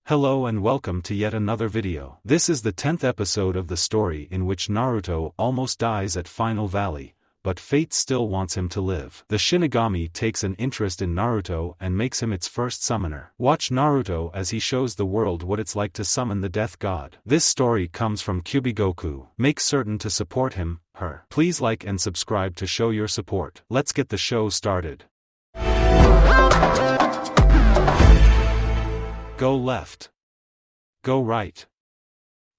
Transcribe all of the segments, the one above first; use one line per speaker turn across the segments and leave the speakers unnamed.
Hello and welcome to yet another video. This is the 10th episode of the story in which Naruto almost dies at Final Valley, but fate still wants him to live. The Shinigami takes an interest in Naruto and makes him its first summoner. Watch Naruto as he shows the world what it's like to summon the death god. This story comes from Kyubigoku. Make certain to support him, her. Please like and subscribe to show your support. Let's get the show started. Go left. Go right.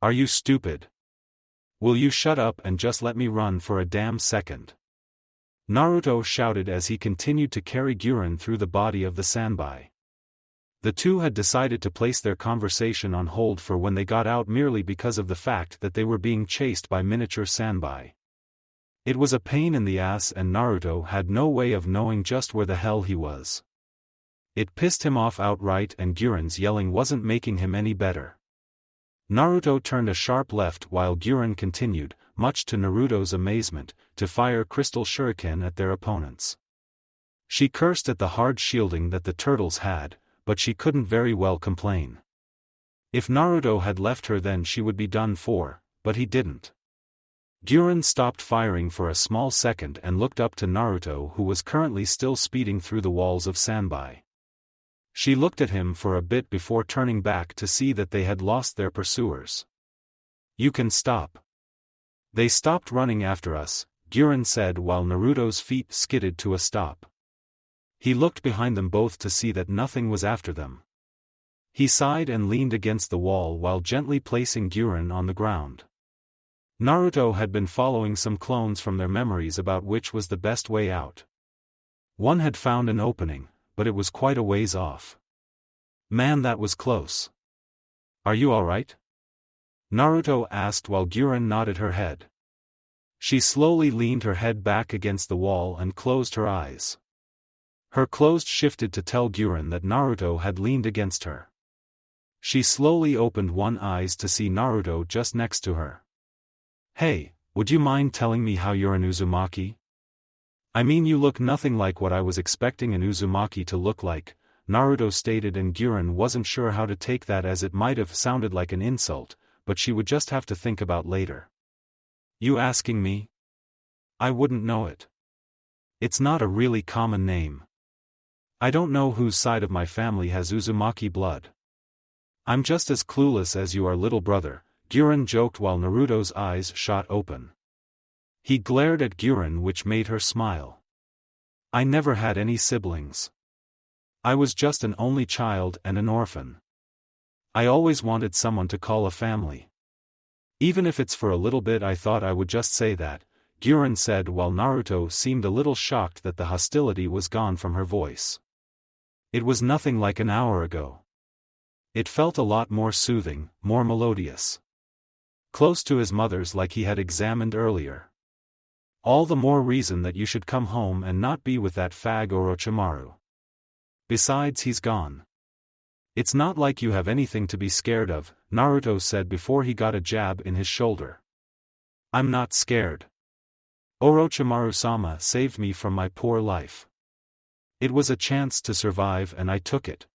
Are you stupid? Will you shut up and just let me run for a damn second? Naruto shouted as he continued to carry Guren through the body of the Sanbai. The two had decided to place their conversation on hold for when they got out merely because of the fact that they were being chased by miniature Sanbai. It was a pain in the ass and Naruto had no way of knowing just where the hell he was. It pissed him off outright and Guren's yelling wasn't making him any better. Naruto turned a sharp left while Guren continued, much to Naruto's amazement, to fire crystal shuriken at their opponents. She cursed at the hard shielding that the turtles had, but she couldn't very well complain. If Naruto had left her then she would be done for, but he didn't. Guren stopped firing for a small second and looked up to Naruto who was currently still speeding through the walls of Sanbai. She looked at him for a bit before turning back to see that they had lost their pursuers. You can stop. They stopped running after us, Guren said while Naruto's feet skidded to a stop. He looked behind them both to see that nothing was after them. He sighed and leaned against the wall while gently placing Guren on the ground. Naruto had been following some clones from their memories about which was the best way out. One had found an opening, but it was quite a ways off. Man, that was close. Are you alright? Naruto asked while Guren nodded her head. She slowly leaned her head back against the wall and closed her eyes. Her closed shifted to tell Guren that Naruto had leaned against her. She slowly opened one eyes to see Naruto just next to her. Hey, would you mind telling me how you're an Uzumaki? I mean, you look nothing like what I was expecting an Uzumaki to look like, Naruto stated, and Guren wasn't sure how to take that as it might have sounded like an insult, but she would just have to think about later. You asking me? I wouldn't know it. It's not a really common name. I don't know whose side of my family has Uzumaki blood. I'm just as clueless as you are, little brother, Guren joked while Naruto's eyes shot open. He glared at Guren, which made her smile. I never had any siblings. I was just an only child and an orphan. I always wanted someone to call a family. Even if it's for a little bit, I thought I would just say that, Guren said while Naruto seemed a little shocked that the hostility was gone from her voice. It was nothing like an hour ago. It felt a lot more soothing, more melodious. Close to his mother's like he had examined earlier. All the more reason that you should come home and not be with that fag Orochimaru. Besides, he's gone. It's not like you have anything to be scared of, Naruto said before he got a jab in his shoulder. I'm not scared. Orochimaru-sama saved me from my poor life. It was a chance to survive and I took it.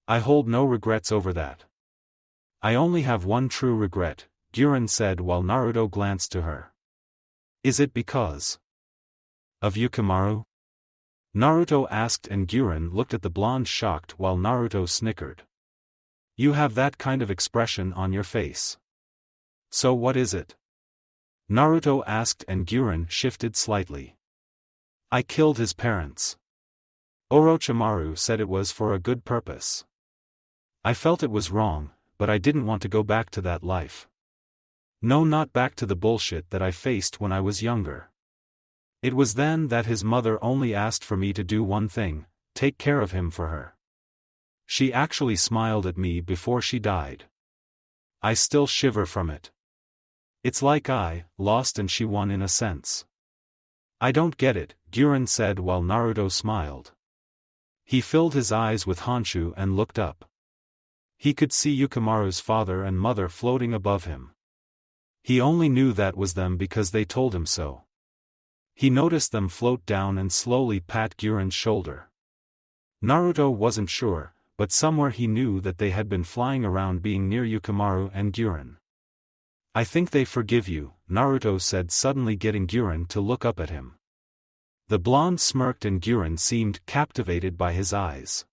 I hold no regrets over that. I only have one true regret, Guren said while Naruto glanced to her. Is it because of Yukimaru? Naruto asked and Guren looked at the blonde shocked while Naruto snickered. You have that kind of expression on your face. So what is it? Naruto asked and Guren shifted slightly. I killed his parents. Orochimaru said it was for a good purpose. I felt it was wrong, but I didn't want to go back to that life. No, not back to the bullshit that I faced when I was younger. It was then that his mother only asked for me to do one thing, take care of him for her. She actually smiled at me before she died. I still shiver from it. It's like I lost and she won in a sense. I don't get it, Guren said while Naruto smiled. He filled his eyes with Honshu and looked up. He could see Yukimaru's father and mother floating above him. He only knew that was them because they told him so. He noticed them float down and slowly pat Guren's shoulder. Naruto wasn't sure, but somewhere he knew that they had been flying around being near Yukimaru and Guren. "I think they forgive you," Naruto said, suddenly getting Guren to look up at him. The blonde smirked and Guren seemed captivated by his eyes.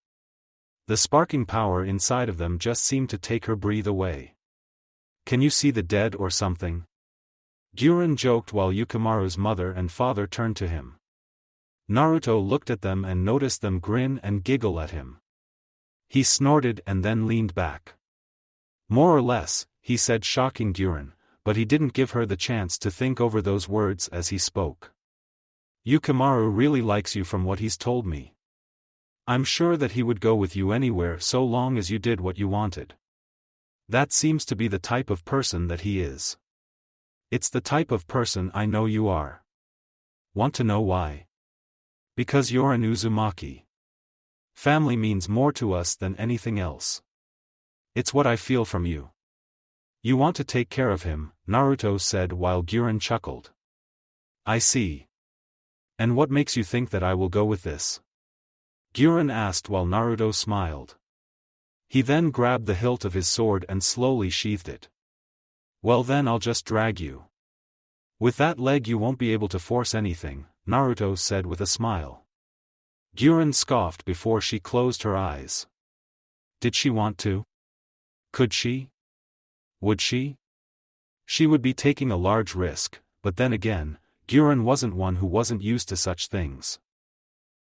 The sparking power inside of them just seemed to take her breath away. "Can you see the dead or something?" Guren joked while Yukimaru's mother and father turned to him. Naruto looked at them and noticed them grin and giggle at him. He snorted and then leaned back. "More or less," he said, shocking Guren, but he didn't give her the chance to think over those words as he spoke. "Yukimaru really likes you from what he's told me. I'm sure that he would go with you anywhere so long as you did what you wanted. That seems to be the type of person that he is. It's the type of person I know you are. Want to know why? Because you're an Uzumaki. Family means more to us than anything else. It's what I feel from you. You want to take care of him," Naruto said while Guren chuckled. "I see. And what makes you think that I will go with this?" Guren asked while Naruto smiled. He then grabbed the hilt of his sword and slowly sheathed it. "Well then I'll just drag you. With that leg you won't be able to force anything," Naruto said with a smile. Guren scoffed before she closed her eyes. Did she want to? Could she? Would she? She would be taking a large risk, but then again, Guren wasn't one who wasn't used to such things.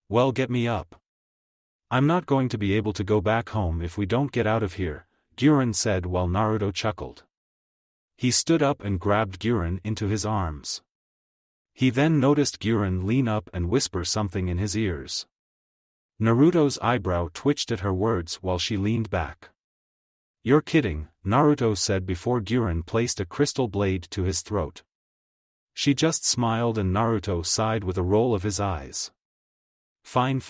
"Well, get me up. I'm not going to be able to go back home if we don't get out of here," Guren said while Naruto chuckled. He stood up and grabbed Guren into his arms. He then noticed Guren lean up and whisper something in his ears. Naruto's eyebrow twitched at her words while she leaned back. "You're kidding," Naruto said before Guren placed a crystal blade to his throat. She just smiled and Naruto sighed with a roll of his eyes. Fine.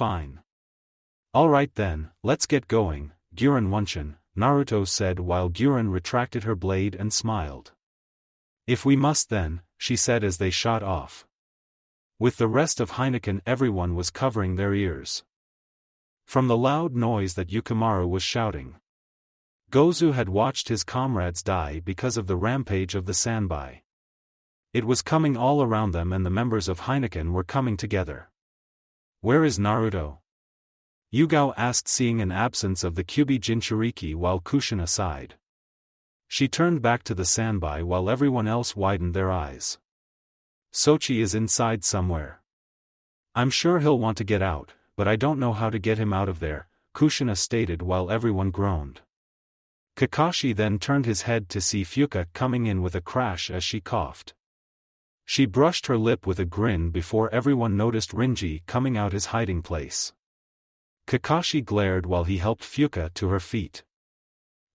"Alright then, let's get going, Guren Wunshin," Naruto said while Guren retracted her blade and smiled. "If we must then," she said as they shot off. With the rest of Heineken, everyone was covering their ears from the loud noise that Yukimaru was shouting. Gozu had watched his comrades die because of the rampage of the Sanbai. It was coming all around them and the members of Heineken were coming together. "Where is Naruto?" Yugao asked, seeing an absence of the Kyubi Jinchuriki while Kushina sighed. She turned back to the Sanbai while everyone else widened their eyes. "Sochi is inside somewhere. I'm sure he'll want to get out, but I don't know how to get him out of there," Kushina stated while everyone groaned. Kakashi then turned his head to see Fuka coming in with a crash as she coughed. She brushed her lip with a grin before everyone noticed Rinji coming out his hiding place. Kakashi glared while he helped Fuka to her feet.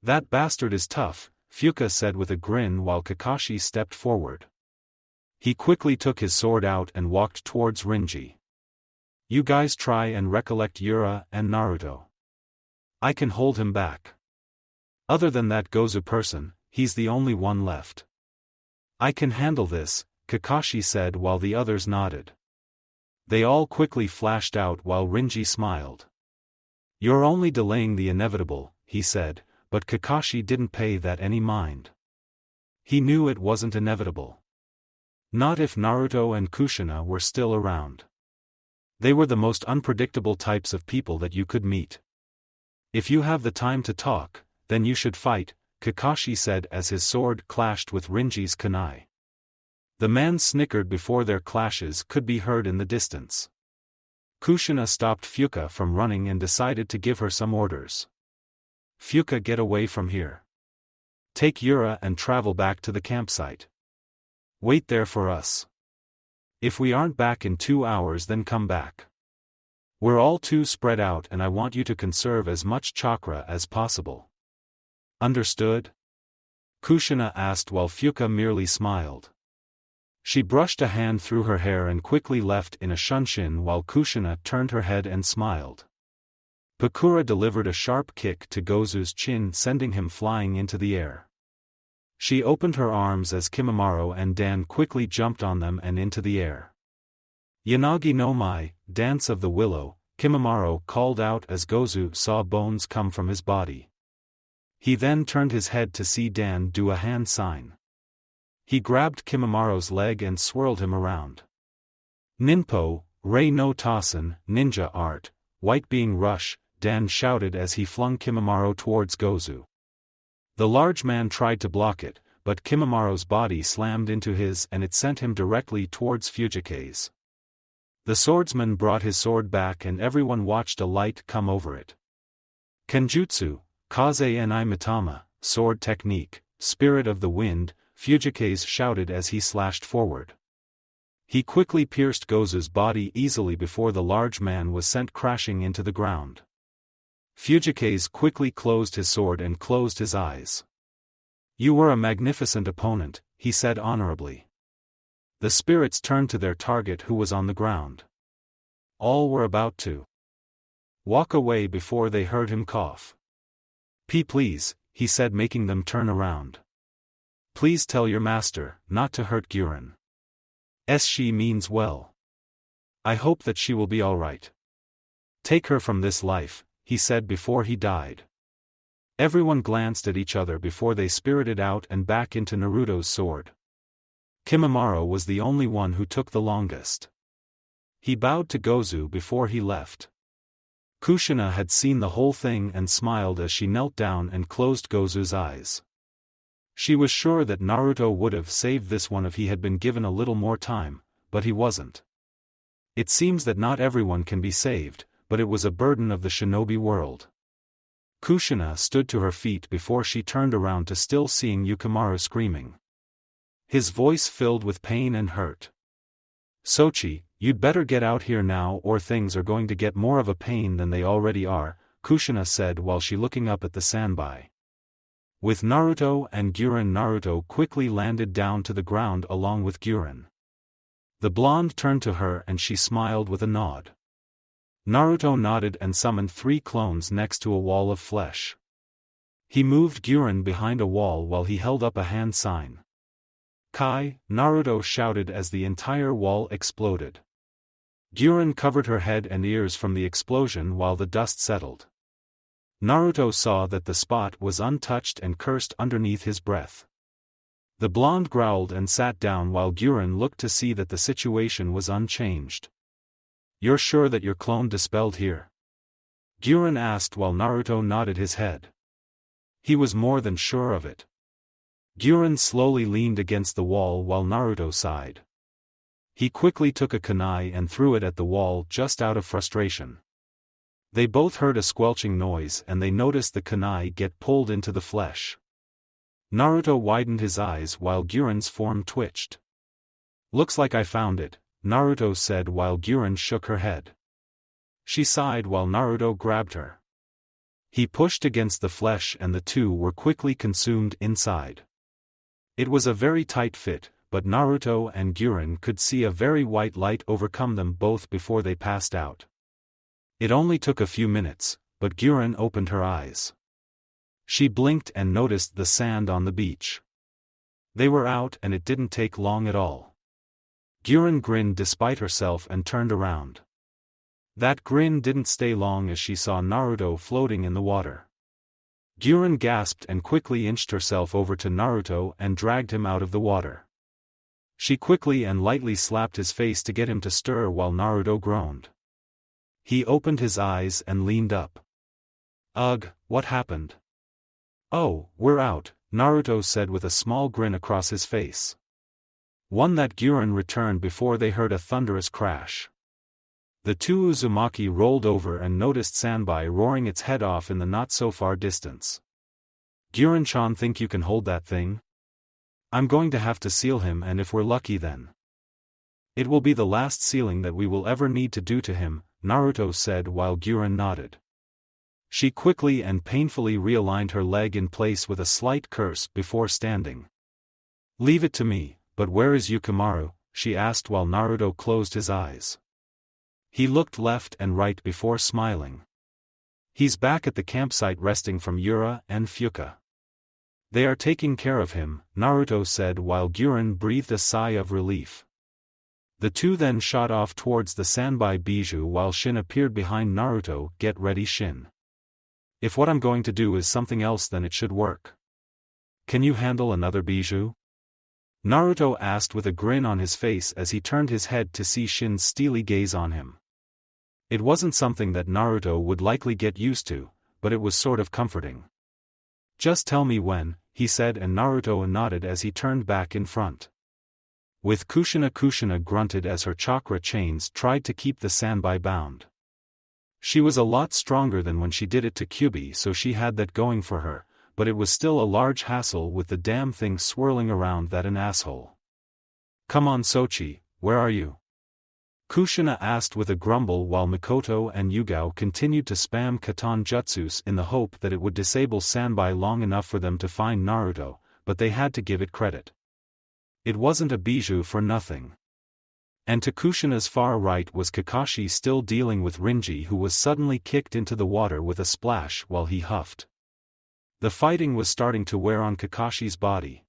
"That bastard is tough," Fuka said with a grin while Kakashi stepped forward. He quickly took his sword out and walked towards Rinji. "You guys try and recollect Yura and Naruto. I can hold him back. Other than that Gozu person, he's the only one left. I can handle this," Kakashi said while the others nodded. They all quickly flashed out while Rinji smiled. "You're only delaying the inevitable," he said, but Kakashi didn't pay that any mind. He knew it wasn't inevitable. Not if Naruto and Kushina were still around. They were the most unpredictable types of people that you could meet. "If you have the time to talk, then you should fight," Kakashi said as his sword clashed with Rinji's kunai. The man snickered before their clashes could be heard in the distance. Kushina stopped Fuka from running and decided to give her some orders. "Fuka, get away from here. Take Yura and travel back to the campsite. Wait there for us. If we aren't back in 2 hours then come back. We're all too spread out and I want you to conserve as much chakra as possible. Understood?" Kushina asked while Fuka merely smiled. She brushed a hand through her hair and quickly left in a shunshin while Kushina turned her head and smiled. Pakura delivered a sharp kick to Gozu's chin, sending him flying into the air. She opened her arms as Kimimaro and Dan quickly jumped on them and into the air. Yanagi no Mai, Dance of the Willow, Kimimaro called out as Gozu saw bones come from his body. He then turned his head to see Dan do a hand sign. He grabbed Kimimaro's leg and swirled him around. Ninpo, Rei no Taisen, ninja art, white being rush, Dan shouted as he flung Kimimaro towards Gozu. The large man tried to block it, but Kimimaro's body slammed into his and it sent him directly towards Fujike's. The swordsman brought his sword back and everyone watched a light come over it. Kenjutsu, Kaze ni Mitama, sword technique, spirit of the wind, Fujike's shouted as he slashed forward. He quickly pierced Gozu's body easily before the large man was sent crashing into the ground. Fujike's quickly closed his sword and closed his eyes. "You were a magnificent opponent," he said honorably. The spirits turned to their target who was on the ground. All were about to walk away before they heard him cough. Please," he said, making them turn around. "Please tell your master not to hurt Guren. She means well. I hope that she will be all right. Take her from this life," he said before he died. Everyone glanced at each other before they spirited out and back into Naruto's sword. Kimimaro was the only one who took the longest. He bowed to Gozu before he left. Kushina had seen the whole thing and smiled as she knelt down and closed Gozu's eyes. She was sure that Naruto would have saved this one if he had been given a little more time, but he wasn't. It seems that not everyone can be saved, but it was a burden of the shinobi world. Kushina stood to her feet before she turned around to still seeing Yukimaru screaming. His voice filled with pain and hurt. "Sochi, you'd better get out here now or things are going to get more of a pain than they already are," Kushina said while she looking up at the sanbai. With Naruto and Guren, Naruto quickly landed down to the ground along with Guren. The blonde turned to her and she smiled with a nod. Naruto nodded and summoned 3 clones next to a wall of flesh. He moved Guren behind a wall while he held up a hand sign. "Kai," Naruto shouted as the entire wall exploded. Guren covered her head and ears from the explosion while the dust settled. Naruto saw that the spot was untouched and cursed underneath his breath. The blonde growled and sat down while Guren looked to see that the situation was unchanged. "You're sure that your clone dispelled here?" Guren asked while Naruto nodded his head. He was more than sure of it. Guren slowly leaned against the wall while Naruto sighed. He quickly took a kunai and threw it at the wall just out of frustration. They both heard a squelching noise and they noticed the kunai get pulled into the flesh. Naruto widened his eyes while Guren's form twitched. "Looks like I found it," Naruto said while Guren shook her head. She sighed while Naruto grabbed her. He pushed against the flesh and the two were quickly consumed inside. It was a very tight fit, but Naruto and Guren could see a very white light overcome them both before they passed out. It only took a few minutes, but Guren opened her eyes. She blinked and noticed the sand on the beach. They were out and it didn't take long at all. Guren grinned despite herself and turned around. That grin didn't stay long as she saw Naruto floating in the water. Guren gasped and quickly inched herself over to Naruto and dragged him out of the water. She quickly and lightly slapped his face to get him to stir while Naruto groaned. He opened his eyes and leaned up. "Ugh, what happened?" "Oh, we're out," Naruto said with a small grin across his face. One that Guren returned before they heard a thunderous crash. The two Uzumaki rolled over and noticed Sanbai roaring its head off in the not-so-far distance. "Guren-chan, think you can hold that thing? I'm going to have to seal him, and if we're lucky then it will be the last sealing that we will ever need to do to him," Naruto said while Guren nodded. She quickly and painfully realigned her leg in place with a slight curse before standing. "Leave it to me, but where is Yukimaru?" she asked while Naruto closed his eyes. He looked left and right before smiling. "He's back at the campsite resting from Yura and Fuka. They are taking care of him," Naruto said while Guren breathed a sigh of relief. The two then shot off towards the Sanbai Bijou while Shin appeared behind Naruto. Get ready, Shin. If what I'm going to do is something else, then it should work. Can you handle another Bijou? Naruto asked with a grin on his face as he turned his head to see Shin's steely gaze on him. It wasn't something that Naruto would likely get used to, but it was sort of comforting. Just tell me when, he said, and Naruto nodded as he turned back in front. With Kushina grunted as her chakra chains tried to keep the Sanbai bound. She was a lot stronger than when she did it to Kyubi, so she had that going for her, but it was still a large hassle with the damn thing swirling around that an asshole. Come on Sochi, where are you? Kushina asked with a grumble while Mikoto and Yugao continued to spam Katan Jutsus in the hope that it would disable Sanbai long enough for them to find Naruto, but they had to give it credit. It wasn't a Bijou for nothing. And to Kushina's far right was Kakashi, still dealing with Rinji, who was suddenly kicked into the water with a splash while he huffed. The fighting was starting to wear on Kakashi's body.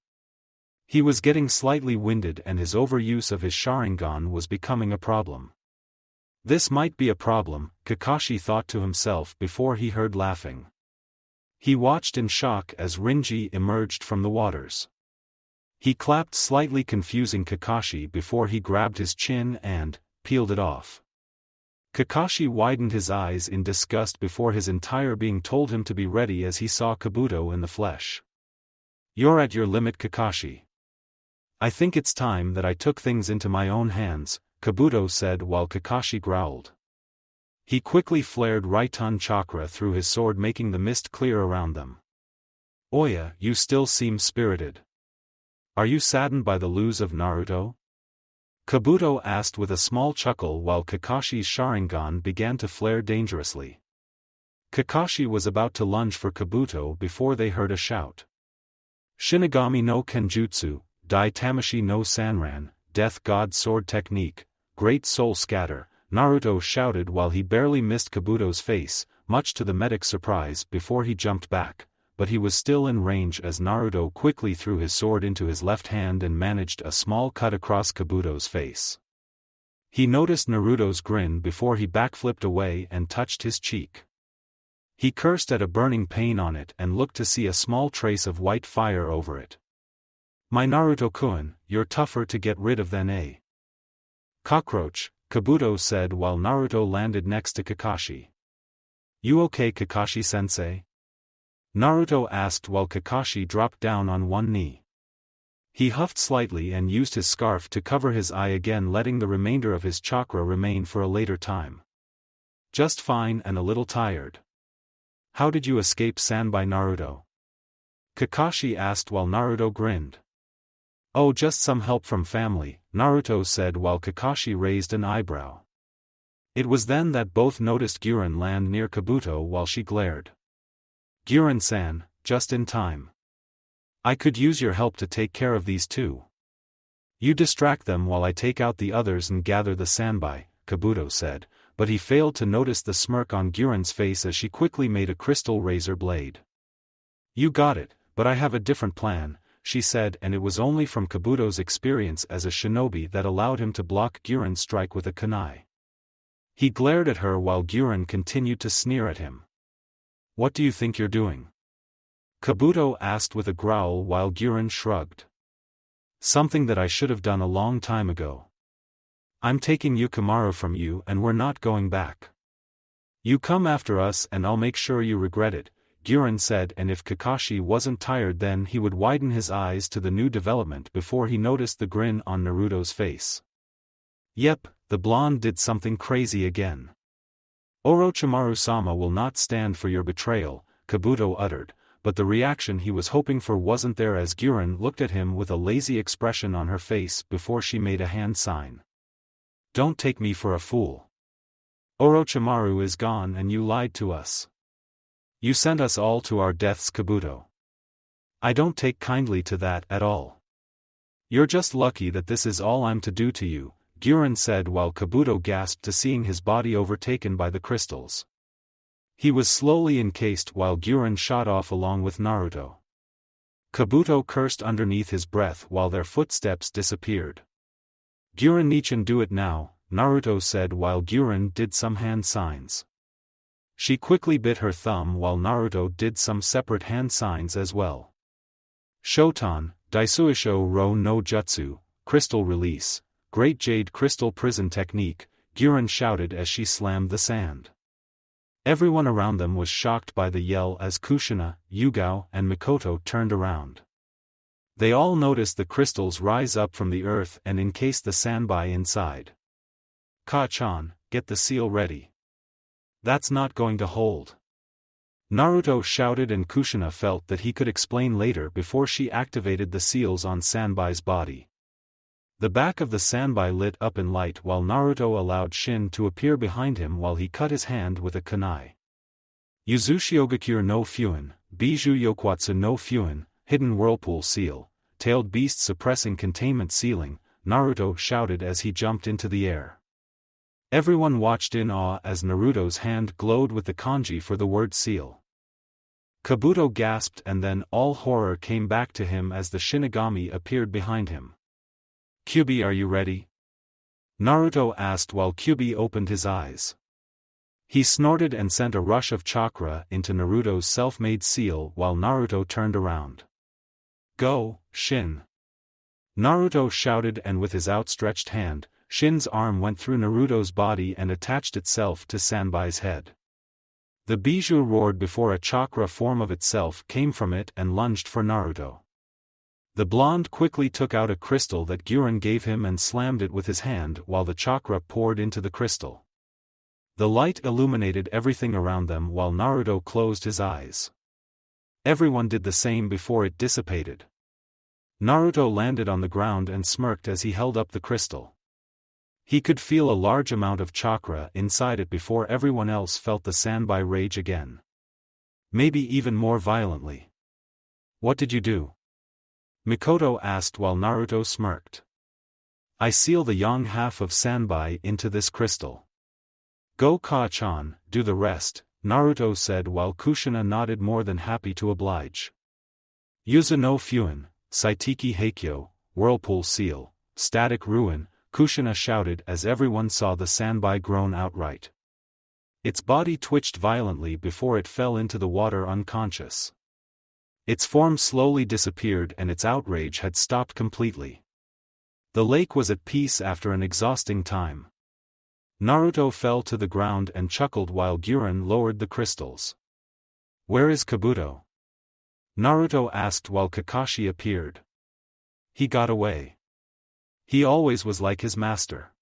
He was getting slightly winded and his overuse of his Sharingan was becoming a problem. This might be a problem, Kakashi thought to himself before he heard laughing. He watched in shock as Rinji emerged from the waters. He clapped, slightly confusing Kakashi before he grabbed his chin and peeled it off. Kakashi widened his eyes in disgust before his entire being told him to be ready as he saw Kabuto in the flesh. You're at your limit, Kakashi. I think it's time that I took things into my own hands, Kabuto said while Kakashi growled. He quickly flared Raiton chakra through his sword, making the mist clear around them. Oya, you still seem spirited. Are you saddened by the lose of Naruto? Kabuto asked with a small chuckle while Kakashi's Sharingan began to flare dangerously. Kakashi was about to lunge for Kabuto before they heard a shout. Shinigami no Kenjutsu, Dai Tamashi no Sanran, Death God Sword Technique, Great Soul Scatter, Naruto shouted while he barely missed Kabuto's face, much to the medic's surprise before he jumped back. But he was still in range as Naruto quickly threw his sword into his left hand and managed a small cut across Kabuto's face. He noticed Naruto's grin before he backflipped away and touched his cheek. He cursed at a burning pain on it and looked to see a small trace of white fire over it. My Naruto-kun, you're tougher to get rid of than a cockroach, Kabuto said while Naruto landed next to Kakashi. You okay, Kakashi-sensei? Naruto asked while Kakashi dropped down on one knee. He huffed slightly and used his scarf to cover his eye again, letting the remainder of his chakra remain for a later time. Just fine and a little tired. How did you escape Sanbai, Naruto? Kakashi asked while Naruto grinned. Oh, just some help from family, Naruto said while Kakashi raised an eyebrow. It was then that both noticed Guren land near Kabuto while she glared. Guren-san, just in time. I could use your help to take care of these two. You distract them while I take out the others and gather the Sanbai, Kabuto said, but he failed to notice the smirk on Guren's face as she quickly made a crystal razor blade. You got it, but I have a different plan, she said, and it was only from Kabuto's experience as a shinobi that allowed him to block Guren's strike with a kunai. He glared at her while Guren continued to sneer at him. What do you think you're doing? Kabuto asked with a growl while Guren shrugged. Something that I should have done a long time ago. I'm taking Yukimaru from you and we're not going back. You come after us and I'll make sure you regret it, Guren said, and if Kakashi wasn't tired then he would widen his eyes to the new development before he noticed the grin on Naruto's face. Yep, the blonde did something crazy again. Orochimaru-sama will not stand for your betrayal, Kabuto uttered, but the reaction he was hoping for wasn't there as Guren looked at him with a lazy expression on her face before she made a hand sign. Don't take me for a fool. Orochimaru is gone and you lied to us. You sent us all to our deaths, Kabuto. I don't take kindly to that at all. You're just lucky that this is all I'm to do to you, Guren said while Kabuto gasped to seeing his body overtaken by the crystals. He was slowly encased while Guren shot off along with Naruto. Kabuto cursed underneath his breath while their footsteps disappeared. Guren-nichan, do it now, Naruto said while Guren did some hand signs. She quickly bit her thumb while Naruto did some separate hand signs as well. Shotan, Daisuisho Ro no Jutsu, Crystal Release, Great Jade Crystal Prison Technique, Guren shouted as she slammed the sand. Everyone around them was shocked by the yell as Kushina, Yugao and Mikoto turned around. They all noticed the crystals rise up from the earth and encase the sandbai inside. Ka-chan, get the seal ready. That's not going to hold. Naruto shouted and Kushina felt that he could explain later before she activated the seals on Sanbai's body. The back of the sandbai lit up in light while Naruto allowed Shin to appear behind him while he cut his hand with a kunai. Yuzushiogakure no Fuin, Bijou Yokwatsu no Fuin, Hidden Whirlpool Seal, Tailed Beast Suppressing Containment Sealing, Naruto shouted as he jumped into the air. Everyone watched in awe as Naruto's hand glowed with the kanji for the word seal. Kabuto gasped and then all horror came back to him as the Shinigami appeared behind him. Kyubi, are you ready? Naruto asked while Kyubi opened his eyes. He snorted and sent a rush of chakra into Naruto's self-made seal while Naruto turned around. Go, Shin! Naruto shouted and with his outstretched hand, Shin's arm went through Naruto's body and attached itself to Sanbai's head. The bijou roared before a chakra form of itself came from it and lunged for Naruto. The blonde quickly took out a crystal that Guren gave him and slammed it with his hand while the chakra poured into the crystal. The light illuminated everything around them while Naruto closed his eyes. Everyone did the same before it dissipated. Naruto landed on the ground and smirked as he held up the crystal. He could feel a large amount of chakra inside it before everyone else felt the sandbai rage again. Maybe even more violently. What did you do? Mikoto asked while Naruto smirked. I seal the yang half of sandbai into this crystal. Go Ka-chan, do the rest, Naruto said while Kushina nodded more than happy to oblige. Yuzu no Fuin, Saitiki Heikyo, Whirlpool Seal, Static Ruin, Kushina shouted as everyone saw the sandbai groan outright. Its body twitched violently before it fell into the water unconscious. Its form slowly disappeared and its outrage had stopped completely. The lake was at peace after an exhausting time. Naruto fell to the ground and chuckled while Guren lowered the crystals. Where is Kabuto? Naruto asked while Kakashi appeared. He got away. He always was like his master.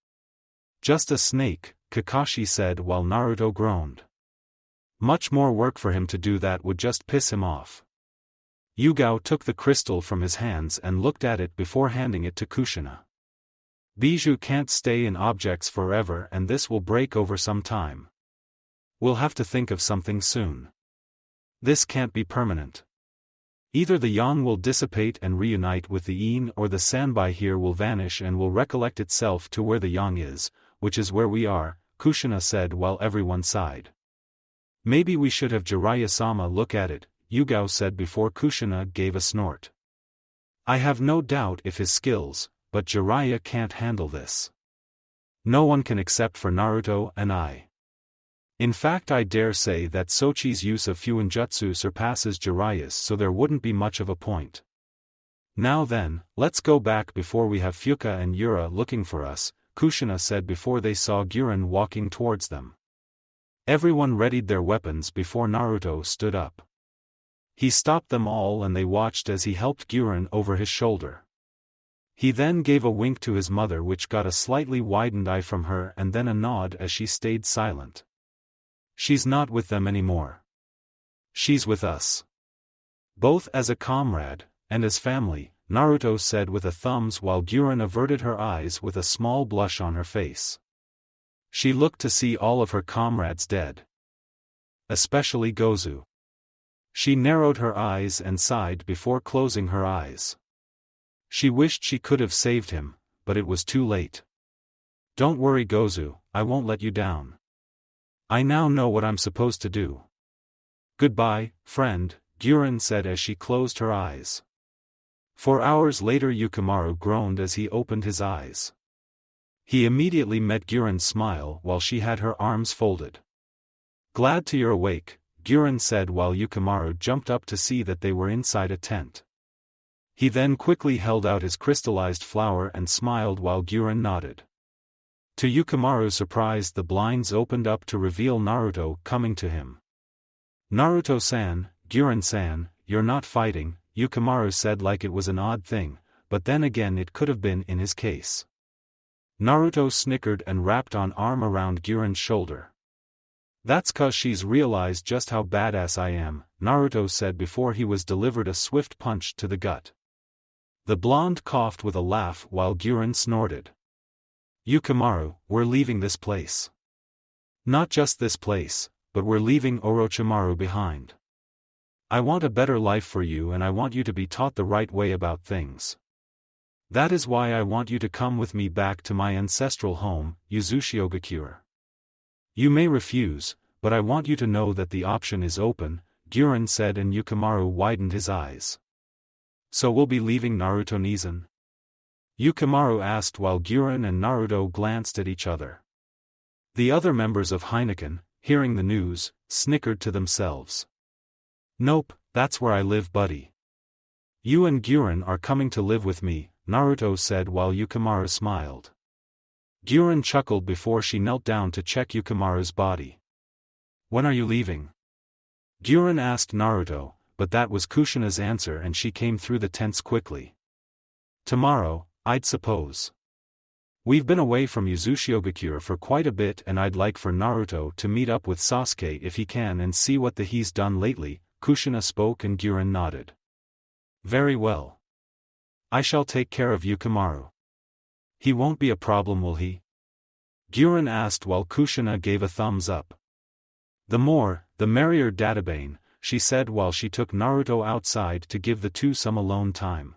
Just a snake, Kakashi said while Naruto groaned. Much more work for him to do that would just piss him off. Yugao took the crystal from his hands and looked at it before handing it to Kushina. Bijou can't stay in objects forever and this will break over some time. We'll have to think of something soon. This can't be permanent. Either the yang will dissipate and reunite with the yin or the sandbai here will vanish and will recollect itself to where the yang is, which is where we are, Kushina said while everyone sighed. Maybe we should have Jiraiya-sama look at it, Yugao said before Kushina gave a snort. I have no doubt if his skills, but Jiraiya can't handle this. No one can except for Naruto and I. In fact I dare say that Sochi's use of Fuinjutsu surpasses Jiraiya's so there wouldn't be much of a point. Now then, let's go back before we have Fuka and Yura looking for us, Kushina said before they saw Guren walking towards them. Everyone readied their weapons before Naruto stood up. He stopped them all and they watched as he helped Guren over his shoulder. He then gave a wink to his mother which got a slightly widened eye from her and then a nod as she stayed silent. She's not with them anymore. She's with us. Both as a comrade, and as family, Naruto said with a thumbs while Guren averted her eyes with a small blush on her face. She looked to see all of her comrades dead. Especially Gozu. She narrowed her eyes and sighed before closing her eyes. She wished she could have saved him, but it was too late. Don't worry Gozu, I won't let you down. I now know what I'm supposed to do. Goodbye, friend, Guren said as she closed her eyes. 4 hours later Yukimaru groaned as he opened his eyes. He immediately met Guren's smile while she had her arms folded. Glad you're awake, Guren said while Yukimaru jumped up to see that they were inside a tent. He then quickly held out his crystallized flower and smiled while Guren nodded. To Yukimaru's surprise, the blinds opened up to reveal Naruto coming to him. Naruto-san, Guren-san, you're not fighting, Yukimaru said like it was an odd thing, but then again it could have been in his case. Naruto snickered and wrapped an arm around Guren's shoulder. That's 'cause she's realized just how badass I am, Naruto said before he was delivered a swift punch to the gut. The blonde coughed with a laugh while Guren snorted. Yukimaru, we're leaving this place. Not just this place, but we're leaving Orochimaru behind. I want a better life for you and I want you to be taught the right way about things. That is why I want you to come with me back to my ancestral home, Uzushiogakure. You may refuse, but I want you to know that the option is open, Guren said and Yukimaru widened his eyes. So we'll be leaving Naruto Nizan? Yukimaru asked while Guren and Naruto glanced at each other. The other members of Heineken, hearing the news, snickered to themselves. Nope, that's where I live, buddy. You and Guren are coming to live with me, Naruto said while Yukimaru smiled. Guren chuckled before she knelt down to check Yukimaru's body. When are you leaving? Guren asked Naruto, but that was Kushina's answer and she came through the tents quickly. Tomorrow, I'd suppose. We've been away from Uzushiogakure for quite a bit and I'd like for Naruto to meet up with Sasuke if he can and see what he's done lately, Kushina spoke and Guren nodded. Very well. I shall take care of Yukimaru. He won't be a problem, will he? Guren asked while Kushina gave a thumbs up. The more, the merrier, Databane, she said while she took Naruto outside to give the two some alone time.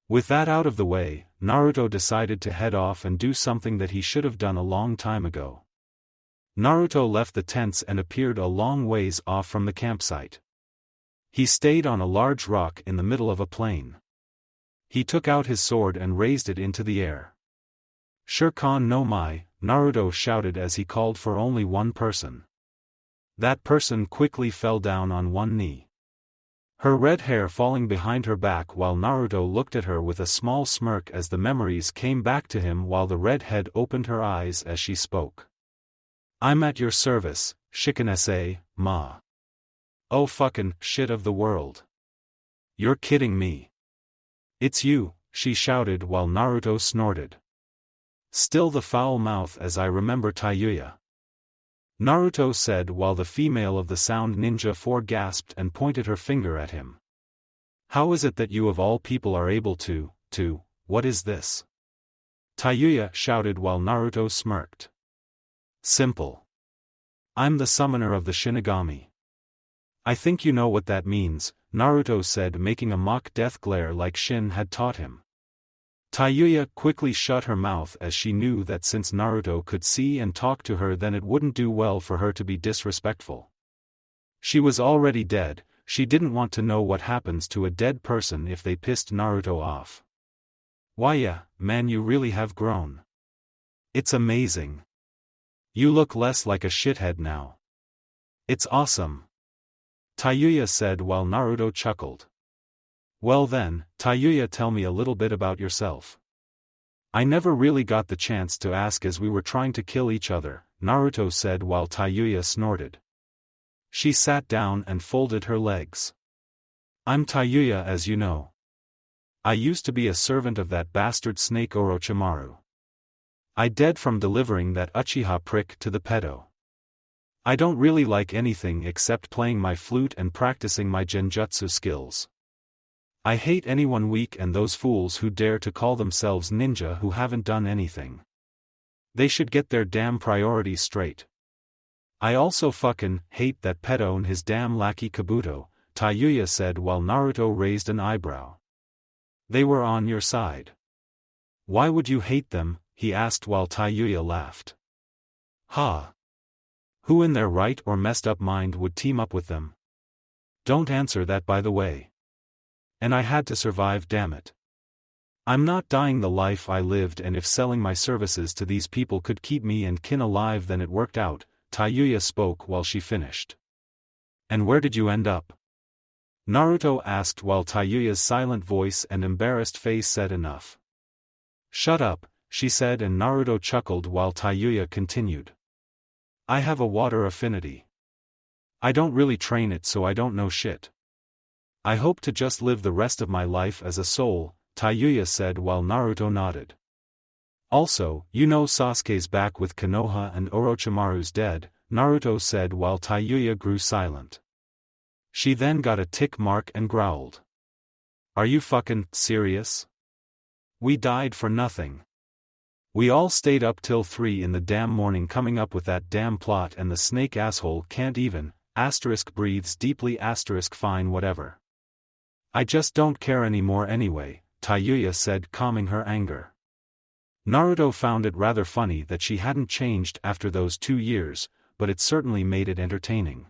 With that out of the way, Naruto decided to head off and do something that he should have done a long time ago. Naruto left the tents and appeared a long ways off from the campsite. He stayed on a large rock in the middle of a plain. He took out his sword and raised it into the air. Shurikon no Mai, Naruto shouted as he called for only one person. That person quickly fell down on one knee. Her red hair falling behind her back while Naruto looked at her with a small smirk as the memories came back to him while the redhead opened her eyes as she spoke. I'm at your service, Shikane-sensei, ma. Oh fucking shit of the world. You're kidding me. It's you, she shouted while Naruto snorted. Still the foul mouth as I remember Taiyuya. Naruto said while the female of the Sound Ninja 4 gasped and pointed her finger at him. How is it that you of all people are able to, what is this? Taiyuya shouted while Naruto smirked. Simple. I'm the summoner of the Shinigami. I think you know what that means, Naruto said making a mock death glare like Shin had taught him. Taiyuya quickly shut her mouth as she knew that since Naruto could see and talk to her then it wouldn't do well for her to be disrespectful. She was already dead, she didn't want to know what happens to a dead person if they pissed Naruto off. Why yeah, man, you really have grown. It's amazing. You look less like a shithead now. It's awesome. Taiyuya said while Naruto chuckled. Well then, Taiyuya, tell me a little bit about yourself. I never really got the chance to ask as we were trying to kill each other, Naruto said while Taiyuya snorted. She sat down and folded her legs. I'm Taiyuya, as you know. I used to be a servant of that bastard snake Orochimaru. I dead from delivering that Uchiha prick to the pedo. I don't really like anything except playing my flute and practicing my genjutsu skills. I hate anyone weak and those fools who dare to call themselves ninja who haven't done anything. They should get their damn priorities straight. I also fucking hate that pedo and his damn lackey Kabuto, Taiyuya said while Naruto raised an eyebrow. They were on your side. Why would you hate them? He asked while Taiyuya laughed. Ha! Who in their right or messed up mind would team up with them? Don't answer that, by the way. And I had to survive, damn it. I'm not dying the life I lived, and if selling my services to these people could keep me and kin alive then it worked out, Tayuya spoke while she finished. And where did you end up? Naruto asked while Tayuya's silent voice and embarrassed face said enough. Shut up, she said, and Naruto chuckled while Tayuya continued. I have a water affinity. I don't really train it so I don't know shit. I hope to just live the rest of my life as a soul, Tayuya said while Naruto nodded. Also, you know Sasuke's back with Konoha and Orochimaru's dead, Naruto said while Tayuya grew silent. She then got a tick mark and growled. Are you fucking serious? We died for nothing. We all stayed up till 3 in the damn morning coming up with that damn plot and the snake asshole can't even, breathes deeply fine whatever. I just don't care anymore anyway, Tayuya said, calming her anger. Naruto found it rather funny that she hadn't changed after those 2 years, but it certainly made it entertaining.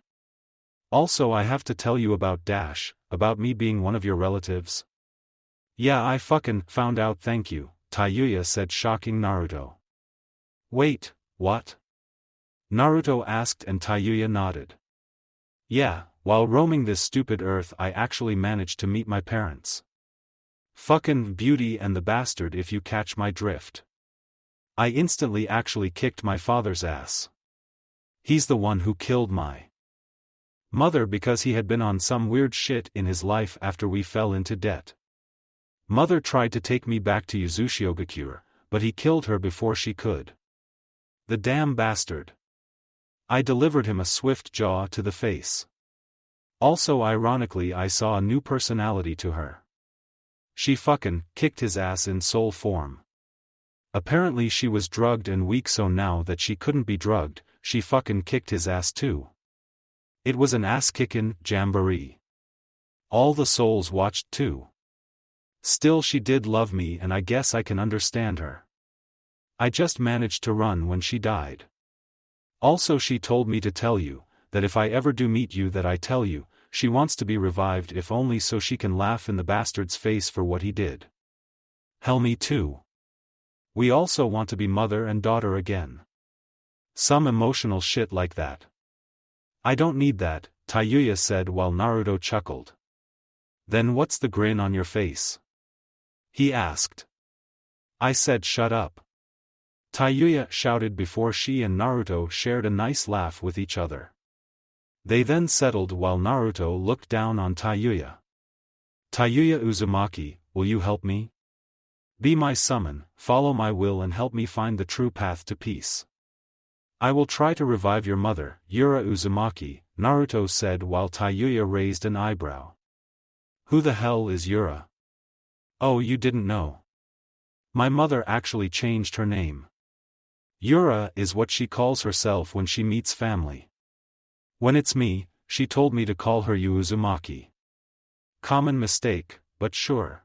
Also, I have to tell you about me being one of your relatives. Yeah, I fucking found out, thank you, Tayuya said, shocking Naruto. Wait, what? Naruto asked and Tayuya nodded. Yeah, while roaming this stupid earth I actually managed to meet my parents. Fucking Beauty and the Bastard if you catch my drift. I instantly actually kicked my father's ass. He's the one who killed my mother because he had been on some weird shit in his life after we fell into debt. Mother tried to take me back to Uzumaki, but he killed her before she could. The damn bastard. I delivered him a swift jaw to the face. Also, ironically, I saw a new personality to her. She fucking kicked his ass in soul form. Apparently she was drugged and weak, so now that she couldn't be drugged, she fucking kicked his ass too. It was an ass-kickin' jamboree. All the souls watched too. Still, she did love me and I guess I can understand her. I just managed to run when she died. Also, she told me to tell you, that if I ever do meet you that I tell you, she wants to be revived if only so she can laugh in the bastard's face for what he did. Hell, me too. We also want to be mother and daughter again. Some emotional shit like that. I don't need that, Tayuya said while Naruto chuckled. Then what's the grin on your face? He asked. I said shut up. Tayuya shouted before she and Naruto shared a nice laugh with each other. They then settled while Naruto looked down on Tayuya. Tayuya Uzumaki, will you help me? Be my summon, follow my will and help me find the true path to peace. I will try to revive your mother, Yura Uzumaki, Naruto said while Tayuya raised an eyebrow. Who the hell is Yura? Oh, you didn't know? My mother actually changed her name. Yura is what she calls herself when she meets family. When it's me, she told me to call her Uzumaki. Common mistake, but sure.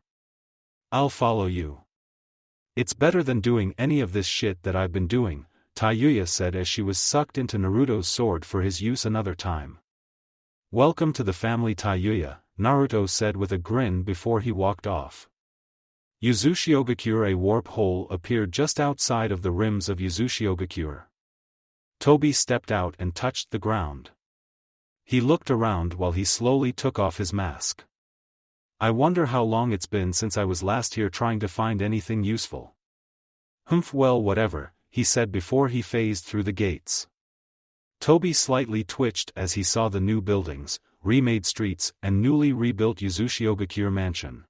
I'll follow you. It's better than doing any of this shit that I've been doing, Tayuya said as she was sucked into Naruto's sword for his use another time. Welcome to the family, Tayuya, Naruto said with a grin before he walked off. Uzumaki, a warp hole appeared just outside of the rims of Uzumaki. Toby stepped out and touched the ground. He looked around while he slowly took off his mask. I wonder how long it's been since I was last here trying to find anything useful. Humph, well, whatever, he said before he phased through the gates. Toby slightly twitched as he saw the new buildings, remade streets, and newly rebuilt Uzumaki mansion.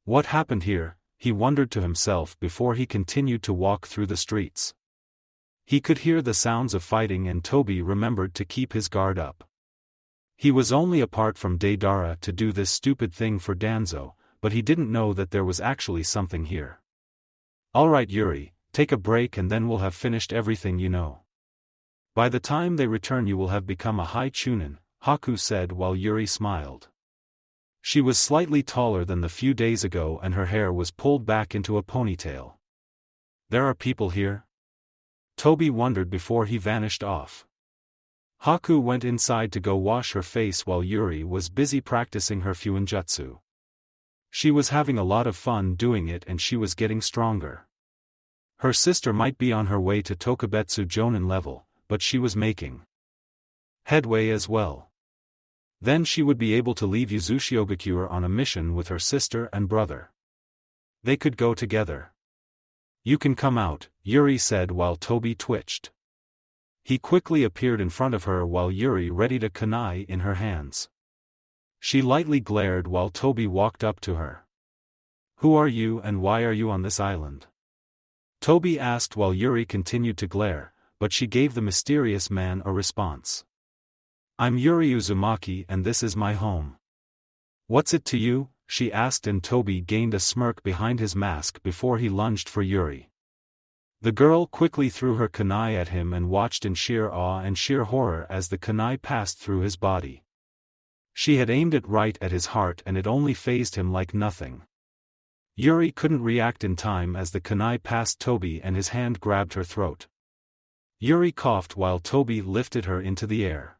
What happened here, he wondered to himself before he continued to walk through the streets. He could hear the sounds of fighting and Toby remembered to keep his guard up. He was only apart from Deidara to do this stupid thing for Danzo, but he didn't know that there was actually something here. Alright Yuri, take a break and then we'll have finished everything you know. By the time they return you will have become a high chunin, Haku said while Yuri smiled. She was slightly taller than the few days ago and her hair was pulled back into a ponytail. There are people here? Toby wondered before he vanished off. Haku went inside to go wash her face while Yuri was busy practicing her fuinjutsu. She was having a lot of fun doing it and she was getting stronger. Her sister might be on her way to Tokubetsu Jonin level, but she was making headway as well. Then she would be able to leave Uzushiogakure on a mission with her sister and brother. They could go together. You can come out, Yuri said while Tobi twitched. He quickly appeared in front of her while Yuri readied a kunai in her hands. She lightly glared while Tobi walked up to her. Who are you and why are you on this island? Tobi asked while Yuri continued to glare, but she gave the mysterious man a response. I'm Yuri Uzumaki and this is my home. What's it to you? She asked and Tobi gained a smirk behind his mask before he lunged for Yuri. The girl quickly threw her kunai at him and watched in sheer awe and sheer horror as the kunai passed through his body. She had aimed it right at his heart and it only fazed him like nothing. Yuri couldn't react in time as the kunai passed Tobi and his hand grabbed her throat. Yuri coughed while Tobi lifted her into the air.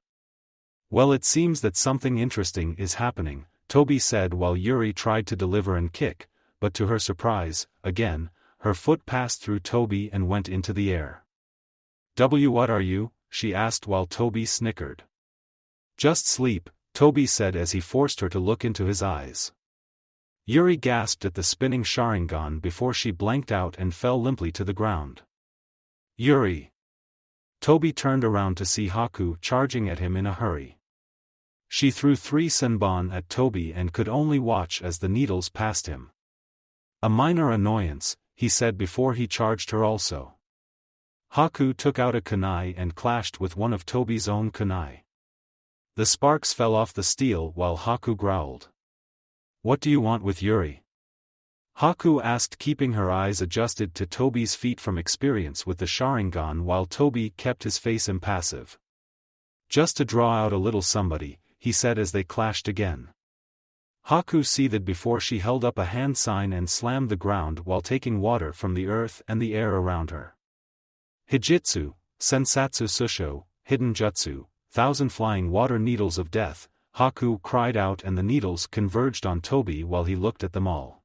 Well, it seems that something interesting is happening, Tobi said while Yuri tried to deliver an kick, but to her surprise, again, her foot passed through Tobi and went into the air. What are you? She asked while Tobi snickered. Just sleep, Tobi said as he forced her to look into his eyes. Yuri gasped at the spinning Sharingan before she blanked out and fell limply to the ground. Yuri! Tobi turned around to see Haku charging at him in a hurry. She threw 3 senbon at Tobi and could only watch as the needles passed him. A minor annoyance, he said before he charged her also. Haku took out a kunai and clashed with one of Tobi's own kunai. The sparks fell off the steel while Haku growled. What do you want with Yuri? Haku asked, keeping her eyes adjusted to Tobi's feet from experience with the Sharingan while Tobi kept his face impassive. Just to draw out a little somebody, he said as they clashed again. Haku seethed before she held up a hand sign and slammed the ground while taking water from the earth and the air around her. Hijitsu, Sensatsu Susho, Hidden Jutsu, 1,000 flying water needles of death, Haku cried out and the needles converged on Tobi while he looked at them all.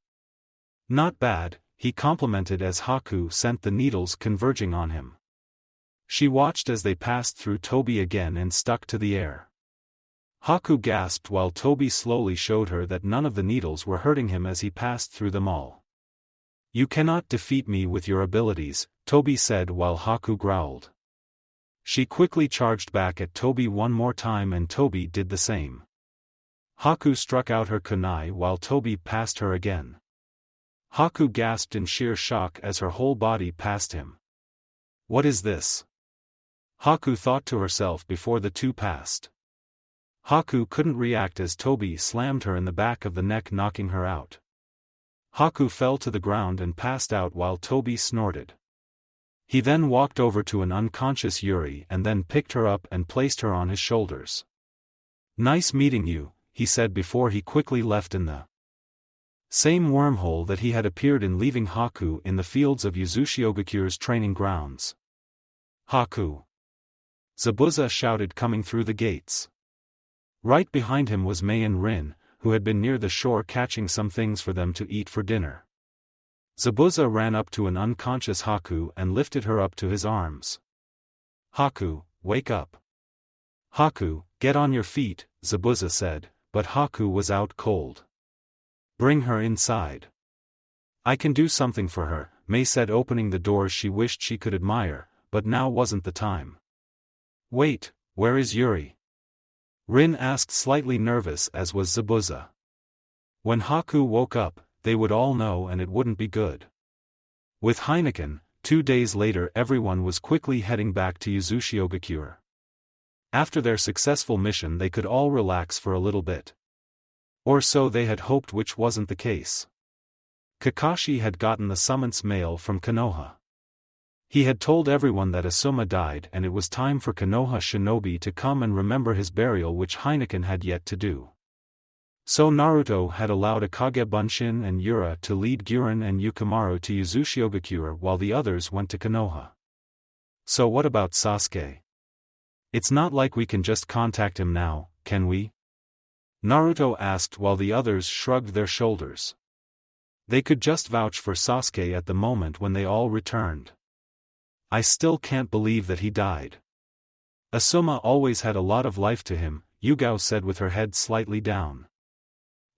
Not bad, he complimented as Haku sent the needles converging on him. She watched as they passed through Tobi again and stuck to the air. Haku gasped while Tobi slowly showed her that none of the needles were hurting him as he passed through them all. You cannot defeat me with your abilities, Tobi said while Haku growled. She quickly charged back at Tobi one more time and Tobi did the same. Haku struck out her kunai while Tobi passed her again. Haku gasped in sheer shock as her whole body passed him. What is this? Haku thought to herself before the two passed. Haku couldn't react as Tobi slammed her in the back of the neck, knocking her out. Haku fell to the ground and passed out while Tobi snorted. He then walked over to an unconscious Yuri and then picked her up and placed her on his shoulders. Nice meeting you, he said before he quickly left in the same wormhole that he had appeared in, leaving Haku in the fields of Uzushiogakyo's training grounds. Haku! Zabuza shouted coming through the gates. Right behind him was Mei and Rin, who had been near the shore catching some things for them to eat for dinner. Zabuza ran up to an unconscious Haku and lifted her up to his arms. Haku, wake up. Haku, get on your feet, Zabuza said, but Haku was out cold. Bring her inside. I can do something for her, Mei said, opening the doors she wished she could admire, but now wasn't the time. Wait, where is Yuri? Rin asked, slightly nervous as was Zabuza. When Haku woke up, they would all know and it wouldn't be good. With Heineken, 2 days later everyone was quickly heading back to Uzushiogakure. After their successful mission they could all relax for a little bit. Or so they had hoped, which wasn't the case. Kakashi had gotten the summons mail from Konoha. He had told everyone that Asuma died and it was time for Konoha Shinobi to come and remember his burial, which Heineken had yet to do. So Naruto had allowed Hokage Bunshin and Yura to lead Guren and Yukimaru to Uzushiogakure while the others went to Konoha. So what about Sasuke? It's not like we can just contact him now, can we? Naruto asked while the others shrugged their shoulders. They could just vouch for Sasuke at the moment when they all returned. I still can't believe that he died. Asuma always had a lot of life to him, Yugao said with her head slightly down.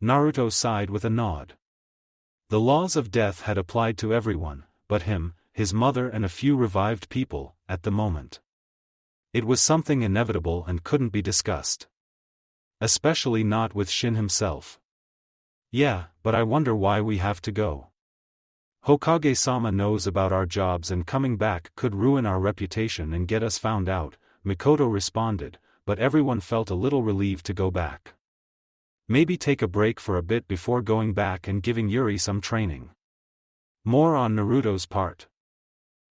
Naruto sighed with a nod. The laws of death had applied to everyone, but him, his mother and a few revived people, at the moment. It was something inevitable and couldn't be discussed. Especially not with Shin himself. Yeah, but I wonder why we have to go. Hokage-sama knows about our jobs and coming back could ruin our reputation and get us found out, Mikoto responded, but everyone felt a little relieved to go back. Maybe take a break for a bit before going back and giving Yuri some training. More on Naruto's part.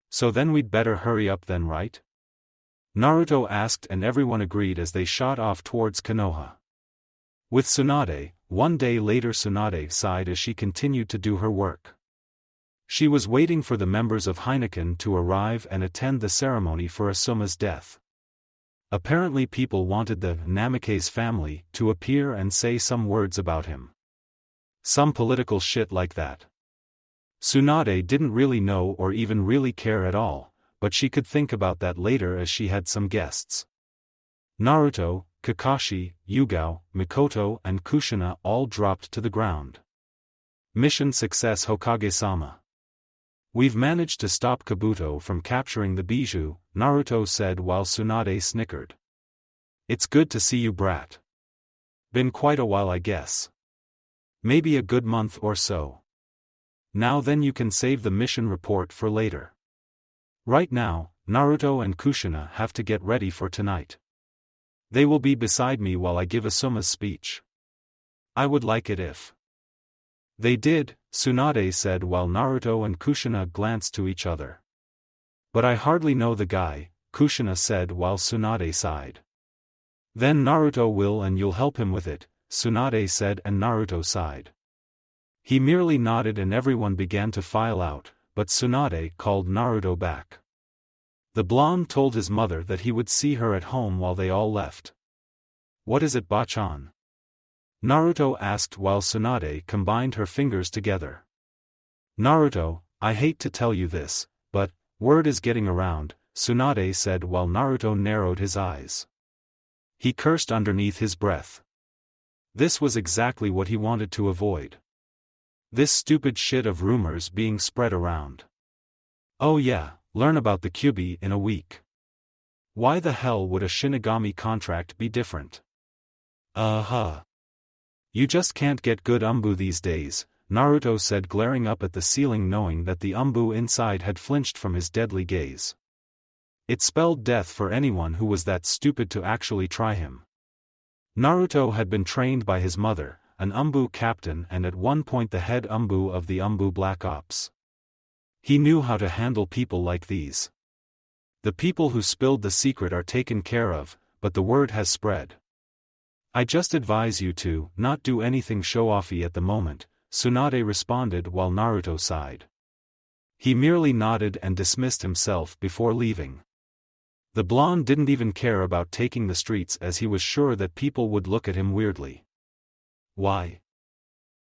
So then we'd better hurry up then, right? Naruto asked and everyone agreed as they shot off towards Konoha. With Tsunade, one day later Tsunade sighed as she continued to do her work. She was waiting for the members of Heineken to arrive and attend the ceremony for Asuma's death. Apparently people wanted the Namikaze family to appear and say some words about him. Some political shit like that. Tsunade didn't really know or even really care at all, but she could think about that later as she had some guests. Naruto, Kakashi, Yugao, Mikoto and Kushina all dropped to the ground. Mission success Hokage-sama. We've managed to stop Kabuto from capturing the bijou, Naruto said while Tsunade snickered. It's good to see you, brat. Been quite a while, I guess. Maybe a good month or so. Now then you can save the mission report for later. Right now, Naruto and Kushina have to get ready for tonight. They will be beside me while I give Asuma's speech. I would like it if they did, Tsunade said while Naruto and Kushina glanced to each other. But I hardly know the guy, Kushina said while Tsunade sighed. Then Naruto will and you'll help him with it, Tsunade said and Naruto sighed. He merely nodded and everyone began to file out, but Tsunade called Naruto back. The blonde told his mother that he would see her at home while they all left. What is it, Bachan? Naruto asked while Tsunade combined her fingers together. Naruto, I hate to tell you this, but word is getting around, Tsunade said while Naruto narrowed his eyes. He cursed underneath his breath. This was exactly what he wanted to avoid. This stupid shit of rumors being spread around. Oh yeah, learn about the Kyuubi in a week. Why the hell would a Shinigami contract be different? You just can't get good umbu these days, Naruto said glaring up at the ceiling knowing that the umbu inside had flinched from his deadly gaze. It spelled death for anyone who was that stupid to actually try him. Naruto had been trained by his mother, an umbu captain and at one point the head umbu of the umbu Black Ops. He knew how to handle people like these. The people who spilled the secret are taken care of, but the word has spread. I just advise you to not do anything show-offy at the moment, Tsunade responded while Naruto sighed. He merely nodded and dismissed himself before leaving. The blonde didn't even care about taking the streets as he was sure that people would look at him weirdly. Why?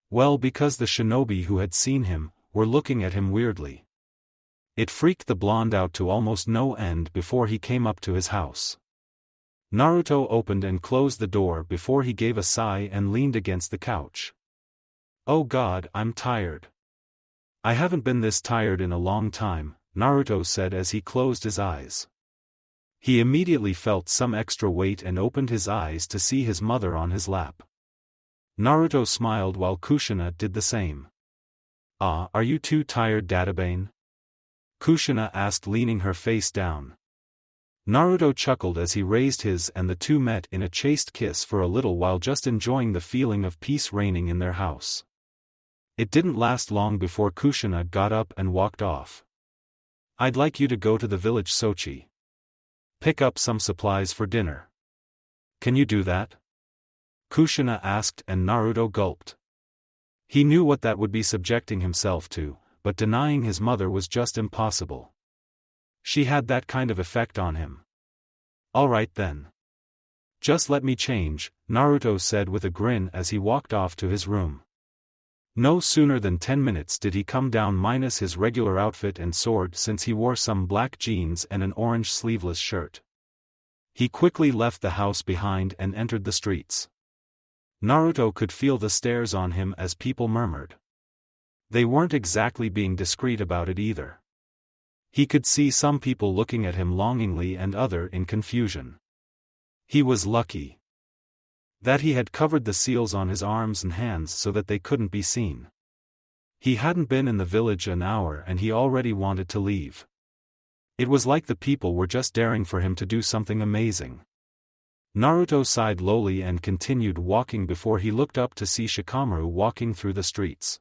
Well, because the shinobi who had seen him were looking at him weirdly. It freaked the blonde out to almost no end before he came up to his house. Naruto opened and closed the door before he gave a sigh and leaned against the couch. Oh God, I'm tired. I haven't been this tired in a long time, Naruto said as he closed his eyes. He immediately felt some extra weight and opened his eyes to see his mother on his lap. Naruto smiled while Kushina did the same. Ah, are you too tired, Databane? Kushina asked leaning her face down. Naruto chuckled as he raised his and the two met in a chaste kiss for a little while just enjoying the feeling of peace reigning in their house. It didn't last long before Kushina got up and walked off. I'd like you to go to the village Sochi. Pick up some supplies for dinner. Can you do that? Kushina asked and Naruto gulped. He knew what that would be subjecting himself to, but denying his mother was just impossible. She had that kind of effect on him. All right then. Just let me change, Naruto said with a grin as he walked off to his room. No sooner than 10 minutes did he come down minus his regular outfit and sword, since he wore some black jeans and an orange sleeveless shirt. He quickly left the house behind and entered the streets. Naruto could feel the stares on him as people murmured. They weren't exactly being discreet about it either. He could see some people looking at him longingly and other in confusion. He was lucky that he had covered the seals on his arms and hands so that they couldn't be seen. He hadn't been in the village an hour and he already wanted to leave. It was like the people were just daring for him to do something amazing. Naruto sighed lowly and continued walking before he looked up to see Shikamaru walking through the streets.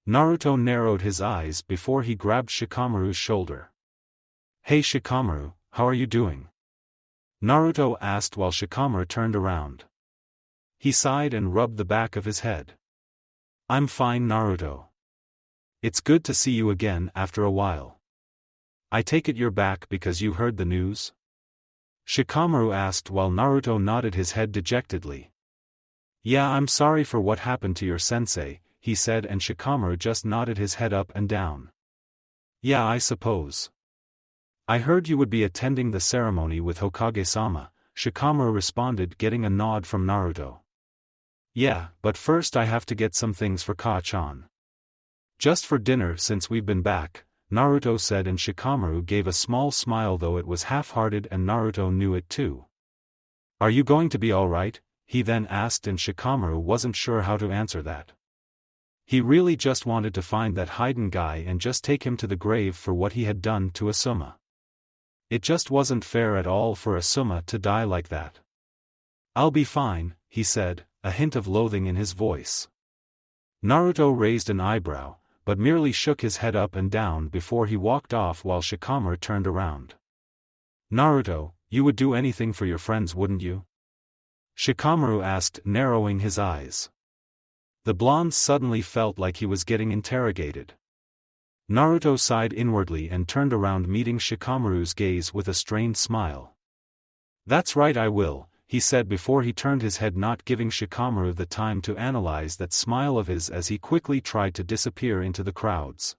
Naruto narrowed his eyes before he grabbed Shikamaru's shoulder. "Hey Shikamaru, how are you doing?" Naruto asked while Shikamaru turned around. He sighed and rubbed the back of his head. "I'm fine, Naruto. It's good to see you again after a while. I take it you're back because you heard the news?" Shikamaru asked while Naruto nodded his head dejectedly. "Yeah, I'm sorry for what happened to your sensei," he said, and Shikamaru just nodded his head up and down. "Yeah, I suppose. I heard you would be attending the ceremony with Hokage-sama," Shikamaru responded, getting a nod from Naruto. "Yeah, but first I have to get some things for Ka-chan. Just for dinner since we've been back," Naruto said, and Shikamaru gave a small smile, though it was half-hearted and Naruto knew it too. "Are you going to be alright?" he then asked, and Shikamaru wasn't sure how to answer that. He really just wanted to find that Haiden guy and just take him to the grave for what he had done to Asuma. It just wasn't fair at all for Asuma to die like that. "I'll be fine," he said, a hint of loathing in his voice. Naruto raised an eyebrow, but merely shook his head up and down before he walked off while Shikamaru turned around. "Naruto, you would do anything for your friends, wouldn't you?" Shikamaru asked, narrowing his eyes. The blonde suddenly felt like he was getting interrogated. Naruto sighed inwardly and turned around, meeting Shikamaru's gaze with a strained smile. "That's right, I will," he said before he turned his head, not giving Shikamaru the time to analyze that smile of his as he quickly tried to disappear into the crowds.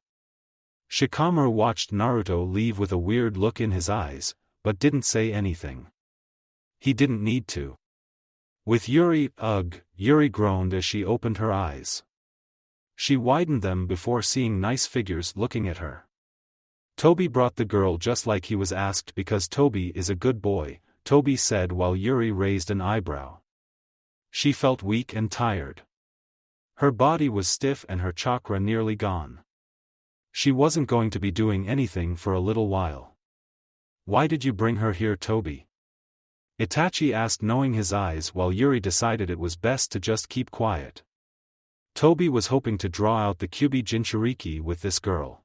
Shikamaru watched Naruto leave with a weird look in his eyes, but didn't say anything. He didn't need to. "With Yuri, ugh," Yuri groaned as she opened her eyes. She widened them before seeing nice figures looking at her. "Toby brought the girl just like he was asked because Toby is a good boy," Toby said while Yuri raised an eyebrow. She felt weak and tired. Her body was stiff and her chakra nearly gone. She wasn't going to be doing anything for a little while. "Why did you bring her here, Toby?" Itachi asked, knowing his eyes, while Yuri decided it was best to just keep quiet. Toby was hoping to draw out the Kyuubi Jinchuriki with this girl.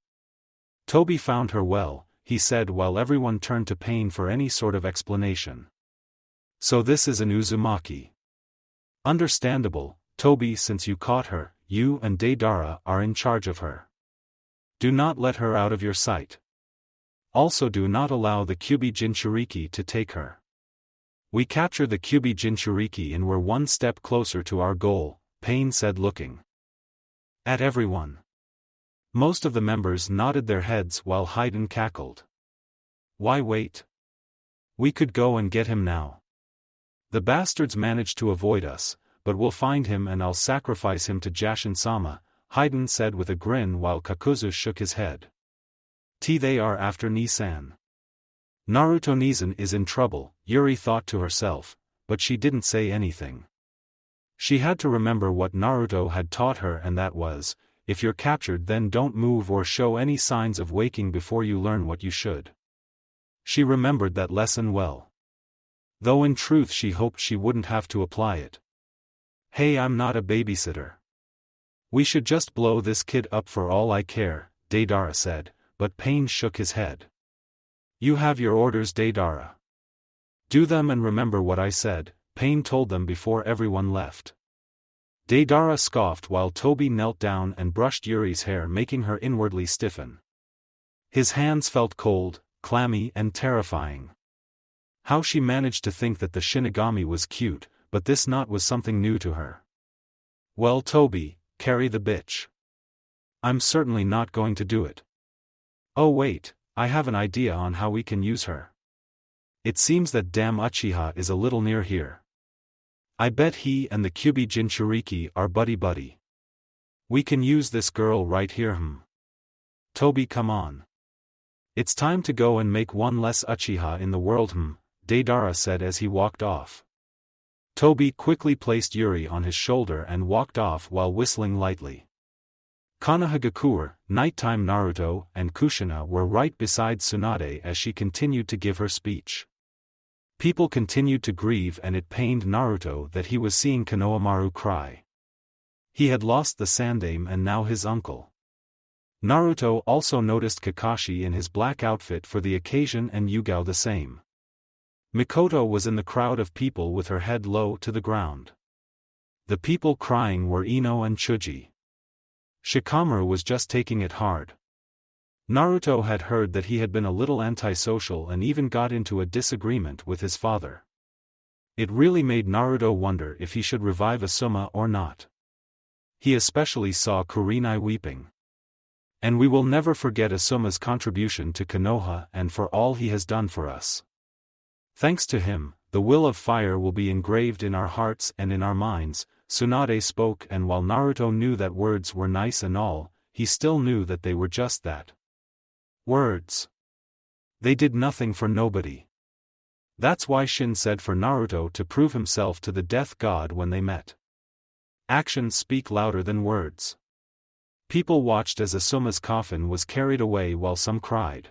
"Toby found her well," he said while everyone turned to Pain for any sort of explanation. "So this is an Uzumaki." "Understandable, Toby, since you caught her, you and Deidara are in charge of her. Do not let her out of your sight. Also do not allow the Kyuubi Jinchuriki to take her. We captured the Kyuubi Jinchuriki and we're one step closer to our goal," Pain said, looking at everyone. Most of the members nodded their heads while Haiden cackled. "Why wait? We could go and get him now. The bastards managed to avoid us, but we'll find him and I'll sacrifice him to Jashin-sama," Haiden said with a grin while Kakuzu shook his head. They are after Nisan. Naruto Nizan is in trouble, Yuri thought to herself, but she didn't say anything. She had to remember what Naruto had taught her, and that was, if you're captured then don't move or show any signs of waking before you learn what you should. She remembered that lesson well. Though in truth she hoped she wouldn't have to apply it. "Hey, I'm not a babysitter. We should just blow this kid up for all I care," Deidara said, but Pain shook his head. "You have your orders, Deidara. Do them and remember what I said," Pain told them before everyone left. Deidara scoffed while Toby knelt down and brushed Yuri's hair, making her inwardly stiffen. His hands felt cold, clammy and terrifying. How she managed to think that the Shinigami was cute, but this not was something new to her. Well, Toby, carry the bitch. I'm certainly not going to do it. Oh wait, I have an idea on how we can use her. It seems that damn Uchiha is a little near here. I bet he and the Kyuubi Jinchuriki are buddy-buddy. We can use this girl right here. Toby, come on. It's time to go and make one less Uchiha in the world. Deidara said as he walked off. Toby quickly placed Yuri on his shoulder and walked off while whistling lightly. Konohagakure, nighttime Naruto, and Kushina were right beside Tsunade as she continued to give her speech. People continued to grieve and it pained Naruto that he was seeing Konohamaru cry. He had lost the Sandaime and now his uncle. Naruto also noticed Kakashi in his black outfit for the occasion and Yugao the same. Mikoto was in the crowd of people with her head low to the ground. The people crying were Ino and Chuji. Shikamaru was just taking it hard. Naruto had heard that he had been a little antisocial and even got into a disagreement with his father. It really made Naruto wonder if he should revive Asuma or not. He especially saw Kurenai weeping. And we will never forget Asuma's contribution to Konoha and for all he has done for us. Thanks to him, the will of fire will be engraved in our hearts and in our minds. Tsunade spoke, and while Naruto knew that words were nice and all, he still knew that they were just that. Words. They did nothing for nobody. That's why Shin said for Naruto to prove himself to the death god when they met. Actions speak louder than words. People watched as Asuma's coffin was carried away while some cried.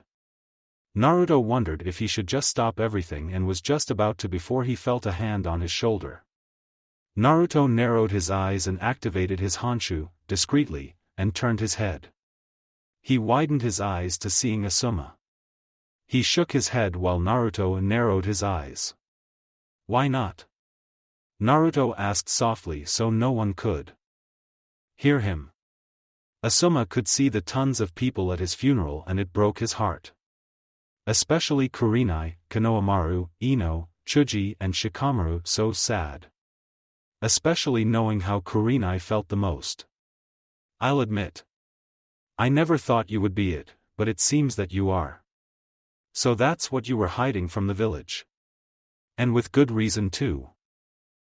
Naruto wondered if he should just stop everything and was just about to before he felt a hand on his shoulder. Naruto narrowed his eyes and activated his Honshu, discreetly, and turned his head. He widened his eyes to seeing Asuma. He shook his head while Naruto narrowed his eyes. Why not? Naruto asked softly so no one could hear him. Asuma could see the tons of people at his funeral and it broke his heart. Especially Kurenai, Konohamaru, Ino, Chuji and Shikamaru, so sad. Especially knowing how Kurenai felt the most. I'll admit. I never thought you would be it, but it seems that you are. So that's what you were hiding from the village. And with good reason too.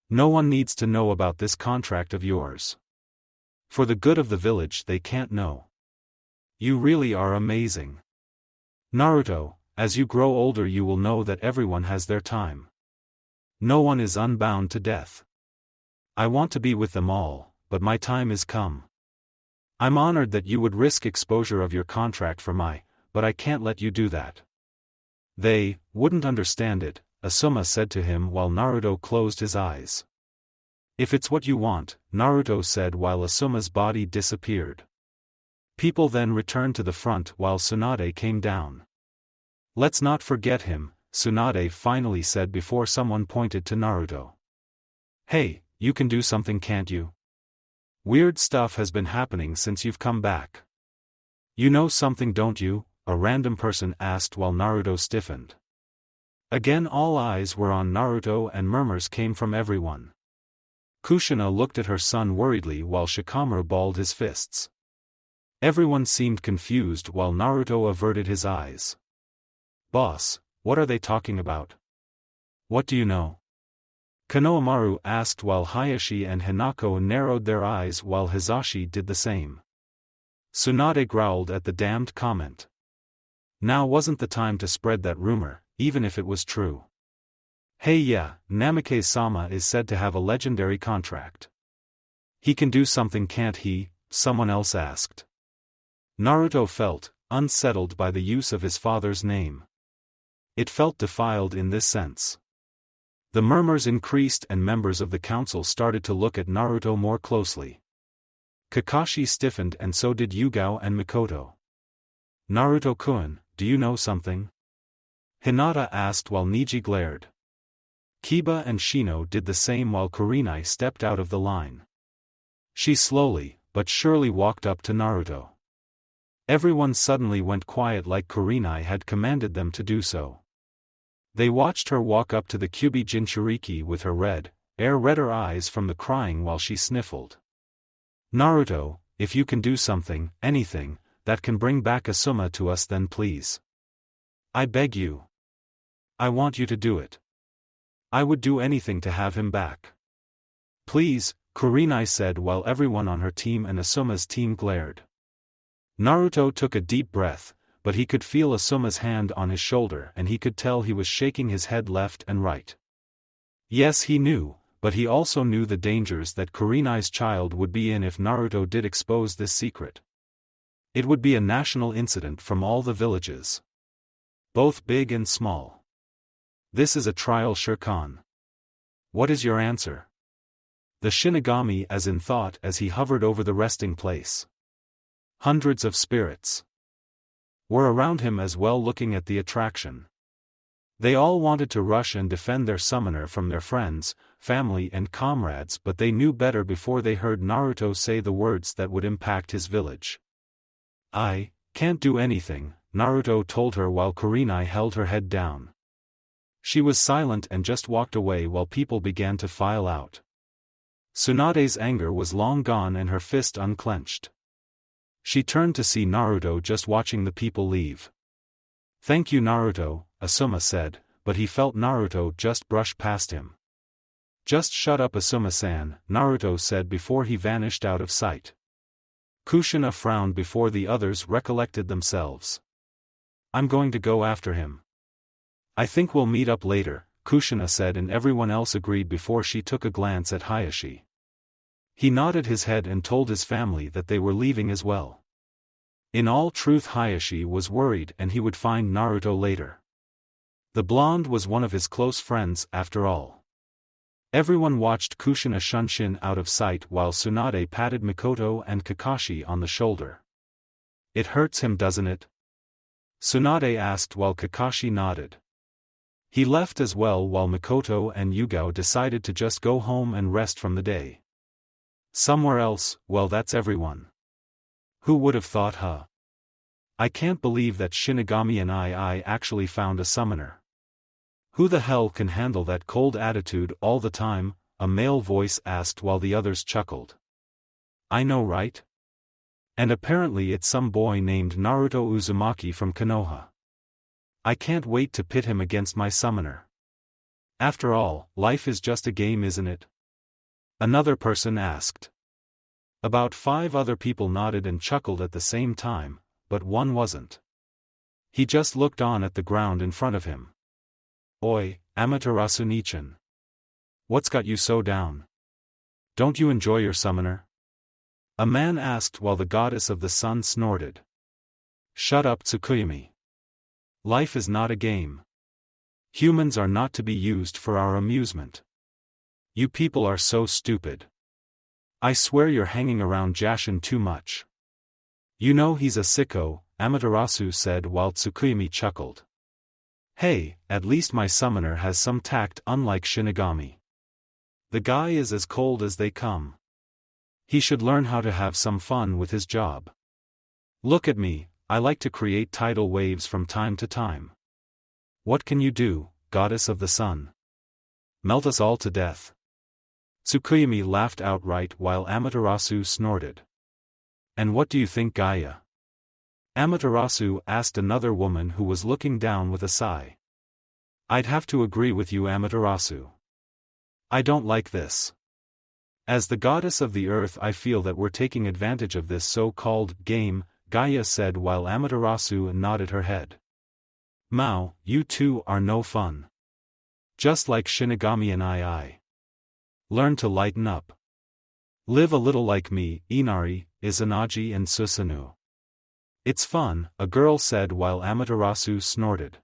No one needs to know about this contract of yours. For the good of the village they can't know. You really are amazing. Naruto, as you grow older you will know that everyone has their time. No one is unbound to death. I want to be with them all, but my time is come. I'm honored that you would risk exposure of your contract for but I can't let you do that. They wouldn't understand it, Asuma said to him while Naruto closed his eyes. If it's what you want, Naruto said while Asuma's body disappeared. People then returned to the front while Tsunade came down. Let's not forget him, Tsunade finally said before someone pointed to Naruto. Hey, you can do something, can't you? Weird stuff has been happening since you've come back. You know something, don't you? A random person asked while Naruto stiffened. Again all eyes were on Naruto and murmurs came from everyone. Kushina looked at her son worriedly while Shikamaru balled his fists. Everyone seemed confused while Naruto averted his eyes. Boss, what are they talking about? What do you know? Konohamaru asked while Hayashi and Hinako narrowed their eyes while Hizashi did the same. Tsunade growled at the damned comment. Now wasn't the time to spread that rumor, even if it was true. Hey yeah, Namikaze-sama is said to have a legendary contract. He can do something, can't he? Someone else asked. Naruto felt unsettled by the use of his father's name. It felt defiled in this sense. The murmurs increased and members of the council started to look at Naruto more closely. Kakashi stiffened and so did Yugao and Mikoto. Naruto-kun, do you know something? Hinata asked while Neji glared. Kiba and Shino did the same while Kurenai stepped out of the line. She slowly, but surely walked up to Naruto. Everyone suddenly went quiet like Kurenai had commanded them to do so. They watched her walk up to the Kyubi Jinchuriki with her redder eyes from the crying while she sniffled. Naruto, if you can do something, anything, that can bring back Asuma to us, then please. I beg you. I want you to do it. I would do anything to have him back. Please, Kurenai said while everyone on her team and Asuma's team glared. Naruto took a deep breath, but he could feel Asuma's hand on his shoulder and he could tell he was shaking his head left and right. Yes, he knew, but he also knew the dangers that Kurenai's child would be in if Naruto did expose this secret. It would be a national incident from all the villages. Both big and small. This is a trial, Shirkan. What is your answer? The Shinigami as in thought as he hovered over the resting place. Hundreds of spirits were around him as well, looking at the attraction. They all wanted to rush and defend their summoner from their friends, family and comrades, but they knew better before they heard Naruto say the words that would impact his village. I can't do anything, Naruto told her while Kurenai held her head down. She was silent and just walked away while people began to file out. Tsunade's anger was long gone and her fist unclenched. She turned to see Naruto just watching the people leave. Thank you, Naruto, Asuma said, but he felt Naruto just brush past him. Just shut up, Asuma-san, Naruto said before he vanished out of sight. Kushina frowned before the others recollected themselves. I'm going to go after him. I think we'll meet up later, Kushina said, and everyone else agreed before she took a glance at Hayashi. He nodded his head and told his family that they were leaving as well. In all truth, Hayashi was worried and he would find Naruto later. The blonde was one of his close friends after all. Everyone watched Kushina Shunshin out of sight while Tsunade patted Mikoto and Kakashi on the shoulder. It hurts him, doesn't it? Tsunade asked while Kakashi nodded. He left as well while Mikoto and Yugao decided to just go home and rest from the day. Somewhere else, well, that's everyone. Who would have thought, huh? I can't believe that Shinigami and I actually found a summoner. Who the hell can handle that cold attitude all the time? A male voice asked while the others chuckled. I know, right? And apparently it's some boy named Naruto Uzumaki from Konoha. I can't wait to pit him against my summoner. After all, life is just a game, isn't it? Another person asked. About 5 other people nodded and chuckled at the same time, but one wasn't. He just looked on at the ground in front of him. Oi, Amaterasu-nichan. What's got you so down? Don't you enjoy your summoner? A man asked while the goddess of the sun snorted. Shut up, Tsukuyami. Life is not a game. Humans are not to be used for our amusement. You people are so stupid. I swear you're hanging around Jashin too much. You know he's a sicko, Amaterasu said while Tsukuyami chuckled. Hey, at least my summoner has some tact, unlike Shinigami. The guy is as cold as they come. He should learn how to have some fun with his job. Look at me, I like to create tidal waves from time to time. What can you do, goddess of the sun? Melt us all to death. Tsukuyami laughed outright while Amaterasu snorted. And what do you think, Gaia? Amaterasu asked another woman who was looking down with a sigh. I'd have to agree with you, Amaterasu. I don't like this. As the goddess of the earth, I feel that we're taking advantage of this so-called game, Gaia said while Amaterasu nodded her head. Mao, you two are no fun. Just like Shinigami and I. Learn to lighten up. Live a little like me, Inari, Izanagi and Susanoo. It's fun, a girl said while Amaterasu snorted.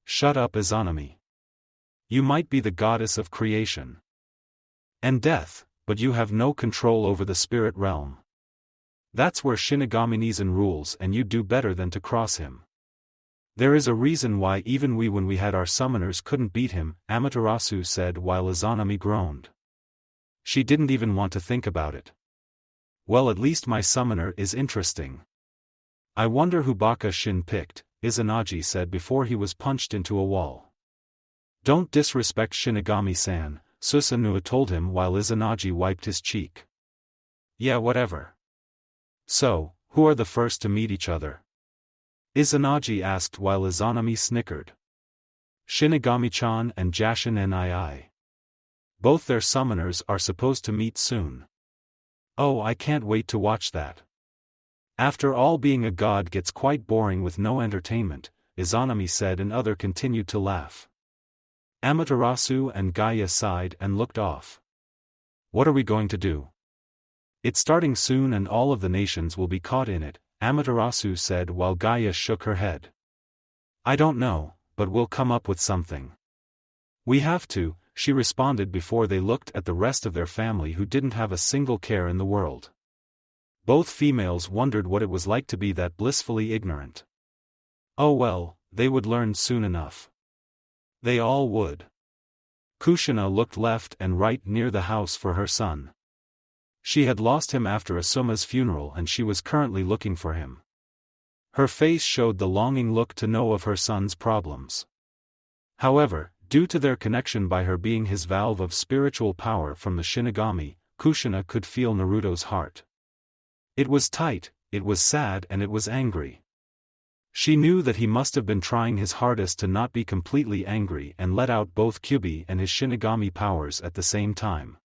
Shut up, Izanami. You might be the goddess of creation and death, but you have no control over the spirit realm. That's where Shinigami Nizen rules, and you do better than to cross him. There is a reason why even we, when we had our summoners, couldn't beat him, Amaterasu said while Izanami groaned. She didn't even want to think about it. Well, at least my summoner is interesting. I wonder who Baka Shin picked, Izanagi said before he was punched into a wall. Don't disrespect Shinigami-san, Susanoo told him while Izanagi wiped his cheek. Yeah, whatever. So, who are the first to meet each other? Izanagi asked while Izanami snickered. Shinigami-chan and Jashin nii. Both their summoners are supposed to meet soon. Oh, I can't wait to watch that. After all, being a god gets quite boring with no entertainment, Izanami said, and other continued to laugh. Amaterasu and Gaia sighed and looked off. What are we going to do? It's starting soon and all of the nations will be caught in it, Amaterasu said while Gaia shook her head. I don't know, but we'll come up with something. We have to, she responded before they looked at the rest of their family who didn't have a single care in the world. Both females wondered what it was like to be that blissfully ignorant. Oh well, they would learn soon enough. They all would. Kushina looked left and right near the house for her son. She had lost him after Asuma's funeral and she was currently looking for him. Her face showed the longing look to know of her son's problems. However, due to their connection by her being his valve of spiritual power from the Shinigami, Kushina could feel Naruto's heart. It was tight, it was sad, and it was angry. She knew that he must have been trying his hardest to not be completely angry and let out both Kyuubi and his Shinigami powers at the same time.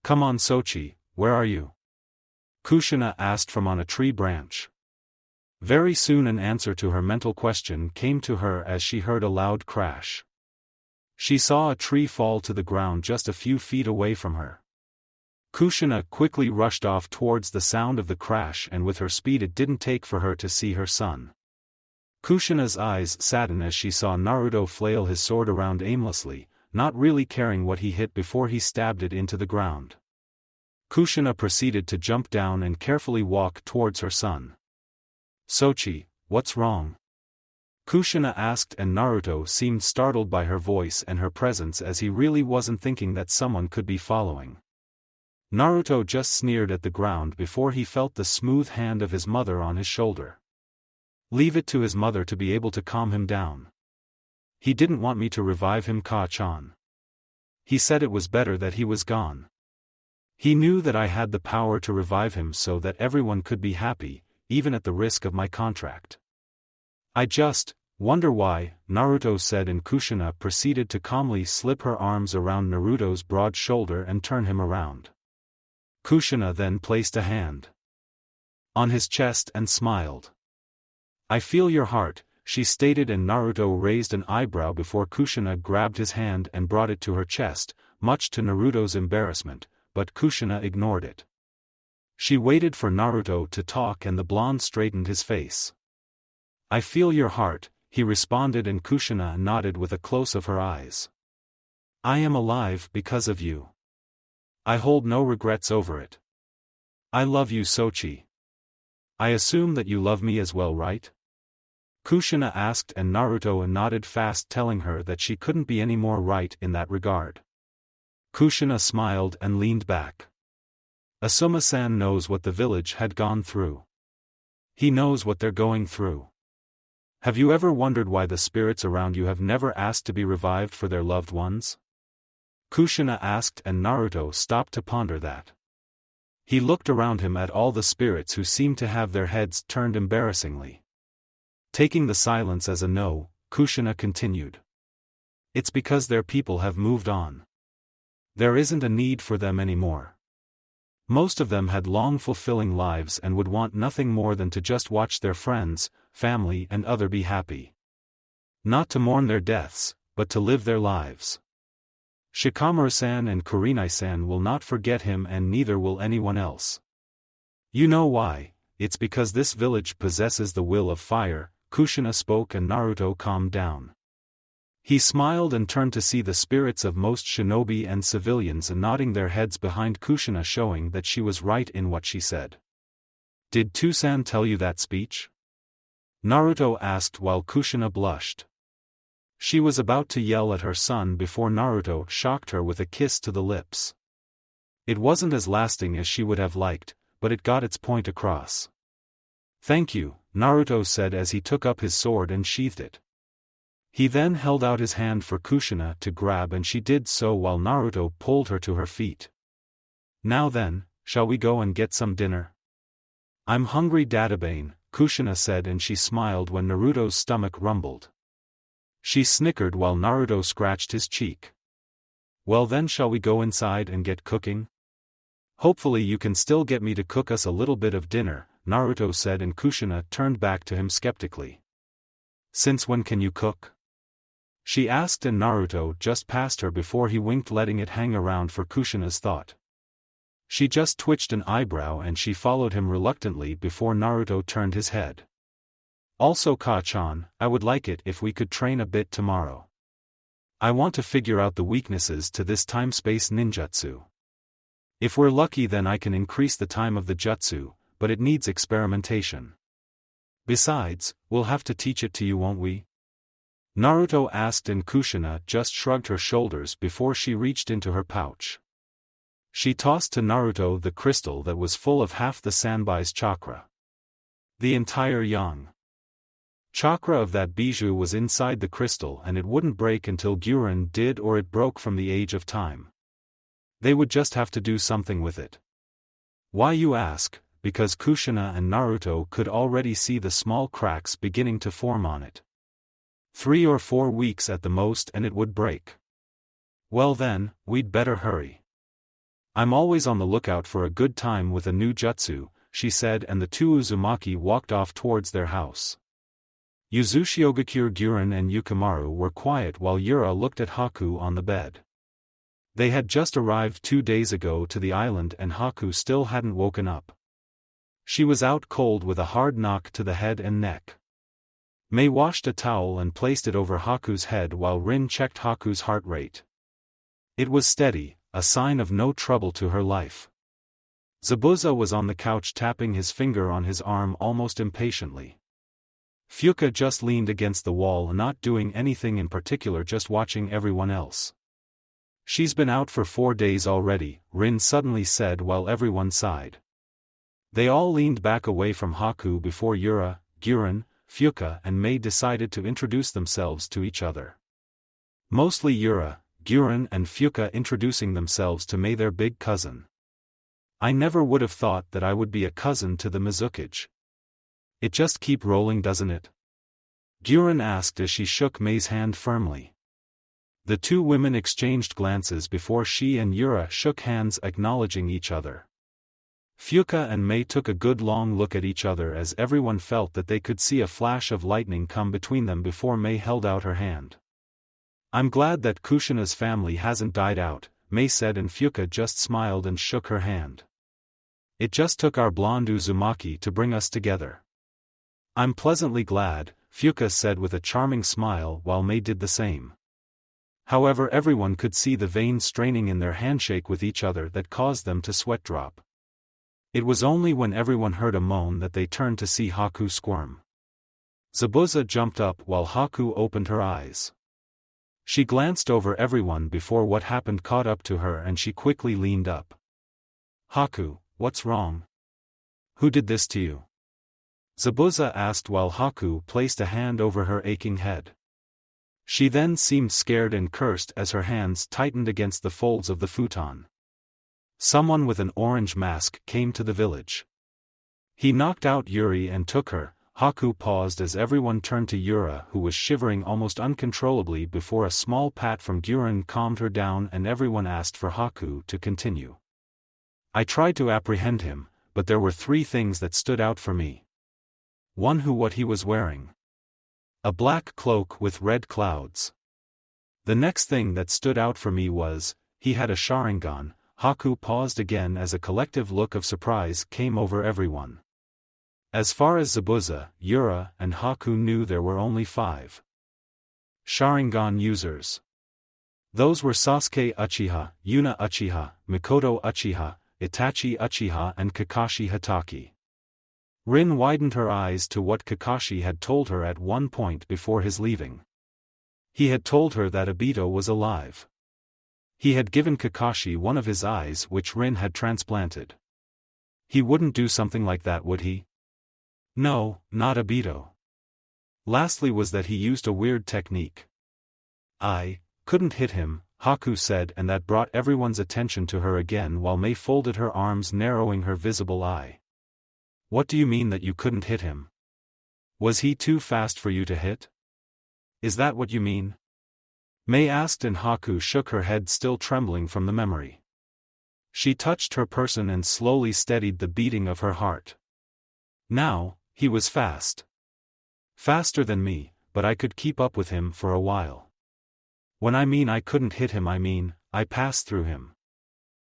Come on, Sochi, where are you? Kushina asked from on a tree branch. Very soon an answer to her mental question came to her as she heard a loud crash. She saw a tree fall to the ground just a few feet away from her. Kushina quickly rushed off towards the sound of the crash, and with her speed it didn't take for her to see her son. Kushina's eyes saddened as she saw Naruto flail his sword around aimlessly, not really caring what he hit before he stabbed it into the ground. Kushina proceeded to jump down and carefully walk towards her son. Sochi, what's wrong? Kushina asked, and Naruto seemed startled by her voice and her presence as he really wasn't thinking that someone could be following. Naruto just sneered at the ground before he felt the smooth hand of his mother on his shoulder. Leave it to his mother to be able to calm him down. He didn't want me to revive him, Ka-chan. He said it was better that he was gone. He knew that I had the power to revive him so that everyone could be happy, even at the risk of my contract. I just wonder why, Naruto said, and Kushina proceeded to calmly slip her arms around Naruto's broad shoulder and turn him around. Kushina then placed a hand on his chest and smiled. I feel your heart, she stated, and Naruto raised an eyebrow before Kushina grabbed his hand and brought it to her chest, much to Naruto's embarrassment, but Kushina ignored it. She waited for Naruto to talk and the blonde straightened his face. I feel your heart, he responded, and Kushina nodded with a close of her eyes. I am alive because of you. I hold no regrets over it. I love you, Sochi. I assume that you love me as well, right? Kushina asked, and Naruto nodded fast, telling her that she couldn't be any more right in that regard. Kushina smiled and leaned back. Asuma-san knows what the village had gone through. He knows what they're going through. Have you ever wondered why the spirits around you have never asked to be revived for their loved ones? Kushina asked, and Naruto stopped to ponder that. He looked around him at all the spirits who seemed to have their heads turned embarrassingly. Taking the silence as a no, Kushina continued. It's because their people have moved on. There isn't a need for them anymore. Most of them had long fulfilling lives and would want nothing more than to just watch their friends, family and other be happy. Not to mourn their deaths, but to live their lives. Shikamaru-san and Kurenai-san will not forget him, and neither will anyone else. You know why? It's because this village possesses the will of fire, Kushina spoke, and Naruto calmed down. He smiled and turned to see the spirits of most shinobi and civilians nodding their heads behind Kushina, showing that she was right in what she said. Did Toussaint tell you that speech? Naruto asked while Kushina blushed. She was about to yell at her son before Naruto shocked her with a kiss to the lips. It wasn't as lasting as she would have liked, but it got its point across. Thank you, Naruto said as he took up his sword and sheathed it. He then held out his hand for Kushina to grab and she did so while Naruto pulled her to her feet. Now then, shall we go and get some dinner? I'm hungry Databane, Kushina said and she smiled when Naruto's stomach rumbled. She snickered while Naruto scratched his cheek. Well then shall we go inside and get cooking? Hopefully you can still get me to cook us a little bit of dinner, Naruto said and Kushina turned back to him skeptically. Since when can you cook? She asked and Naruto just passed her before he winked letting it hang around for Kushina's thought. She just twitched an eyebrow and she followed him reluctantly before Naruto turned his head. Also Ka-chan, I would like it if we could train a bit tomorrow. I want to figure out the weaknesses to this time-space ninjutsu. If we're lucky then I can increase the time of the jutsu, but it needs experimentation. Besides, we'll have to teach it to you won't we? Naruto asked and Kushina just shrugged her shoulders before she reached into her pouch. She tossed to Naruto the crystal that was full of half the Sanbai's chakra. The entire yang chakra of that bijou was inside the crystal and it wouldn't break until Guren did or it broke from the age of time. They would just have to do something with it. Why you ask? Because Kushina and Naruto could already see the small cracks beginning to form on it. 3 or 4 weeks at the most and it would break. Well then, we'd better hurry. I'm always on the lookout for a good time with a new jutsu, she said and the two Uzumaki walked off towards their house. Uzushiogakure Guren and Yukimaru were quiet while Yura looked at Haku on the bed. They had just arrived 2 days ago to the island and Haku still hadn't woken up. She was out cold with a hard knock to the head and neck. Mei washed a towel and placed it over Haku's head while Rin checked Haku's heart rate. It was steady, a sign of no trouble to her life. Zabuza was on the couch tapping his finger on his arm almost impatiently. Fuka just leaned against the wall not doing anything in particular just watching everyone else. She's been out for 4 days already, Rin suddenly said while everyone sighed. They all leaned back away from Haku before Yura, Guren, Fuka and Mei decided to introduce themselves to each other. Mostly Yura, Guren and Fuka introducing themselves to Mei their big cousin. I never would have thought that I would be a cousin to the Mizukage. It just keep rolling doesn't it? Guren asked as she shook Mei's hand firmly. The two women exchanged glances before she and Yura shook hands acknowledging each other. Fuka and Mei took a good long look at each other as everyone felt that they could see a flash of lightning come between them before Mei held out her hand. I'm glad that Kushina's family hasn't died out, Mei said and Fuka just smiled and shook her hand. It just took our blonde Uzumaki to bring us together. I'm pleasantly glad, Fuka said with a charming smile while Mei did the same. However everyone could see the veins straining in their handshake with each other that caused them to sweat drop. It was only when everyone heard a moan that they turned to see Haku squirm. Zabuza jumped up while Haku opened her eyes. She glanced over everyone before what happened caught up to her and she quickly leaned up. Haku, what's wrong? Who did this to you? Zabuza asked while Haku placed a hand over her aching head. She then seemed scared and cursed as her hands tightened against the folds of the futon. Someone with an orange mask came to the village. He knocked out Yuri and took her. Haku paused as everyone turned to Yura who was shivering almost uncontrollably before a small pat from Guren calmed her down and everyone asked for Haku to continue. I tried to apprehend him, but there were 3 things that stood out for me. 1. What he was wearing. A black cloak with red clouds. The next thing that stood out for me was, he had a Sharingan. Haku paused again as a collective look of surprise came over everyone. As far as Zabuza, Yura, and Haku knew there were only 5 Sharingan users. Those were Sasuke Uchiha, Yuna Uchiha, Mikoto Uchiha, Itachi Uchiha and Kakashi Hatake. Rin widened her eyes to what Kakashi had told her at one point before his leaving. He had told her that Obito was alive. He had given Kakashi one of his eyes which Rin had transplanted. He wouldn't do something like that would he? No, not Obito. Lastly was that he used a weird technique. I couldn't hit him, Haku said, and that brought everyone's attention to her again while Mei folded her arms, narrowing her visible eye. What do you mean that you couldn't hit him? Was he too fast for you to hit? Is that what you mean? Mei asked, and Haku shook her head, still trembling from the memory. She touched her person and slowly steadied the beating of her heart. Now, he was fast. Faster than me, but I could keep up with him for a while. When I mean I couldn't hit him, I mean, I passed through him.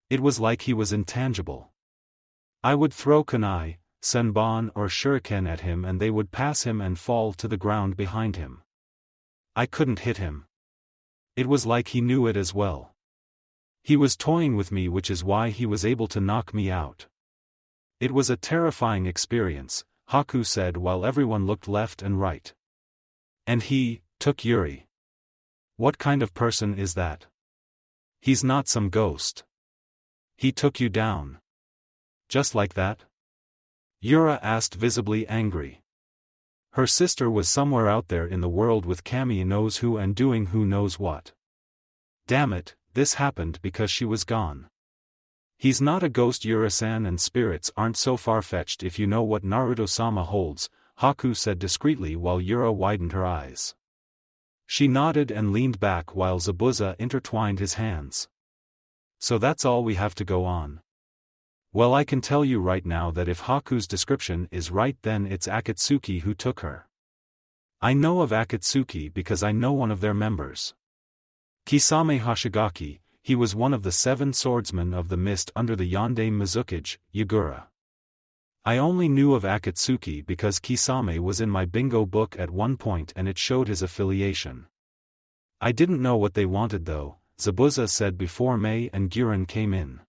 It was like he was intangible. I would throw kunai, senbon or shuriken at him and they would pass him and fall to the ground behind him. I couldn't hit him. It was like he knew it as well. He was toying with me, which is why he was able to knock me out. It was a terrifying experience, Haku said while everyone looked left and right. And he took Yuri. What kind of person is that? He's not some ghost. He took you down. Just like that? Yura asked, visibly angry. Her sister was somewhere out there in the world with Kami knows who and doing who knows what. Damn it, this happened because she was gone. He's not a ghost, Yura-san, and spirits aren't so far-fetched if you know what Naruto-sama holds, Haku said discreetly while Yura widened her eyes. She nodded and leaned back while Zabuza intertwined his hands. So that's all we have to go on. Well, I can tell you right now that if Haku's description is right, then it's Akatsuki who took her. I know of Akatsuki because I know one of their members. Kisame Hoshigaki, he was one of the 7 swordsmen of the mist under the Yonde Mizukage, Yagura. I only knew of Akatsuki because Kisame was in my bingo book at one point and it showed his affiliation. I didn't know what they wanted though, Zabuza said before Mei and Guren came in.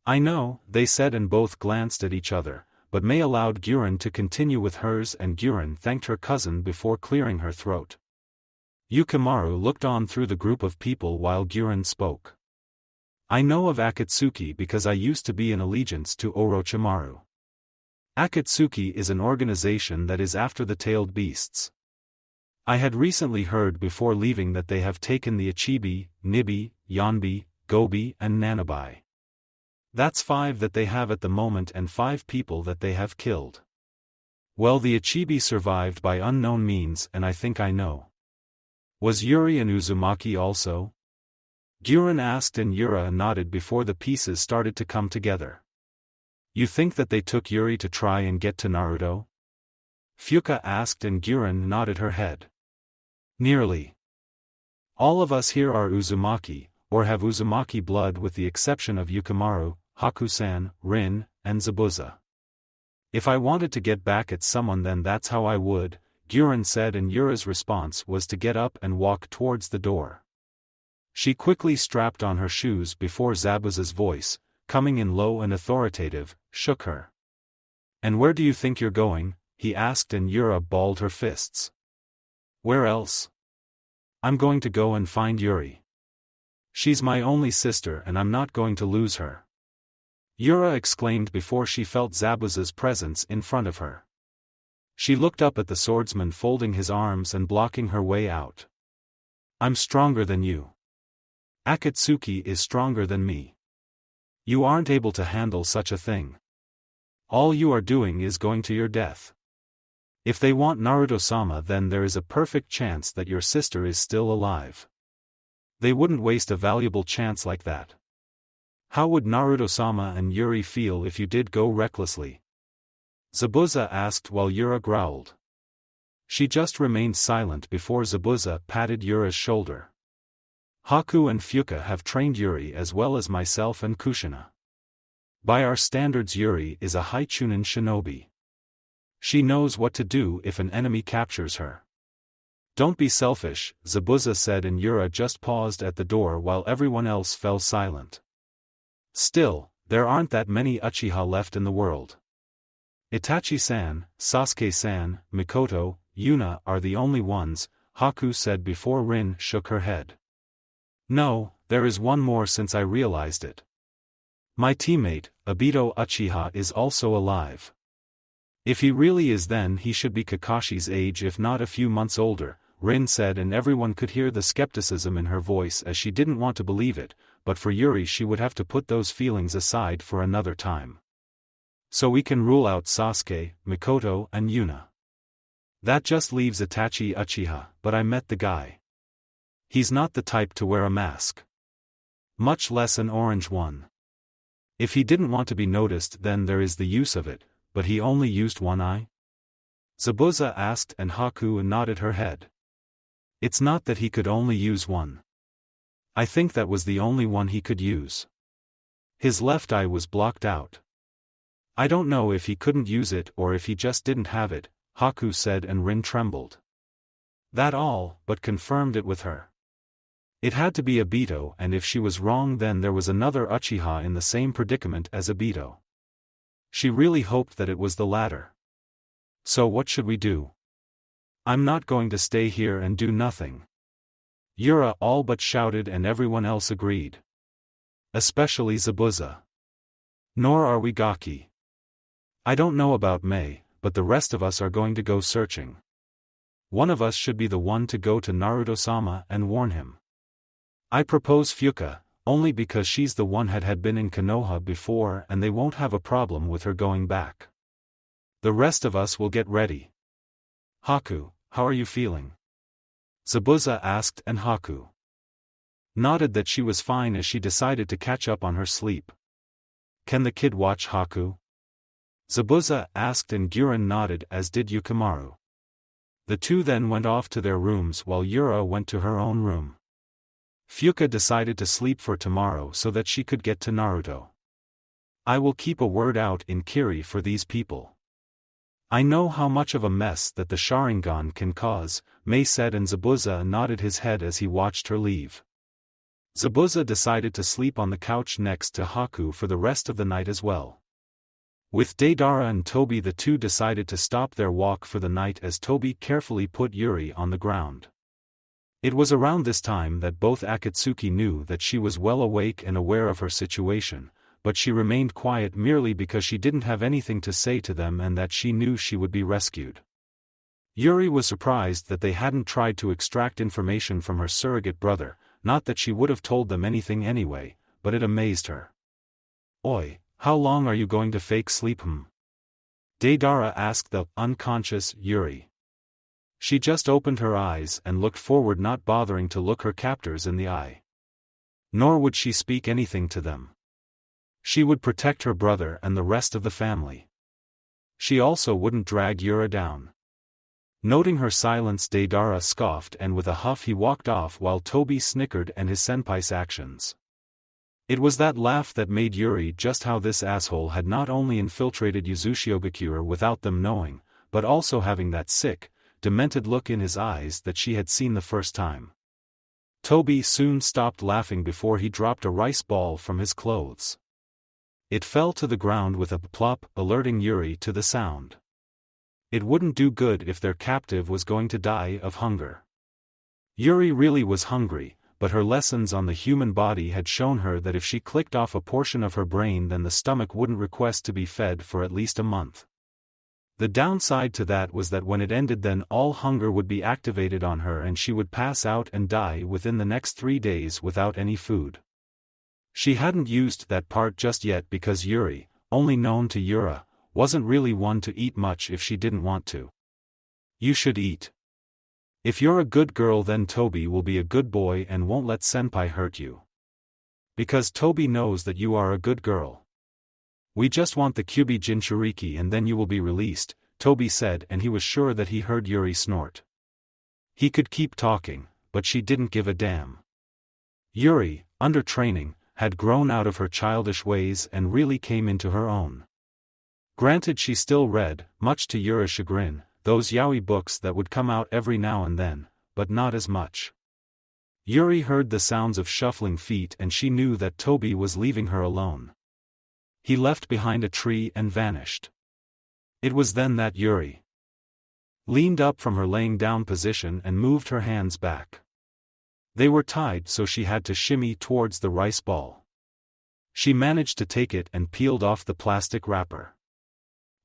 I know, they said, and both glanced at each other, but Mei allowed Guren to continue with hers and Guren thanked her cousin before clearing her throat. Yukimaru looked on through the group of people while Guren spoke. I know of Akatsuki because I used to be in allegiance to Orochimaru. Akatsuki is an organization that is after the tailed beasts. I had recently heard before leaving that they have taken the Ichibi, Nibi, Yonbi, Gobi and Nanabi. That's 5 that they have at the moment and 5 people that they have killed. Well, the Ichibi survived by unknown means and I think I know. Was Yuri and Uzumaki also? Guren asked and Yura nodded before the pieces started to come together. You think that they took Yuri to try and get to Naruto? Fuka asked and Guren nodded her head. Nearly. All of us here are Uzumaki, or have Uzumaki blood with the exception of Yukimaru, Haku-san, Rin, and Zabuza. If I wanted to get back at someone then that's how I would, Guren said, and Yura's response was to get up and walk towards the door. She quickly strapped on her shoes before Zabuza's voice, coming in low and authoritative, shook her. And where do you think you're going? He asked and Yura balled her fists. Where else? I'm going to go and find Yuri. She's my only sister and I'm not going to lose her. Yura exclaimed before she felt Zabuza's presence in front of her. She looked up at the swordsman folding his arms and blocking her way out. I'm stronger than you. Akatsuki is stronger than me. You aren't able to handle such a thing. All you are doing is going to your death. If they want Naruto-sama, then there is a perfect chance that your sister is still alive. They wouldn't waste a valuable chance like that. How would Naruto-sama and Yuri feel if you did go recklessly? Zabuza asked while Yura growled. She just remained silent before Zabuza patted Yura's shoulder. Haku and Fuka have trained Yuri as well as myself and Kushina. By our standards, Yuri is a high Chunin shinobi. She knows what to do if an enemy captures her. Don't be selfish, Zabuza said, and Yura just paused at the door while everyone else fell silent. Still, there aren't that many Uchiha left in the world. Itachi-san, Sasuke-san, Mikoto, Yuna are the only ones, Haku said before Rin shook her head. No, there is one more since I realized it. My teammate, Obito Uchiha, is also alive. If he really is, then he should be Kakashi's age, if not a few months older, Rin said, and everyone could hear the skepticism in her voice as she didn't want to believe it, but for Yuri she would have to put those feelings aside for another time. So we can rule out Sasuke, Mikoto and Yuna. That just leaves Itachi Uchiha, but I met the guy. He's not the type to wear a mask. Much less an orange one. If he didn't want to be noticed, then there is the use of it, but he only used one eye? Zabuza asked, and Haku nodded her head. It's not that he could only use one. I think that was the only one he could use. His left eye was blocked out. I don't know if he couldn't use it or if he just didn't have it, Haku said, and Rin trembled. That all but confirmed it with her. It had to be Obito, and if she was wrong then there was another Uchiha in the same predicament as Obito. She really hoped that it was the latter. So what should we do? I'm not going to stay here and do nothing. Yura all but shouted, and everyone else agreed. Especially Zabuza. Nor are we Gaki. I don't know about Mei, but the rest of us are going to go searching. One of us should be the one to go to Naruto-sama and warn him. I propose Fuka, only because she's the one had been in Konoha before and they won't have a problem with her going back. The rest of us will get ready. Haku, how are you feeling? Zabuza asked, and Haku nodded that she was fine as she decided to catch up on her sleep. Can the kid watch Haku? Zabuza asked, and Guren nodded, as did Yukimaru. The two then went off to their rooms while Yura went to her own room. Fuka decided to sleep for tomorrow so that she could get to Naruto. I will keep a word out in Kiri for these people. I know how much of a mess that the Sharingan can cause, Mei said, and Zabuza nodded his head as he watched her leave. Zabuza decided to sleep on the couch next to Haku for the rest of the night as well. With Deidara and Tobi, the two decided to stop their walk for the night as Tobi carefully put Yuri on the ground. It was around this time that both Akatsuki knew that she was well awake and aware of her situation, but she remained quiet merely because she didn't have anything to say to them and that she knew she would be rescued. Yuri was surprised that they hadn't tried to extract information from her surrogate brother, not that she would have told them anything anyway, but it amazed her. Oi, how long are you going to fake sleep? Deidara asked the unconscious Yuri. She just opened her eyes and looked forward, not bothering to look her captors in the eye. Nor would she speak anything to them. She would protect her brother and the rest of the family. She also wouldn't drag Yura down. Noting her silence, Deidara scoffed, and with a huff he walked off while Tobi snickered at his senpai's actions. It was that laugh that made Yuri just how this asshole had not only infiltrated Uzushiogakure without them knowing, but also having that sick, demented look in his eyes that she had seen the first time. Tobi soon stopped laughing before he dropped a rice ball from his clothes. It fell to the ground with a plop, alerting Yuri to the sound. It wouldn't do good if their captive was going to die of hunger. Yuri really was hungry, but her lessons on the human body had shown her that if she clicked off a portion of her brain, then the stomach wouldn't request to be fed for at least a month. The downside to that was that when it ended, then all hunger would be activated on her and she would pass out and die within the next 3 days without any food. She hadn't used that part just yet because Yuri, only known to Yura, wasn't really one to eat much if she didn't want to. You should eat. If you're a good girl, then Tobi will be a good boy and won't let senpai hurt you. Because Tobi knows that you are a good girl. We just want the Kyubi Jinchuriki and then you will be released, Tobi said, and he was sure that he heard Yuri snort. He could keep talking, but she didn't give a damn. Yuri, under training, had grown out of her childish ways and really came into her own. Granted, she still read, much to Yura's chagrin, those yaoi books that would come out every now and then, but not as much. Yuri heard the sounds of shuffling feet and she knew that Tobi was leaving her alone. He left behind a tree and vanished. It was then that Yuri leaned up from her laying down position and moved her hands back. They were tied, so she had to shimmy towards the rice ball. She managed to take it and peeled off the plastic wrapper.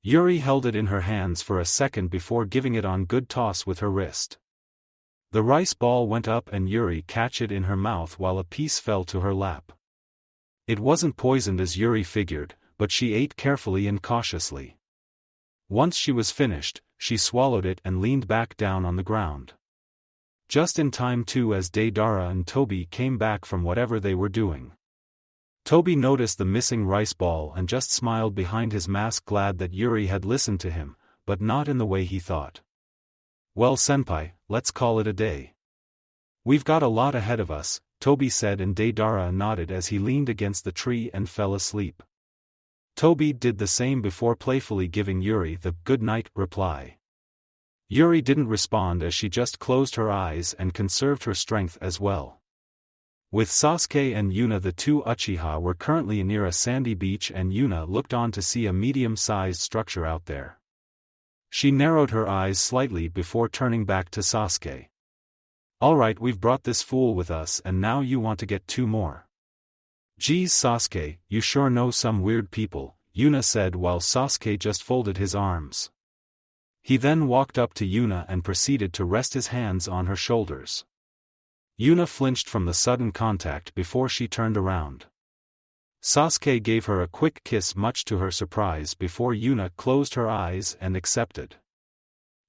Yuri held it in her hands for a second before giving it on good toss with her wrist. The rice ball went up and Yuri catch it in her mouth while a piece fell to her lap. It wasn't poisoned as Yuri figured, but she ate carefully and cautiously. Once she was finished, she swallowed it and leaned back down on the ground. Just in time too, as Deidara and Toby came back from whatever they were doing. Toby noticed the missing rice ball and just smiled behind his mask, glad that Yuri had listened to him, but not in the way he thought. "Well senpai, let's call it a day. We've got a lot ahead of us," Toby said, and Deidara nodded as he leaned against the tree and fell asleep. Toby did the same before playfully giving Yuri the "good night" reply. Yuri didn't respond as she just closed her eyes and conserved her strength as well. With Sasuke and Yuna, the two Uchiha were currently near a sandy beach, and Yuna looked on to see a medium-sized structure out there. She narrowed her eyes slightly before turning back to Sasuke. "Alright, we've brought this fool with us and now you want to get two more. Geez Sasuke, you sure know some weird people," Yuna said while Sasuke just folded his arms. He then walked up to Yuna and proceeded to rest his hands on her shoulders. Yuna flinched from the sudden contact before she turned around. Sasuke gave her a quick kiss, much to her surprise, before Yuna closed her eyes and accepted.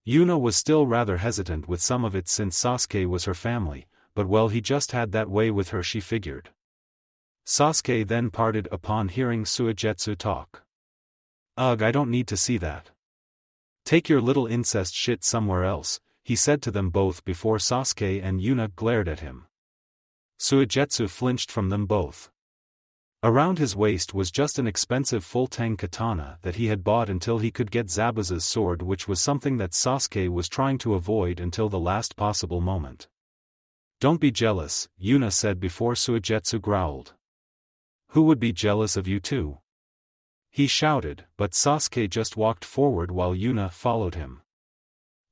Yuna was still rather hesitant with some of it since Sasuke was her family, but well, he just had that way with her, she figured. Sasuke then parted upon hearing Suigetsu talk. "Ugh, I don't need to see that. Take your little incest shit somewhere else," he said to them both before Sasuke and Yuna glared at him. Suigetsu flinched from them both. Around his waist was just an expensive full-tang katana that he had bought until he could get Zabuza's sword, which was something that Sasuke was trying to avoid until the last possible moment. "Don't be jealous," Yuna said before Suigetsu growled. "Who would be jealous of you two?" he shouted, but Sasuke just walked forward while Yuna followed him.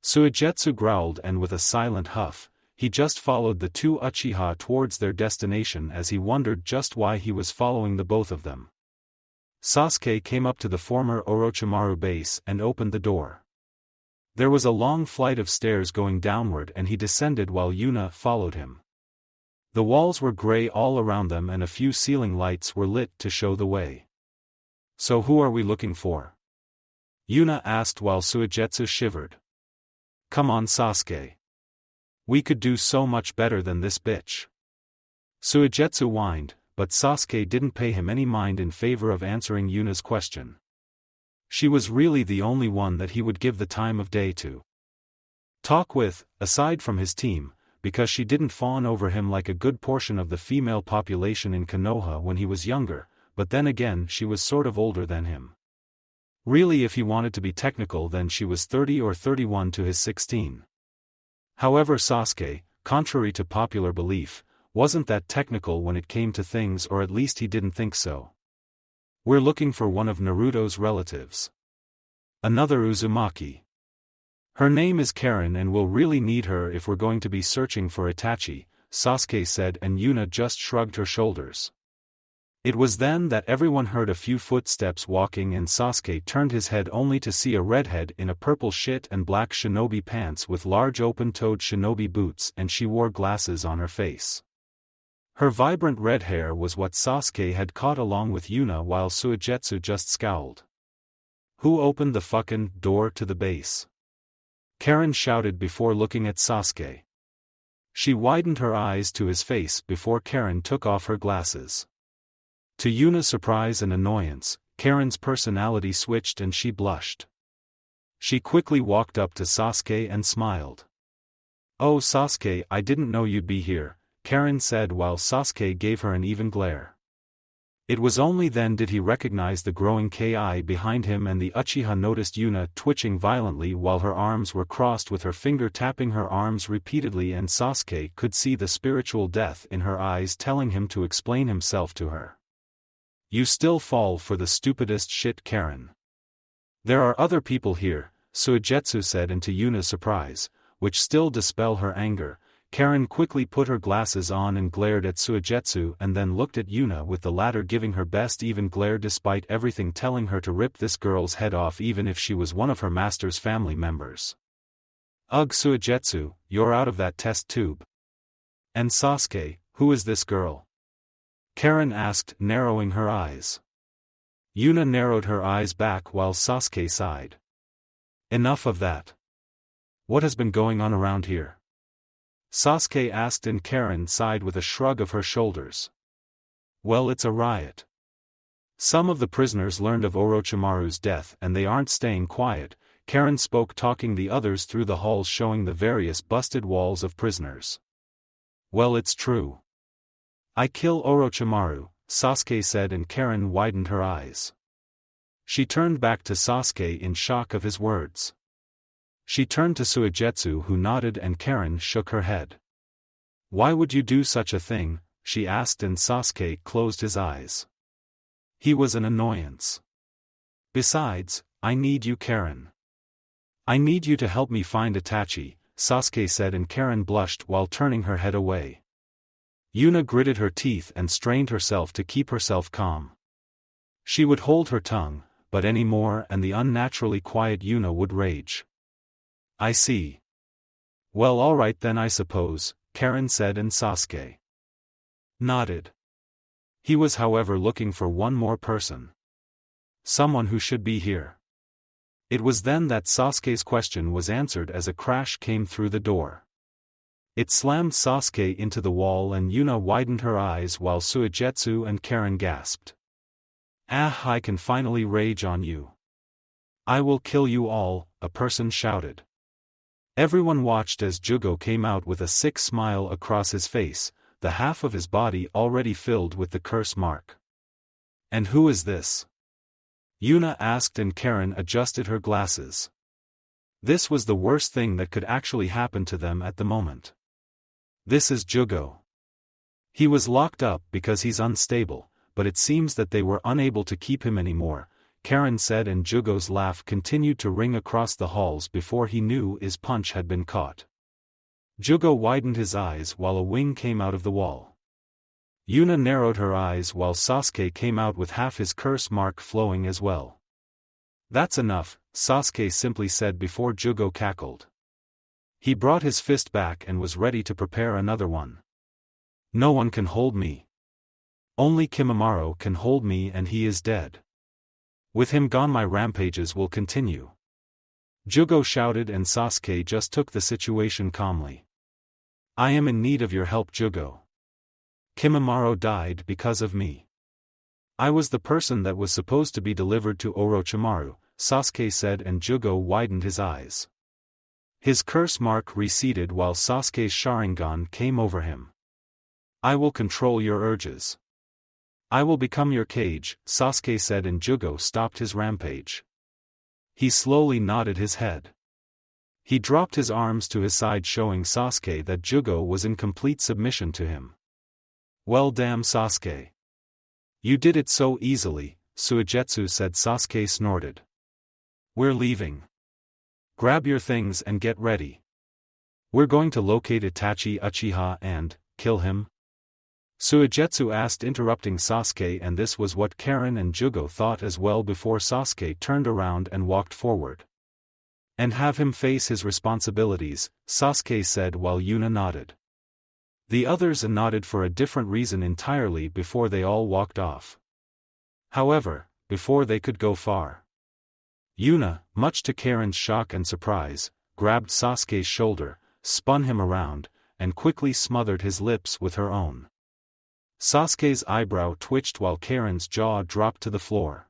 Suigetsu growled, and with a silent huff, he just followed the two Uchiha towards their destination as he wondered just why he was following the both of them. Sasuke came up to the former Orochimaru base and opened the door. There was a long flight of stairs going downward and he descended while Yuna followed him. The walls were gray all around them and a few ceiling lights were lit to show the way. "So who are we looking for?" Yuna asked while Suigetsu shivered. "Come on Sasuke. We could do so much better than this bitch." Suigetsu whined, but Sasuke didn't pay him any mind in favor of answering Yuna's question. She was really the only one that he would give the time of day to talk with, aside from his team, because she didn't fawn over him like a good portion of the female population in Konoha when he was younger, but then again she was sort of older than him. Really, if he wanted to be technical, then she was 30 or 31 to his 16. However, Sasuke, contrary to popular belief, wasn't that technical when it came to things, or at least he didn't think so. "We're looking for one of Naruto's relatives. Another Uzumaki. Her name is Karen and we'll really need her if we're going to be searching for Itachi," Sasuke said, and Yuna just shrugged her shoulders. It was then that everyone heard a few footsteps walking and Sasuke turned his head only to see a redhead in a purple shit and black shinobi pants with large open-toed shinobi boots, and she wore glasses on her face. Her vibrant red hair was what Sasuke had caught along with Yuna, while Suigetsu just scowled. "Who opened the fucking door to the base?" Karen shouted before looking at Sasuke. She widened her eyes to his face before Karen took off her glasses. To Yuna's surprise and annoyance, Karen's personality switched and she blushed. She quickly walked up to Sasuke and smiled. "Oh Sasuke, I didn't know you'd be here," Karen said while Sasuke gave her an even glare. It was only then did he recognize the growing Ki behind him, and the Uchiha noticed Yuna twitching violently while her arms were crossed with her finger tapping her arms repeatedly, and Sasuke could see the spiritual death in her eyes telling him to explain himself to her. "You still fall for the stupidest shit, Karen. There are other people here," Suigetsu said, and to Yuna's surprise, which still dispelled her anger, Karen quickly put her glasses on and glared at Suigetsu and then looked at Yuna with the latter giving her best even glare despite everything telling her to rip this girl's head off even if she was one of her master's family members. Ugh, Suigetsu, you're out of that test tube. And Sasuke, who is this girl? Karen asked, narrowing her eyes. Yuna narrowed her eyes back while Sasuke sighed. Enough of that. What has been going on around here? Sasuke asked and Karen sighed with a shrug of her shoulders. Well, it's a riot. Some of the prisoners learned of Orochimaru's death and they aren't staying quiet, Karen spoke talking the others through the halls showing the various busted walls of prisoners. Well, it's true. I kill Orochimaru, Sasuke said and Karen widened her eyes. She turned back to Sasuke in shock of his words. She turned to Suigetsu who nodded and Karen shook her head. Why would you do such a thing? She asked and Sasuke closed his eyes. He was an annoyance. Besides, I need you, Karen. I need you to help me find Itachi, Sasuke said and Karen blushed while turning her head away. Yuna gritted her teeth and strained herself to keep herself calm. She would hold her tongue, but any more and the unnaturally quiet Yuna would rage. I see. Well, all right then I suppose, Karen said and Sasuke nodded. He was however looking for one more person. Someone who should be here. It was then that Sasuke's question was answered as a crash came through the door. It slammed Sasuke into the wall and Yuna widened her eyes while Suigetsu and Karen gasped. Ah, I can finally rage on you. I will kill you all, a person shouted. Everyone watched as Jugo came out with a sick smile across his face, the half of his body already filled with the curse mark. And who is this? Yuna asked and Karen adjusted her glasses. This was the worst thing that could actually happen to them at the moment. This is Jugo. He was locked up because he's unstable, but it seems that they were unable to keep him anymore, Karen said and Jugo's laugh continued to ring across the halls before he knew his punch had been caught. Jugo widened his eyes while a wing came out of the wall. Yuna narrowed her eyes while Sasuke came out with half his curse mark flowing as well. That's enough, Sasuke simply said before Jugo cackled. He brought his fist back and was ready to prepare another one. No one can hold me. Only Kimimaro can hold me and he is dead. With him gone my rampages will continue. Jugo shouted and Sasuke just took the situation calmly. I am in need of your help, Jugo. Kimimaro died because of me. I was the person that was supposed to be delivered to Orochimaru, Sasuke said and Jugo widened his eyes. His curse mark receded while Sasuke's Sharingan came over him. I will control your urges. I will become your cage, Sasuke said and Jugo stopped his rampage. He slowly nodded his head. He dropped his arms to his side showing Sasuke that Jugo was in complete submission to him. Well damn Sasuke. You did it so easily, Suigetsu said. Sasuke snorted. We're leaving. Grab your things and get ready. We're going to locate Itachi Uchiha and kill him? Suigetsu asked interrupting Sasuke and this was what Karen and Jugo thought as well before Sasuke turned around and walked forward. And have him face his responsibilities, Sasuke said while Yuna nodded. The others nodded for a different reason entirely before they all walked off. However, before they could go far, Yuna, much to Karen's shock and surprise, grabbed Sasuke's shoulder, spun him around, and quickly smothered his lips with her own. Sasuke's eyebrow twitched while Karen's jaw dropped to the floor.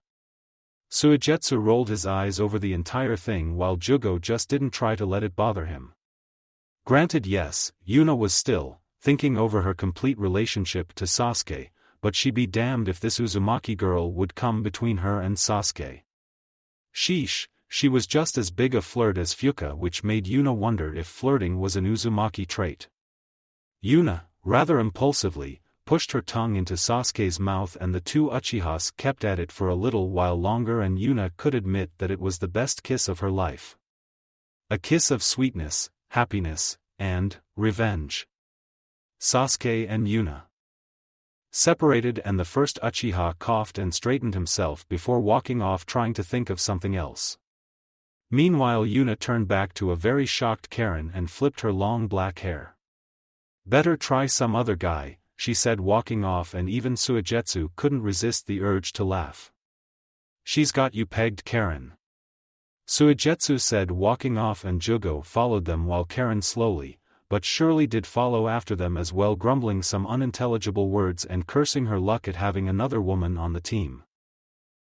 Suigetsu rolled his eyes over the entire thing while Jugo just didn't try to let it bother him. Granted, yes, Yuna was still thinking over her complete relationship to Sasuke, but she'd be damned if this Uzumaki girl would come between her and Sasuke. Sheesh, she was just as big a flirt as Fuka, which made Yuna wonder if flirting was an Uzumaki trait. Yuna, rather impulsively, pushed her tongue into Sasuke's mouth and the two Uchihas kept at it for a little while longer and Yuna could admit that it was the best kiss of her life. A kiss of sweetness, happiness, and revenge. Sasuke and Yuna separated, and the first Uchiha coughed and straightened himself before walking off, trying to think of something else. Meanwhile, Yuna turned back to a very shocked Karen and flipped her long black hair. "Better try some other guy," she said, walking off, and even Suigetsu couldn't resist the urge to laugh. "She's got you pegged, Karen," Suigetsu said, walking off, and Jugo followed them while Karen slowly but surely did follow after them as well, grumbling some unintelligible words and cursing her luck at having another woman on the team.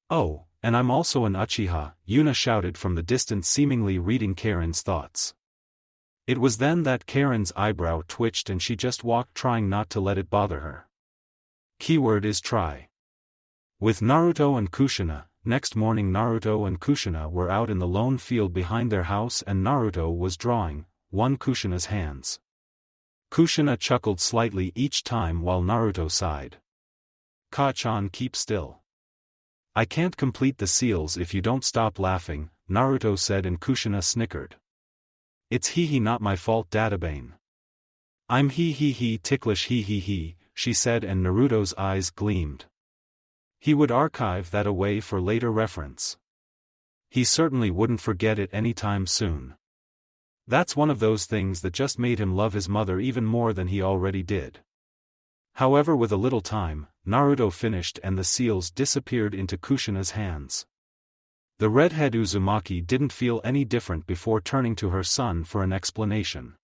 "Oh, and I'm also an Uchiha," Yuna shouted from the distance, seemingly reading Karen's thoughts. It was then that Karen's eyebrow twitched and she just walked, trying not to let it bother her. Keyword is try. With Naruto and Kushina. Next morning, Naruto and Kushina were out in the lone field behind their house, and Naruto was drawing one Kushina's hands. Kushina chuckled slightly each time while Naruto sighed. "Ka-chan, keep still. I can't complete the seals if you don't stop laughing," Naruto said, and Kushina snickered. "It's hee not my fault, Databane. I'm hee ticklish hee," she said, and Naruto's eyes gleamed. He would archive that away for later reference. He certainly wouldn't forget it anytime soon. That's one of those things that just made him love his mother even more than he already did. However, with a little time, Naruto finished and the seals disappeared into Kushina's hands. The redhead Uzumaki didn't feel any different before turning to her son for an explanation.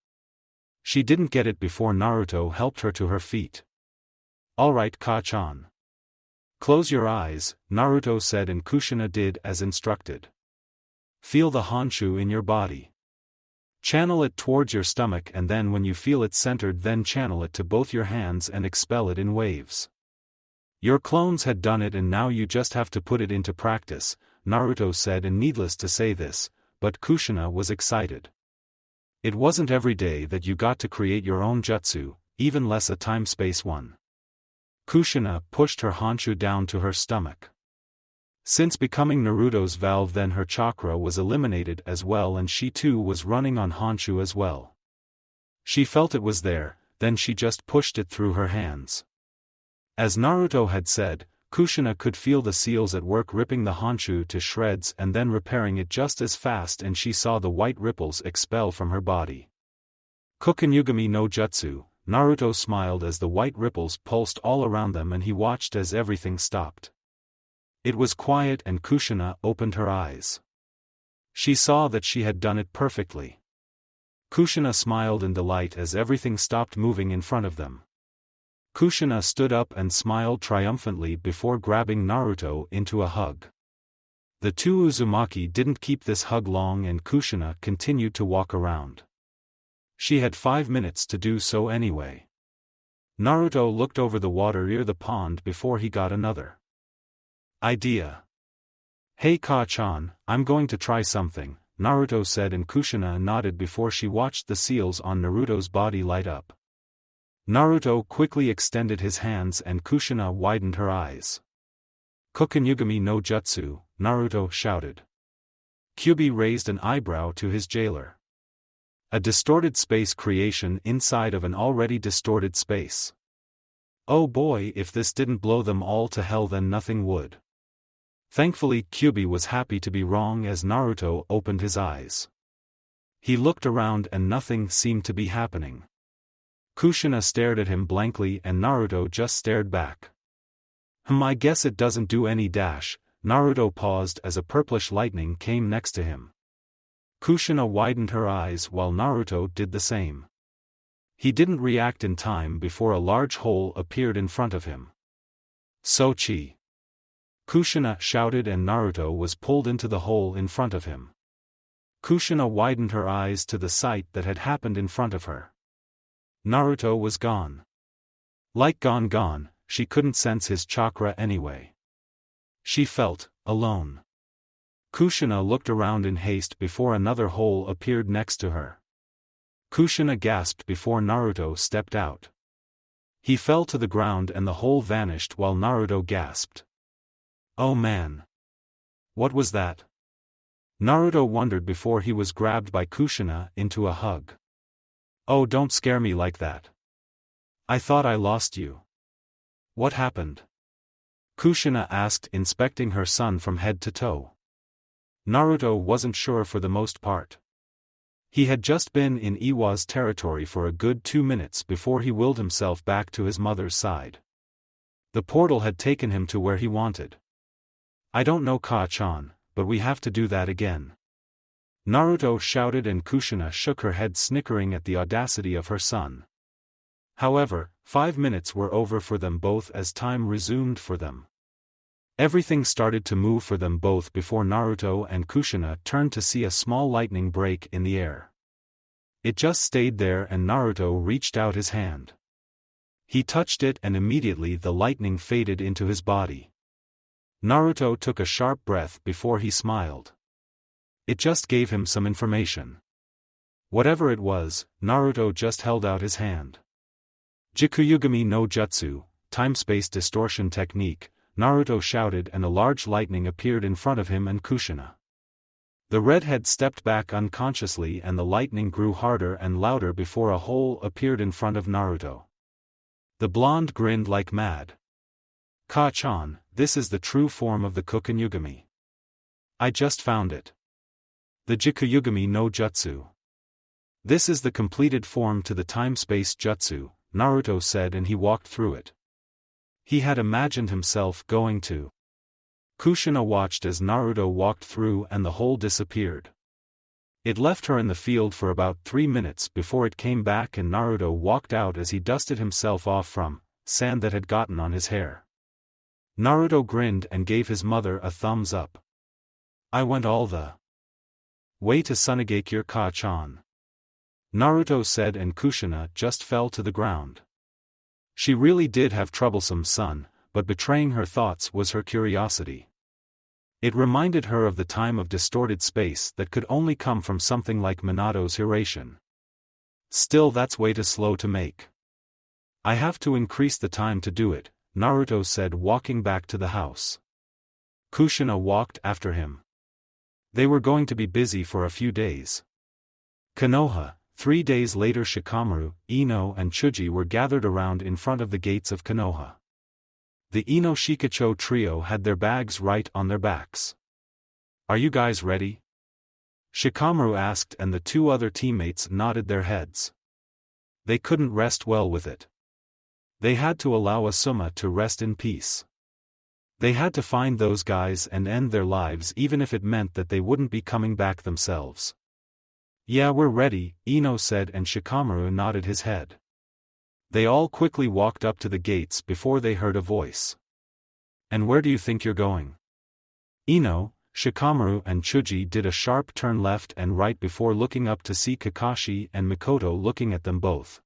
She didn't get it before Naruto helped her to her feet. "All right, Ka-chan. Close your eyes," Naruto said, and Kushina did as instructed. "Feel the Honshu in your body. Channel it towards your stomach, and then when you feel it centered, then channel it to both your hands and expel it in waves. Your clones had done it and now you just have to put it into practice," Naruto said, and needless to say this, but Kushina was excited. It wasn't every day that you got to create your own jutsu, even less a time-space one. Kushina pushed her Honshu down to her stomach. Since becoming Naruto's valve, then her chakra was eliminated as well, and she too was running on Honshu as well. She felt it was there, then she just pushed it through her hands. As Naruto had said, Kushina could feel the seals at work, ripping the Honshu to shreds and then repairing it just as fast, and she saw the white ripples expel from her body. Kokonyugami no Jutsu, Naruto smiled as the white ripples pulsed all around them, and he watched as everything stopped. It was quiet, and Kushina opened her eyes. She saw that she had done it perfectly. Kushina smiled in delight as everything stopped moving in front of them. Kushina stood up and smiled triumphantly before grabbing Naruto into a hug. The two Uzumaki didn't keep this hug long, and Kushina continued to walk around. She had 5 minutes to do so anyway. Naruto looked over the water near the pond before he got another idea. "Hey Ka-chan, I'm going to try something," Naruto said, and Kushina nodded before she watched the seals on Naruto's body light up. Naruto quickly extended his hands and Kushina widened her eyes. "Kokonyugami no Jutsu," Naruto shouted. Kyubi raised an eyebrow to his jailer. A distorted space creation inside of an already distorted space. Oh boy, if this didn't blow them all to hell, then nothing would. Thankfully, Kyubi was happy to be wrong as Naruto opened his eyes. He looked around and nothing seemed to be happening. Kushina stared at him blankly and Naruto just stared back. I guess it doesn't do any dash." Naruto paused as a purplish lightning came next to him. Kushina widened her eyes while Naruto did the same. He didn't react in time before a large hole appeared in front of him. "Sochi!" Kushina shouted, and Naruto was pulled into the hole in front of him. Kushina widened her eyes to the sight that had happened in front of her. Naruto was gone. Like gone, she couldn't sense his chakra anyway. She felt alone. Kushina looked around in haste before another hole appeared next to her. Kushina gasped before Naruto stepped out. He fell to the ground and the hole vanished while Naruto gasped. "Oh man! What was that?" Naruto wondered before he was grabbed by Kushina into a hug. "Oh, don't scare me like that. I thought I lost you. What happened? Kushina asked, inspecting her son from head to toe. Naruto wasn't sure for the most part. He had just been in Iwa's territory for a good 2 minutes before he willed himself back to his mother's side. The portal had taken him to where he wanted. I don't know Ka-chan, but we have to do that again. Naruto shouted, and Kushina shook her head, snickering at the audacity of her son. However, 5 minutes were over for them both as time resumed for them. Everything started to move for them both before Naruto and Kushina turned to see a small lightning break in the air. It just stayed there, and Naruto reached out his hand. He touched it, and immediately the lightning faded into his body. Naruto took a sharp breath before he smiled. It just gave him some information. Whatever it was, Naruto just held out his hand. Jikuyugami no Jutsu, time-space distortion technique, Naruto shouted, and a large lightning appeared in front of him and Kushina. The redhead stepped back unconsciously, and the lightning grew harder and louder before a hole appeared in front of Naruto. The blonde grinned like mad. Ka-chan, this is the true form of the Kokonyugami. I just found it. The Jikuyugami no Jutsu. This is the completed form to the time-space jutsu, Naruto said, and he walked through it. He had imagined himself going to. Kushina watched as Naruto walked through and the hole disappeared. It left her in the field for about 3 minutes before it came back, and Naruto walked out as he dusted himself off from sand that had gotten on his hair. Naruto grinned and gave his mother a thumbs up. I went all the way to Sunagakure Ka-chan, Naruto said, and Kushina just fell to the ground. She really did have troublesome son, but betraying her thoughts was her curiosity. It reminded her of the time of distorted space that could only come from something like Minato's Hiration. Still, that's way too slow to make. I have to increase the time to do it, Naruto said, walking back to the house. Kushina walked after him. They were going to be busy for a few days. Konoha. 3 days later, Shikamaru, Ino and Chuji were gathered around in front of the gates of Konoha. The Ino Shikacho trio had their bags right on their backs. Are you guys ready? Shikamaru asked, and the 2 other teammates nodded their heads. They couldn't rest well with it. They had to allow Asuma to rest in peace. They had to find those guys and end their lives, even if it meant that they wouldn't be coming back themselves. Yeah, we're ready, Ino said, and Shikamaru nodded his head. They all quickly walked up to the gates before they heard a voice. And where do you think you're going? Ino, Shikamaru and Chuji did a sharp turn left and right before looking up to see Kakashi and Mikoto looking at them both.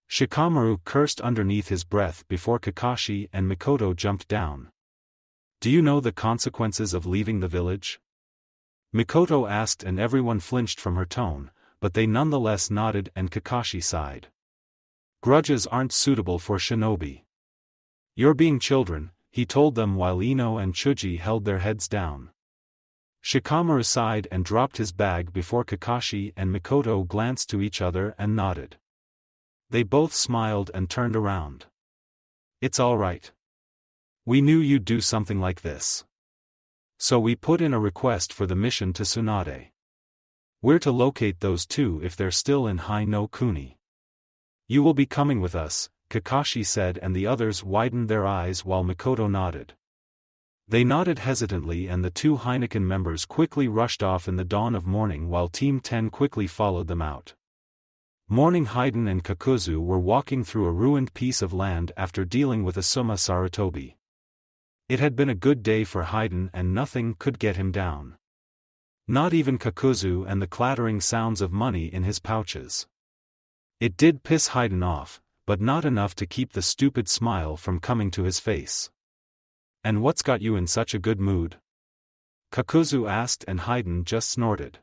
Shikamaru cursed underneath his breath before Kakashi and Mikoto jumped down. Do you know the consequences of leaving the village? Mikoto asked, and everyone flinched from her tone, but they nonetheless nodded, and Kakashi sighed. Grudges aren't suitable for shinobi. You're being children, he told them while Ino and Chuji held their heads down. Shikamaru sighed and dropped his bag before Kakashi and Mikoto glanced to each other and nodded. They both smiled and turned around. It's all right. We knew you'd do something like this. So we put in a request for the mission to Tsunade. We're to locate those 2 if they're still in Hai no Kuni. You will be coming with us, Kakashi said, and the others widened their eyes while Mikoto nodded. They nodded hesitantly, and the 2 Heineken members quickly rushed off in the dawn of morning while Team 10 quickly followed them out. Morning. Haiden and Kakuzu were walking through a ruined piece of land after dealing with Asuma Sarutobi. It had been a good day for Haiden, and nothing could get him down. Not even Kakuzu and the clattering sounds of money in his pouches. It did piss Haiden off, but not enough to keep the stupid smile from coming to his face. And what's got you in such a good mood? Kakuzu asked, and Haiden just snorted.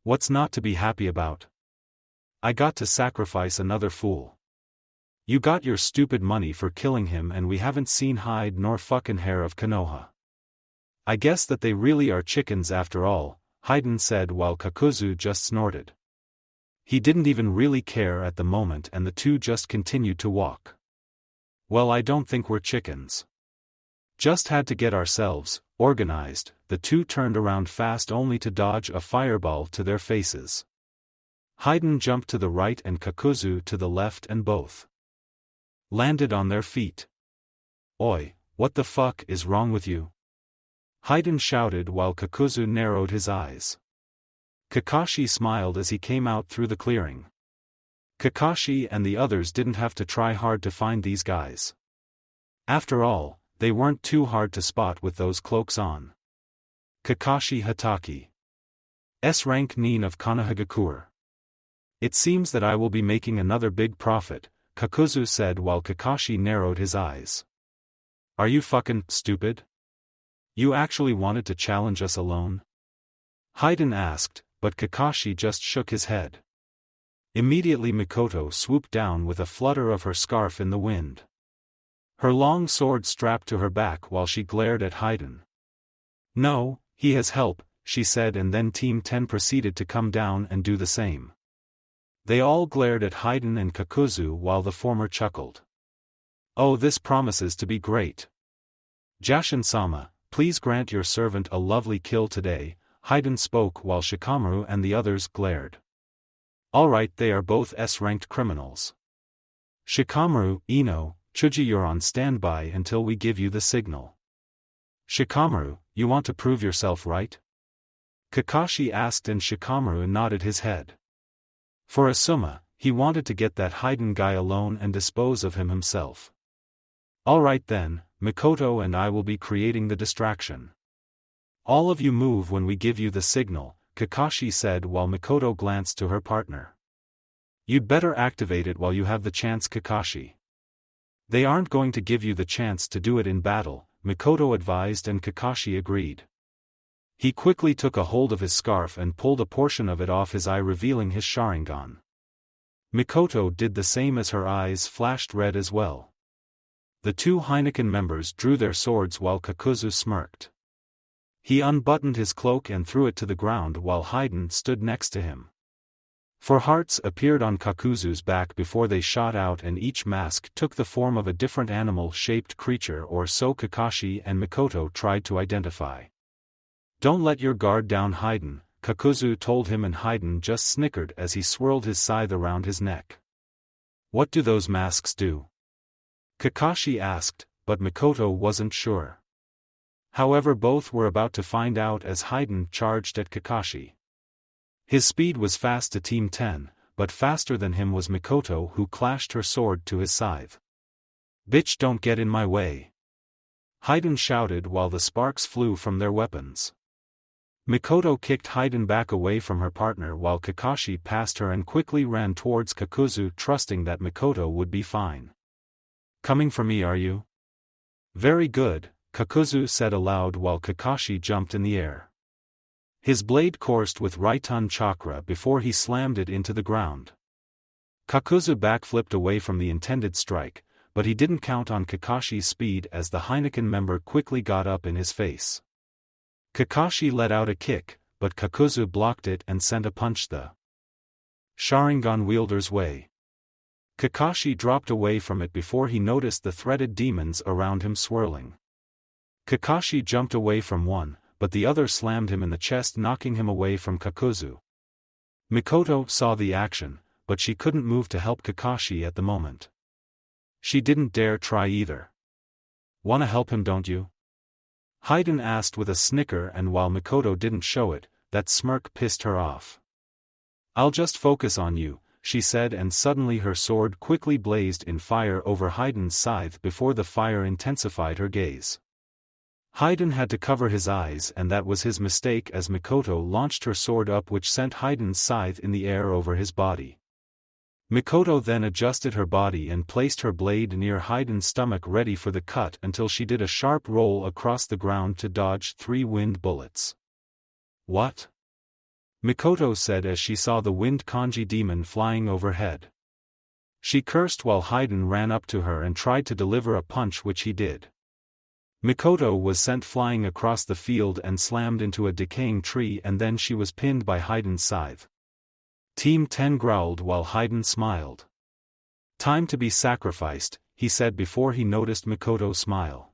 What's not to be happy about? I got to sacrifice another fool. You got your stupid money for killing him, and we haven't seen hide nor fucking hair of Konoha. I guess that they really are chickens after all, Haiden said while Kakuzu just snorted. He didn't even really care at the moment and the two just continued to walk. Well, I don't think we're chickens. Just had to get ourselves organized. The two turned around fast only to dodge a fireball to their faces. Haiden jumped to the right and Kakuzu to the left and both landed on their feet. Oi, what the fuck is wrong with you? Haiden shouted while Kakuzu narrowed his eyes. Kakashi smiled as he came out through the clearing. Kakashi and the others didn't have to try hard to find these guys. After all, they weren't too hard to spot with those cloaks on. Kakashi Hatake. S-rank Nin of Konohagakure. It seems that I will be making another big profit, Kakuzu said while Kakashi narrowed his eyes. Are you fucking stupid? You actually wanted to challenge us alone? Haiden asked, but Kakashi just shook his head. Immediately Mikoto swooped down with a flutter of her scarf in the wind. Her long sword strapped to her back while she glared at Haiden. No, he has help, she said, and then Team 10 proceeded to come down and do the same. They all glared at Haiden and Kakuzu while the former chuckled. Oh, this promises to be great. Jashin-sama, please grant your servant a lovely kill today, Haiden spoke while Shikamaru and the others glared. Alright, they are both S-ranked criminals. Shikamaru, Ino, Chuji, you're on standby until we give you the signal. Shikamaru, you want to prove yourself, right? Kakashi asked and Shikamaru nodded his head. For Asuma, he wanted to get that Haiden guy alone and dispose of him himself. Alright then, Mikoto and I will be creating the distraction. All of you move when we give you the signal, Kakashi said while Mikoto glanced to her partner. You'd better activate it while you have the chance, Kakashi. They aren't going to give you the chance to do it in battle, Mikoto advised and Kakashi agreed. He quickly took a hold of his scarf and pulled a portion of it off his eye, revealing his Sharingan. Mikoto did the same as her eyes flashed red as well. The two Heineken members drew their swords while Kakuzu smirked. He unbuttoned his cloak and threw it to the ground while Haiden stood next to him. 4 hearts appeared on Kakuzu's back before they shot out and each mask took the form of a different animal-shaped creature, or so Kakashi and Mikoto tried to identify. Don't let your guard down, Haiden, Kakuzu told him, and Haiden just snickered as he swirled his scythe around his neck. What do those masks do? Kakashi asked, but Mikoto wasn't sure. However, both were about to find out as Haiden charged at Kakashi. His speed was fast to Team 10, but faster than him was Mikoto, who clashed her sword to his scythe. Bitch, don't get in my way! Haiden shouted while the sparks flew from their weapons. Mikoto kicked Haiden back away from her partner while Kakashi passed her and quickly ran towards Kakuzu, trusting that Mikoto would be fine. Coming for me, are you? Very good, Kakuzu said aloud while Kakashi jumped in the air. His blade coursed with Raiton chakra before he slammed it into the ground. Kakuzu backflipped away from the intended strike, but he didn't count on Kakashi's speed as the Heineken member quickly got up in his face. Kakashi let out a kick, but Kakuzu blocked it and sent a punch the Sharingan wielder's way. Kakashi dropped away from it before he noticed the threaded demons around him swirling. Kakashi jumped away from one, but the other slammed him in the chest, knocking him away from Kakuzu. Mikoto saw the action, but she couldn't move to help Kakashi at the moment. She didn't dare try either. Wanna help him, don't you? Haiden asked with a snicker, and while Mikoto didn't show it, that smirk pissed her off. I'll just focus on you, she said, and suddenly her sword quickly blazed in fire over Haiden's scythe before the fire intensified her gaze. Haiden had to cover his eyes, and that was his mistake as Mikoto launched her sword up, which sent Haiden's scythe in the air over his body. Mikoto then adjusted her body and placed her blade near Haiden's stomach, ready for the cut, until she did a sharp roll across the ground to dodge 3 wind bullets. What? Mikoto said as she saw the wind kanji demon flying overhead. She cursed while Haiden ran up to her and tried to deliver a punch, which he did. Mikoto was sent flying across the field and slammed into a decaying tree, and then she was pinned by Haiden's scythe. Team 10 growled while Haiden smiled. Time to be sacrificed, he said before he noticed Mikoto smile.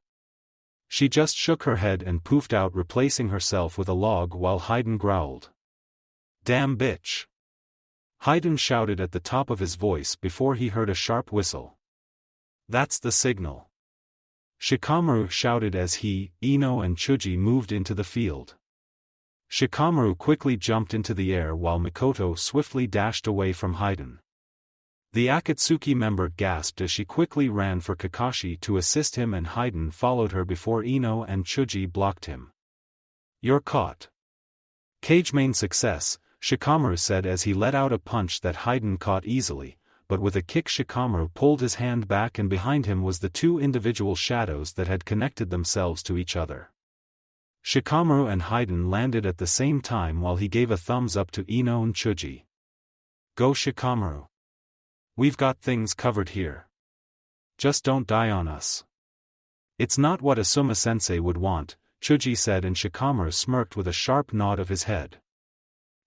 She just shook her head and poofed out, replacing herself with a log while Haiden growled. Damn bitch! Haiden shouted at the top of his voice before he heard a sharp whistle. That's the signal. Shikamaru shouted as he, Ino and Chuji moved into the field. Shikamaru quickly jumped into the air while Mikoto swiftly dashed away from Haiden. The Akatsuki member gasped as she quickly ran for Kakashi to assist him, and Haiden followed her before Ino and Chuji blocked him. You're caught. Cage main success, Shikamaru said as he let out a punch that Haiden caught easily, but with a kick Shikamaru pulled his hand back and behind him was the two individual shadows that had connected themselves to each other. Shikamaru and Haiden landed at the same time while he gave a thumbs up to Ino and Chuji. Go Shikamaru. We've got things covered here. Just don't die on us. It's not what Asuma-sensei would want, Chuji said, and Shikamaru smirked with a sharp nod of his head.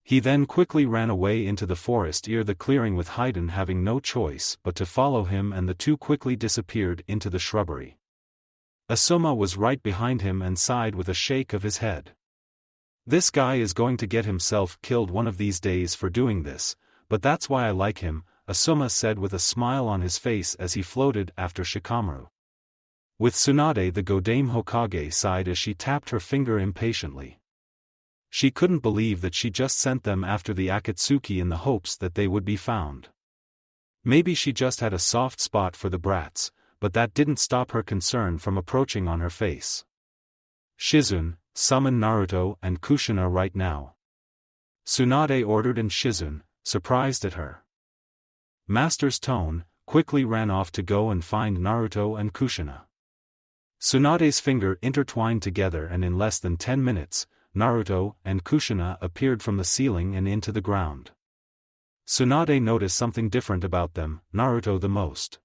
He then quickly ran away into the forest near the clearing with Haiden having no choice but to follow him, and the two quickly disappeared into the shrubbery. Asuma was right behind him and sighed with a shake of his head. This guy is going to get himself killed one of these days for doing this, but that's why I like him, Asuma said with a smile on his face as he floated after Shikamaru. With Tsunade, the Godame Hokage sighed as she tapped her finger impatiently. She couldn't believe that she just sent them after the Akatsuki in the hopes that they would be found. Maybe she just had a soft spot for the brats, but that didn't stop her concern from approaching on her face. Shizune, summon Naruto and Kushina right now. Tsunade ordered, and Shizune, surprised at her master's tone, quickly ran off to go and find Naruto and Kushina. Tsunade's finger intertwined together, and in less than 10 minutes, Naruto and Kushina appeared from the ceiling and into the ground. Tsunade noticed something different about them, Naruto the most.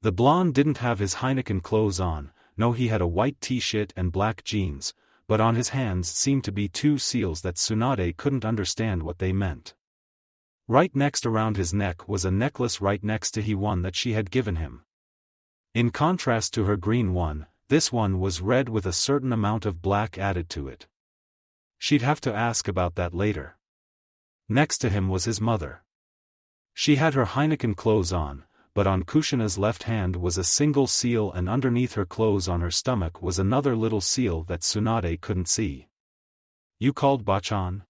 The blonde didn't have his Heineken clothes on, no, he had a white t-shirt and black jeans, but on his hands seemed to be two seals that Tsunade couldn't understand what they meant. Right next around his neck was a necklace right next to the one that she had given him. In contrast to her green one, this one was red with a certain amount of black added to it. She'd have to ask about that later. Next to him was his mother. She had her Heineken clothes on, but on Kushina's left hand was a single seal, and underneath her clothes on her stomach was another little seal that Tsunade couldn't see. You called Bachan?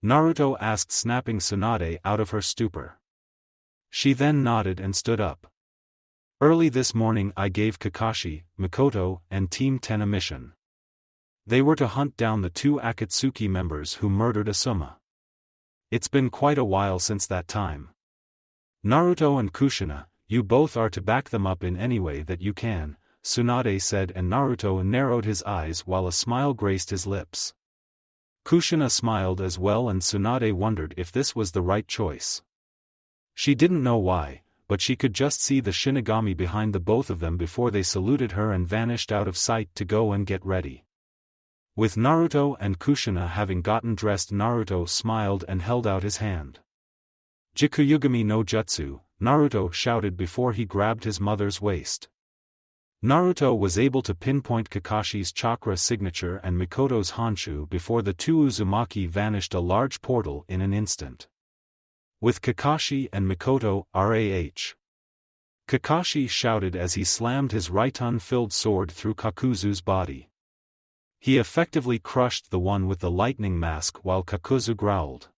Naruto asked, snapping Tsunade out of her stupor. She then nodded and stood up. Early this morning I gave Kakashi, Mikoto, and Team 10 a mission. They were to hunt down the two Akatsuki members who murdered Asuma. It's been quite a while since that time. Naruto and Kushina, you both are to back them up in any way that you can, Tsunade said, and Naruto narrowed his eyes while a smile graced his lips. Kushina smiled as well, and Tsunade wondered if this was the right choice. She didn't know why, but she could just see the Shinigami behind the both of them before they saluted her and vanished out of sight to go and get ready. With Naruto and Kushina having gotten dressed, Naruto smiled and held out his hand. Jikuyugami no Jutsu, Naruto shouted before he grabbed his mother's waist. Naruto was able to pinpoint Kakashi's chakra signature and Mikoto's Honshu before the two Uzumaki vanished a large portal in an instant. With Kakashi and Mikoto, RAH. Kakashi shouted as he slammed his Raiton-filled sword through Kakuzu's body. He effectively crushed the one with the lightning mask while Kakuzu growled.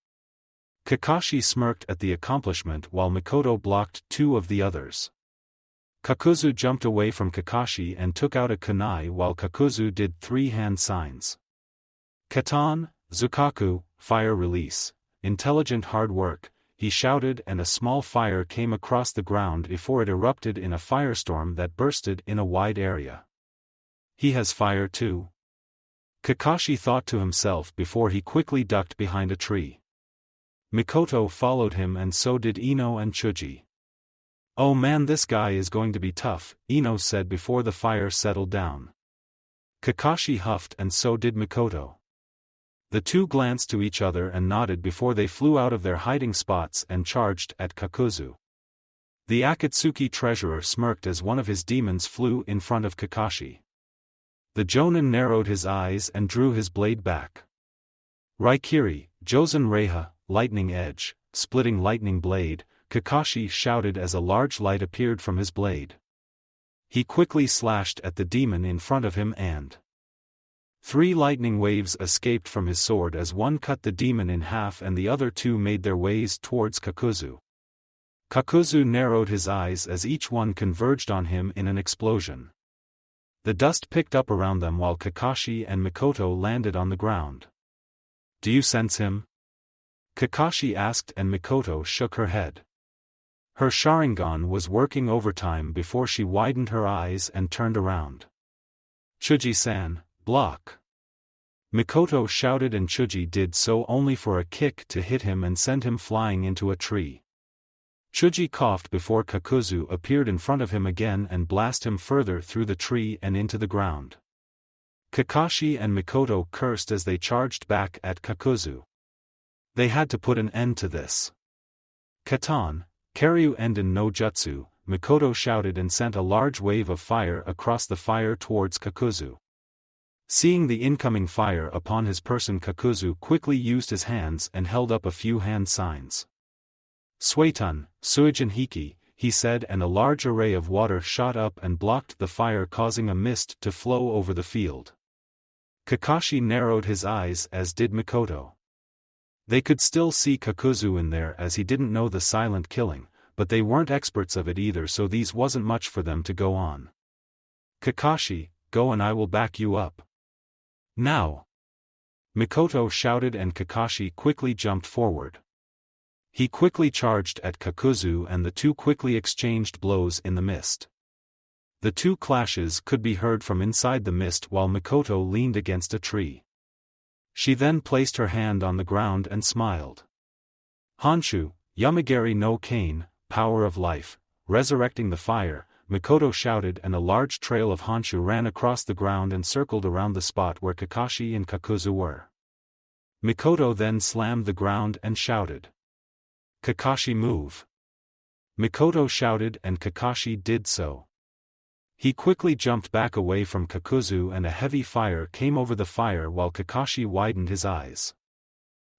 Kakashi smirked at the accomplishment while Mikoto blocked two of the others. Kakuzu jumped away from Kakashi and took out a kunai while Kakuzu did 3 hand signs. Katan, Zukaku, fire release, intelligent hard work, he shouted, and a small fire came across the ground before it erupted in a firestorm that bursted in a wide area. He has fire too? Kakashi thought to himself before he quickly ducked behind a tree. Mikoto followed him and so did Ino and Chuji. Oh man, this guy is going to be tough, Ino said before the fire settled down. Kakashi huffed and so did Mikoto. The two glanced to each other and nodded before they flew out of their hiding spots and charged at Kakuzu. The Akatsuki treasurer smirked as one of his demons flew in front of Kakashi. The Jonin narrowed his eyes and drew his blade back. Raikiri, Jozen Reiha, lightning edge, splitting lightning blade, Kakashi shouted as a large light appeared from his blade. He quickly slashed at the demon in front of him and 3 lightning waves escaped from his sword as one cut the demon in half and the other 2 made their ways towards Kakuzu. Kakuzu narrowed his eyes as each one converged on him in an explosion. The dust picked up around them while Kakashi and Mikoto landed on the ground. "Do you sense him?" Kakashi asked and Mikoto shook her head. Her Sharingan was working overtime before she widened her eyes and turned around. "Chuji-san, block!" Mikoto shouted and Chuji did so only for a kick to hit him and send him flying into a tree. Chuji coughed before Kakuzu appeared in front of him again and blasted him further through the tree and into the ground. Kakashi and Mikoto cursed as they charged back at Kakuzu. They had to put an end to this. "Katan, Karyu Enden no Jutsu," Mikoto shouted and sent a large wave of fire across the fire towards Kakuzu. Seeing the incoming fire upon his person, Kakuzu quickly used his hands and held up a few hand signs. "Suetun, Suijin Hiki," he said, and a large array of water shot up and blocked the fire, causing a mist to flow over the field. Kakashi narrowed his eyes as did Mikoto. They could still see Kakuzu in there as he didn't know the silent killing, but they weren't experts of it either, so these wasn't much for them to go on. "Kakashi, go and I will back you up. Now!" Mikoto shouted and Kakashi quickly jumped forward. He quickly charged at Kakuzu and the two quickly exchanged blows in the mist. The 2 clashes could be heard from inside the mist while Mikoto leaned against a tree. She then placed her hand on the ground and smiled. "Honshu, Yamagiri no Kane, power of life, resurrecting the fire," Mikoto shouted, and a large trail of Honshu ran across the ground and circled around the spot where Kakashi and Kakuzu were. Mikoto then slammed the ground and shouted, "Kakashi, move!" Mikoto shouted and Kakashi did so. He quickly jumped back away from Kakuzu and a heavy fire came over the fire while Kakashi widened his eyes.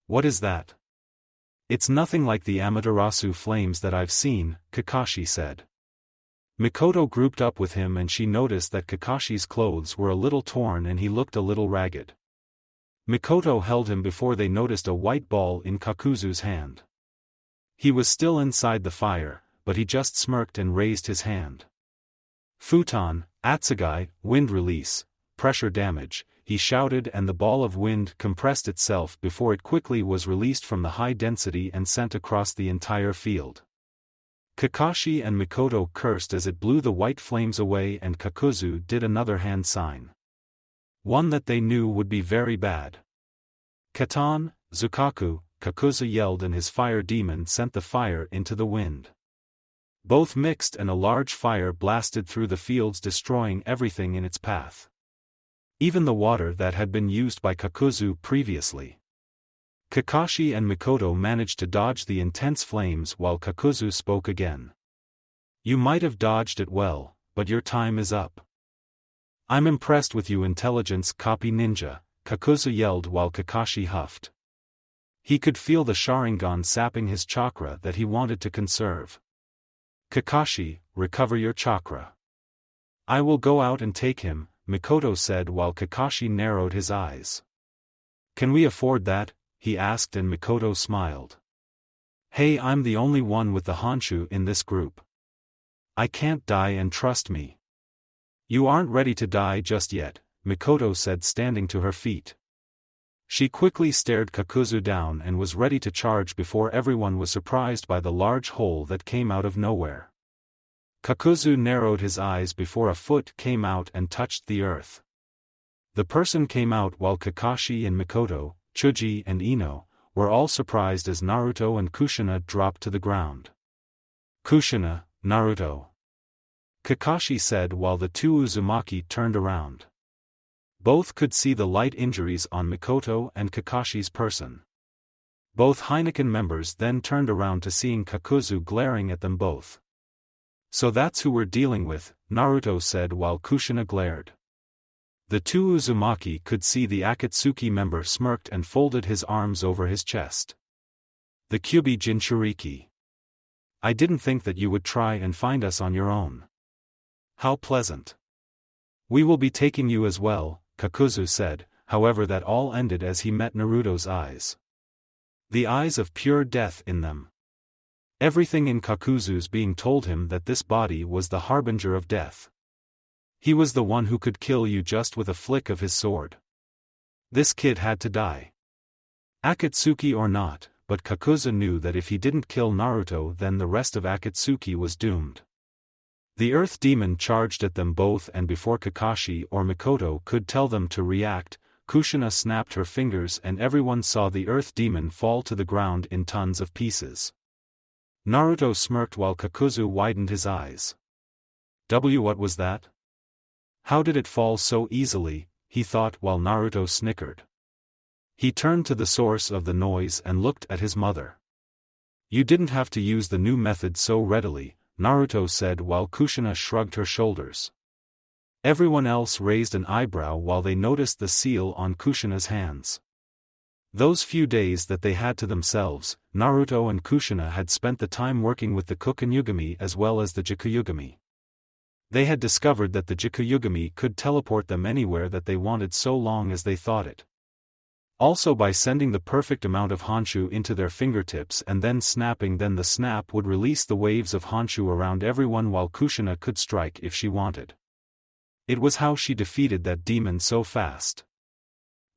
"What is that?" "It's nothing like the Amaterasu flames that I've seen," Kakashi said. Mikoto grouped up with him and she noticed that Kakashi's clothes were a little torn and he looked a little ragged. Mikoto held him before they noticed a white ball in Kakuzu's hand. He was still inside the fire, but he just smirked and raised his hand. "Futon, Atsugai, wind release, pressure damage," he shouted, and the ball of wind compressed itself before it quickly was released from the high density and sent across the entire field. Kakashi and Mikoto cursed as it blew the white flames away and Kakuzu did another hand sign. One that they knew would be very bad. "Katan, Zukaku," Kakuzu yelled and his fire demon sent the fire into the wind. Both mixed and a large fire blasted through the fields, destroying everything in its path. Even the water that had been used by Kakuzu previously. Kakashi and Mikoto managed to dodge the intense flames while Kakuzu spoke again. "You might have dodged it well, but your time is up." "I'm impressed with you, intelligence copy ninja," Kakuzu yelled while Kakashi huffed. He could feel the Sharingan sapping his chakra that he wanted to conserve. "Kakashi, recover your chakra." "I will go out and take him," Mikoto said while Kakashi narrowed his eyes. "Can we afford that?" he asked and Mikoto smiled. "Hey, I'm the only one with the Honshu in this group. I can't die, and trust me." "You aren't ready to die just yet," Mikoto said, standing to her feet. She quickly stared Kakuzu down and was ready to charge before everyone was surprised by the large hole that came out of nowhere. Kakuzu narrowed his eyes before a foot came out and touched the earth. The person came out while Kakashi and Mikoto, Chuji and Ino, were all surprised as Naruto and Kushina dropped to the ground. "Kushina, Naruto," Kakashi said while the 2 Uzumaki turned around. Both could see the light injuries on Mikoto and Kakashi's person. Both Heineken members then turned around to seeing Kakuzu glaring at them both. "So that's who we're dealing with," Naruto said while Kushina glared. The two Uzumaki could see the Akatsuki member smirked and folded his arms over his chest. "The Kyubi Jinchuriki. I didn't think that you would try and find us on your own. How pleasant. We will be taking you as well," Kakuzu said, however that all ended as he met Naruto's eyes. The eyes of pure death in them. Everything in Kakuzu's being told him that this body was the harbinger of death. He was the one who could kill you just with a flick of his sword. This kid had to die. Akatsuki or not, but Kakuzu knew that if he didn't kill Naruto then the rest of Akatsuki was doomed. The Earth Demon charged at them both, and before Kakashi or Mikoto could tell them to react, Kushina snapped her fingers and everyone saw the Earth Demon fall to the ground in tons of pieces. Naruto smirked while Kakuzu widened his eyes. What was that? How did it fall so easily, he thought while Naruto snickered. He turned to the source of the noise and looked at his mother. You didn't have to use the new method so readily, Naruto said while Kushina shrugged her shoulders. Everyone else raised an eyebrow while they noticed the seal on Kushina's hands. Those few days that they had to themselves, Naruto and Kushina had spent the time working with the Kokonyugami as well as the Jikuyugami. They had discovered that the Jikuyugami could teleport them anywhere that they wanted so long as they thought it. Also by sending the perfect amount of Honshu into their fingertips and then snapping, then the snap would release the waves of Honshu around everyone while Kushina could strike if she wanted. It was how she defeated that demon so fast.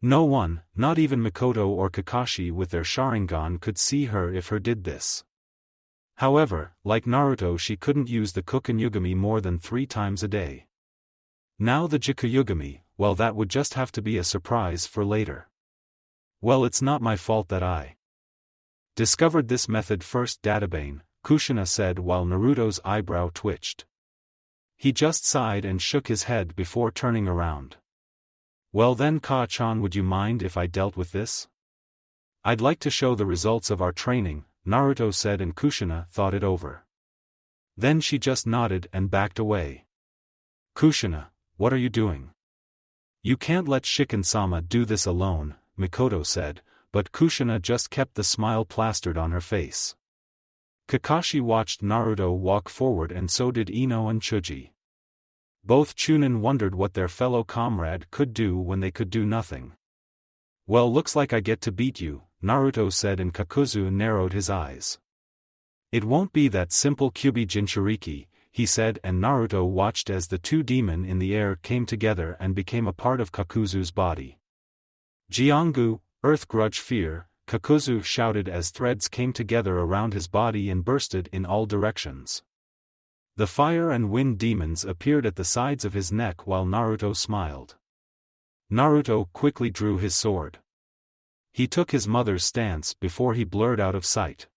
No one, not even Mikoto or Kakashi with their Sharingan, could see her if her did this. However, like Naruto, she couldn't use the Kokonyugami more than 3 times a day. Now the Jikuyugami, well, that would just have to be a surprise for later. Well, it's not my fault that I discovered this method first, Databane, Kushina said while Naruto's eyebrow twitched. He just sighed and shook his head before turning around. Well then, Ka-chan, would you mind if I dealt with this? I'd like to show the results of our training, Naruto said, and Kushina thought it over. Then she just nodded and backed away. Kushina, what are you doing? You can't let Shiken-sama do this alone, Mikoto said, but Kushina just kept the smile plastered on her face. Kakashi watched Naruto walk forward and so did Ino and Chuji. Both Chunin wondered what their fellow comrade could do when they could do nothing. Well, looks like I get to beat you, Naruto said, and Kakuzu narrowed his eyes. It won't be that simple, Kyubi Jinchuriki, he said, and Naruto watched as the two demon in the air came together and became a part of Kakuzu's body. Jiangu, Earth Grudge Fear, Kakuzu shouted as threads came together around his body and bursted in all directions. The fire and wind demons appeared at the sides of his neck while Naruto smiled. Naruto quickly drew his sword. He took his mother's stance before he blurred out of sight.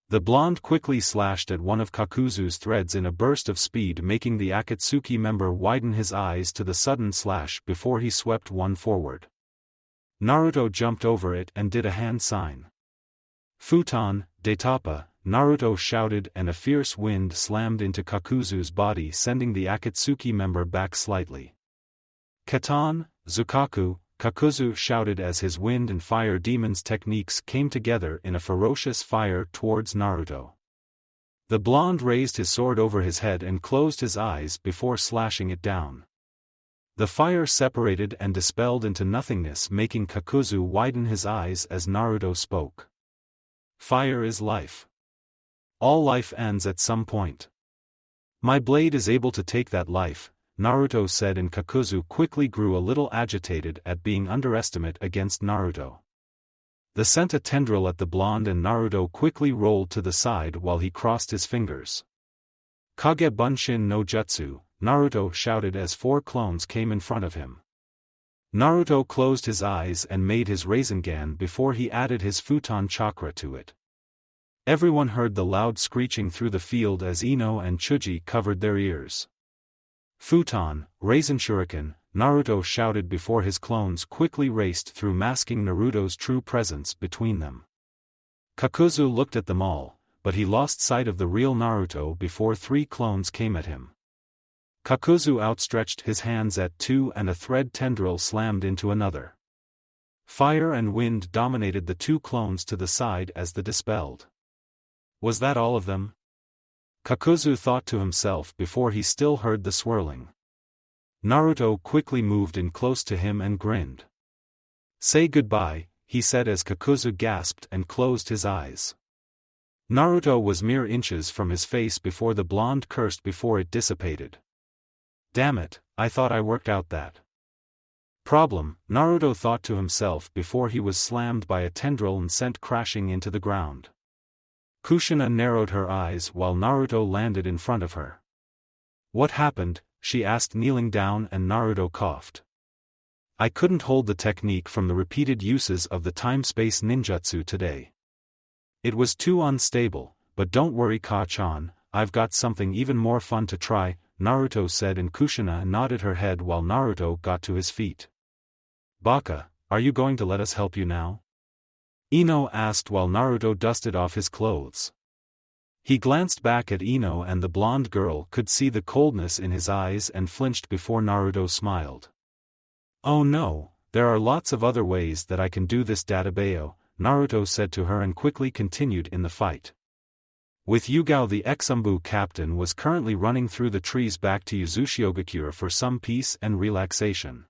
The blonde quickly slashed at one of Kakuzu's threads in a burst of speed, making the Akatsuki member widen his eyes to the sudden slash before he swept one forward. Naruto jumped over it and did a hand sign. Futon, Detapa, Naruto shouted, and a fierce wind slammed into Kakuzu's body, sending the Akatsuki member back slightly. Katan, Zukaku, Kakuzu shouted as his wind and fire demons techniques came together in a ferocious fire towards Naruto. The blonde raised his sword over his head and closed his eyes before slashing it down. The fire separated and dispelled into nothingness, making Kakuzu widen his eyes as Naruto spoke. Fire is life. All life ends at some point. My blade is able to take that life, Naruto said, and Kakuzu quickly grew a little agitated at being underestimated against Naruto. The sent a tendril at the blonde and Naruto quickly rolled to the side while he crossed his fingers. Kage Bunshin no Jutsu, Naruto shouted as 4 clones came in front of him. Naruto closed his eyes and made his Rasengan before he added his Futon chakra to it. Everyone heard the loud screeching through the field as Ino and Chuji covered their ears. Futon, Rasen Shuriken, Naruto shouted before his clones quickly raced through, masking Naruto's true presence between them. Kakuzu looked at them all, but he lost sight of the real Naruto before 3 clones came at him. Kakuzu outstretched his hands at 2 and a thread tendril slammed into another. Fire and wind dominated the 2 clones to the side as they dispelled. Was that all of them? Kakuzu thought to himself before he still heard the swirling. Naruto quickly moved in close to him and grinned. "Say goodbye," he said as Kakuzu gasped and closed his eyes. Naruto was mere inches from his face before the blonde cursed before it dissipated. "Damn it, I thought I worked out that problem," Naruto thought to himself before he was slammed by a tendril and sent crashing into the ground. Kushina narrowed her eyes while Naruto landed in front of her. "What happened?" she asked, kneeling down, and Naruto coughed. "I couldn't hold the technique from the repeated uses of the time-space ninjutsu today. It was too unstable, but don't worry Ka-chan, I've got something even more fun to try," Naruto said, and Kushina nodded her head while Naruto got to his feet. "Baka, are you going to let us help you now?" Ino asked while Naruto dusted off his clothes. He glanced back at Ino and the blonde girl could see the coldness in his eyes and flinched before Naruto smiled. "Oh no, there are lots of other ways that I can do this Databeo," Naruto said to her and quickly continued in the fight. With Yugao, the Exumbu captain was currently running through the trees back to Uzushiogakure for some peace and relaxation.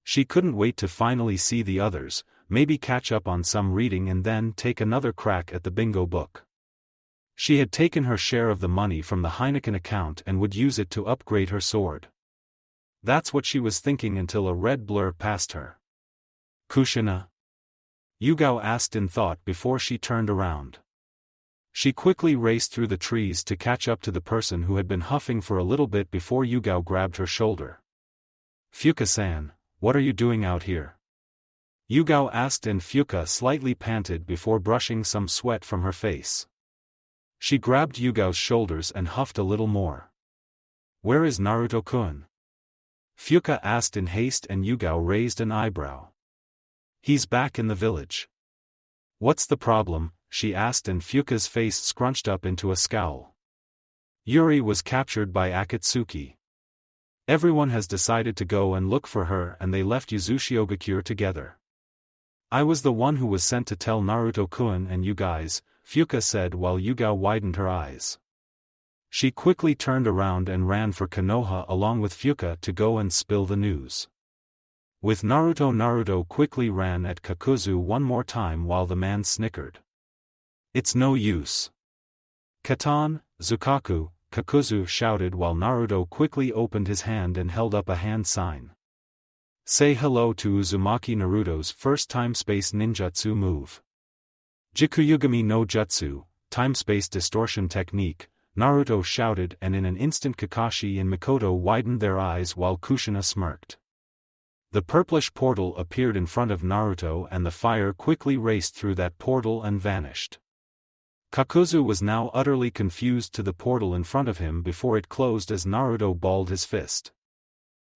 She couldn't wait to finally see the others, maybe catch up on some reading and then take another crack at the bingo book. She had taken her share of the money from the Heineken account and would use it to upgrade her sword. That's what she was thinking until a red blur passed her. "Kushina?" Yugao asked in thought before she turned around. She quickly raced through the trees to catch up to the person who had been huffing for a little bit before Yugao grabbed her shoulder. "Fuka-san, what are you doing out here?" Yugao asked, and Fuka slightly panted before brushing some sweat from her face. She grabbed Yugao's shoulders and huffed a little more. "Where is Naruto-kun?" Fuka asked in haste, and Yugao raised an eyebrow. "He's back in the village." "What's the problem?" she asked, and Fuka's face scrunched up into a scowl. "Yuri was captured by Akatsuki. Everyone has decided to go and look for her and they left Uzushiogakure together. I was the one who was sent to tell Naruto-kun and you guys," Fuka said while Yugao widened her eyes. She quickly turned around and ran for Konoha along with Fuka to go and spill the news. With Naruto quickly ran at Kakuzu one more time while the man snickered. "It's no use. Katan, Zukaku," Kakuzu shouted while Naruto quickly opened his hand and held up a hand sign. "Say hello to Uzumaki, Naruto's first time-space ninjutsu move. Jikuyugami no Jutsu, time-space distortion technique," Naruto shouted, and in an instant Kakashi and Mikoto widened their eyes while Kushina smirked. The purplish portal appeared in front of Naruto and the fire quickly raced through that portal and vanished. Kakuzu was now utterly confused to the portal in front of him before it closed as Naruto balled his fist.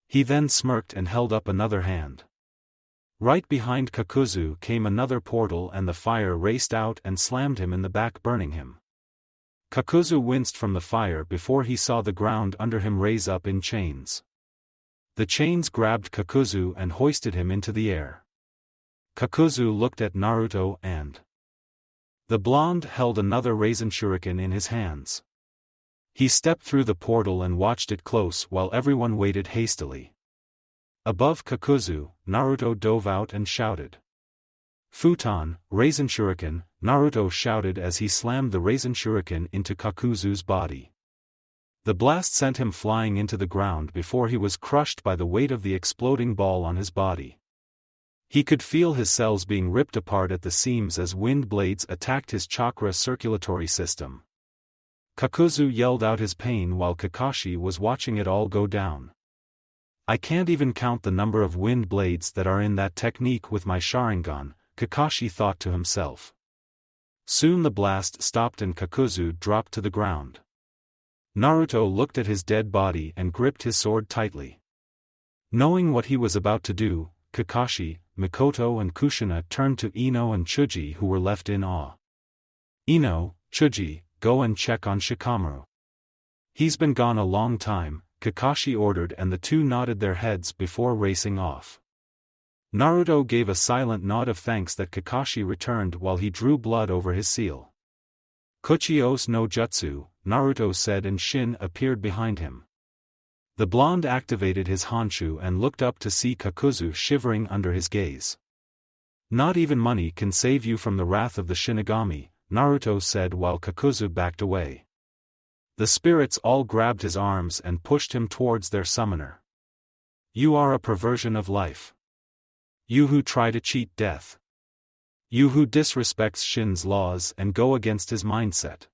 He then smirked and held up another hand. Right behind Kakuzu came another portal and the fire raced out and slammed him in the back, burning him. Kakuzu winced from the fire before he saw the ground under him raise up in chains. The chains grabbed Kakuzu and hoisted him into the air. Kakuzu looked at Naruto and the blonde held another Raisin Shuriken in his hands. He stepped through the portal and watched it close while everyone waited hastily. Above Kakuzu, Naruto dove out and shouted. "Futon, Raisin Shuriken," Naruto shouted as he slammed the Raisin Shuriken into Kakuzu's body. The blast sent him flying into the ground before he was crushed by the weight of the exploding ball on his body. He could feel his cells being ripped apart at the seams as wind blades attacked his chakra circulatory system. Kakuzu yelled out his pain while Kakashi was watching it all go down. "I can't even count the number of wind blades that are in that technique with my Sharingan," Kakashi thought to himself. Soon the blast stopped and Kakuzu dropped to the ground. Naruto looked at his dead body and gripped his sword tightly. Knowing what he was about to do, Kakashi, Mikoto and Kushina turned to Ino and Chuji who were left in awe. Ino, Chuji, go and check on Shikamaru. He's been gone a long time, Kakashi ordered, and the two nodded their heads before racing off. Naruto gave a silent nod of thanks that Kakashi returned while he drew blood over his seal. Kuchi-ose no jutsu, Naruto said, and Shin appeared behind him. The blonde activated his honshu and looked up to see Kakuzu shivering under his gaze. Not even money can save you from the wrath of the Shinigami, Naruto said while Kakuzu backed away. The spirits all grabbed his arms and pushed him towards their summoner. You are a perversion of life. You who try to cheat death. You who disrespects Shin's laws and go against his mindset.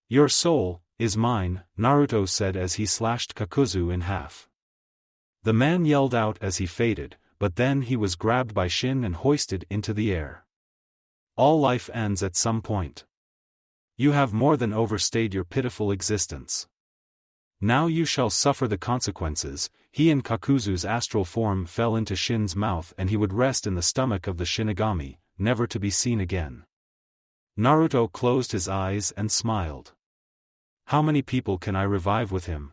Your soul is mine, Naruto said as he slashed Kakuzu in half. The man yelled out as he faded, but then he was grabbed by Shin and hoisted into the air. All life ends at some point. You have more than overstayed your pitiful existence. Now you shall suffer the consequences. He and Kakuzu's astral form fell into Shin's mouth and he would rest in the stomach of the Shinigami, never to be seen again. Naruto closed his eyes and smiled. How many people can I revive with him?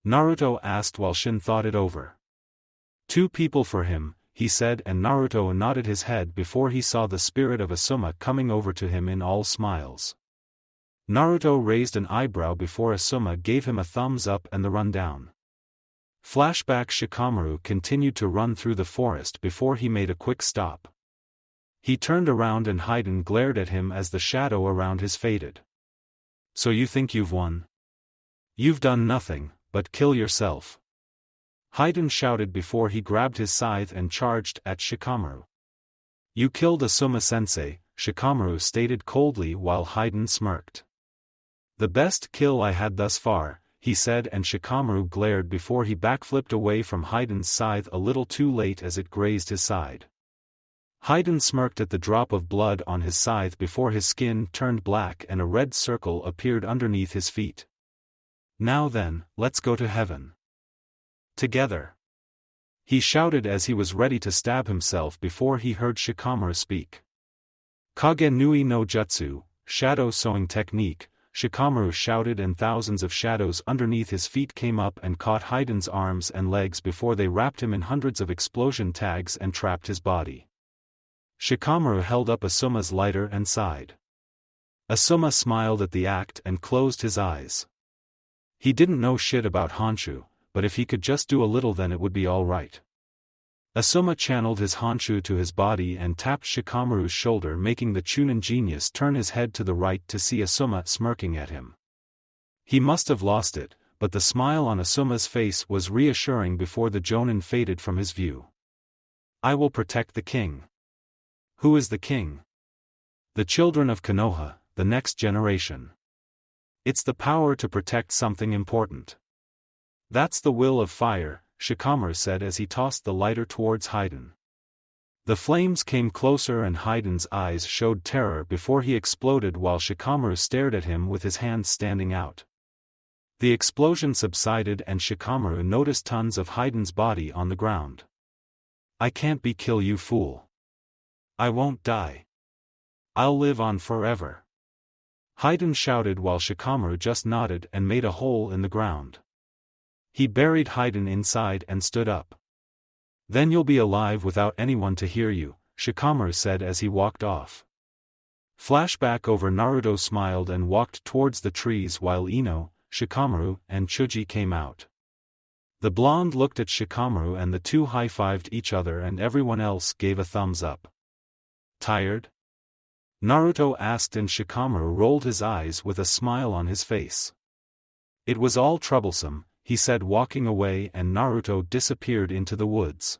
Naruto asked while Shin thought it over. 2 people for him, he said, and Naruto nodded his head before he saw the spirit of Asuma coming over to him in all smiles. Naruto raised an eyebrow before Asuma gave him a thumbs up and the rundown. Flashback: Shikamaru continued to run through the forest before he made a quick stop. He turned around and Haiden glared at him as the shadow around his faded. So you think you've won? You've done nothing, but kill yourself. Haiden shouted before he grabbed his scythe and charged at Shikamaru. You killed Asuma-sensei, Shikamaru stated coldly while Haiden smirked. The best kill I had thus far, he said, and Shikamaru glared before he backflipped away from Haiden's scythe a little too late as it grazed his side. Haiden smirked at the drop of blood on his scythe before his skin turned black and a red circle appeared underneath his feet. Now then, let's go to heaven. Together. He shouted as he was ready to stab himself before he heard Shikamaru speak. Kage Nui no Jutsu, shadow sewing technique, Shikamaru shouted, and thousands of shadows underneath his feet came up and caught Haiden's arms and legs before they wrapped him in hundreds of explosion tags and trapped his body. Shikamaru held up Asuma's lighter and sighed. Asuma smiled at the act and closed his eyes. He didn't know shit about Honshu, but if he could just do a little then it would be alright. Asuma channeled his Honshu to his body and tapped Shikamaru's shoulder, making the Chunin genius turn his head to the right to see Asuma smirking at him. He must have lost it, but the smile on Asuma's face was reassuring before the Jonin faded from his view. I will protect the king. Who is the king? The children of Konoha, the next generation. It's the power to protect something important. That's the will of fire, Shikamaru said as he tossed the lighter towards Haiden. The flames came closer and Haiden's eyes showed terror before he exploded while Shikamaru stared at him with his hands standing out. The explosion subsided and Shikamaru noticed tons of Haiden's body on the ground. I can't kill you, fool. I won't die. I'll live on forever. Haiden shouted while Shikamaru just nodded and made a hole in the ground. He buried Haiden inside and stood up. Then you'll be alive without anyone to hear you, Shikamaru said as he walked off. Flashback over: Naruto smiled and walked towards the trees while Ino, Shikamaru, and Chuji came out. The blonde looked at Shikamaru and the two high-fived each other and everyone else gave a thumbs up. Tired? Naruto asked and Shikamaru rolled his eyes with a smile on his face. It was all troublesome, he said walking away, and Naruto disappeared into the woods.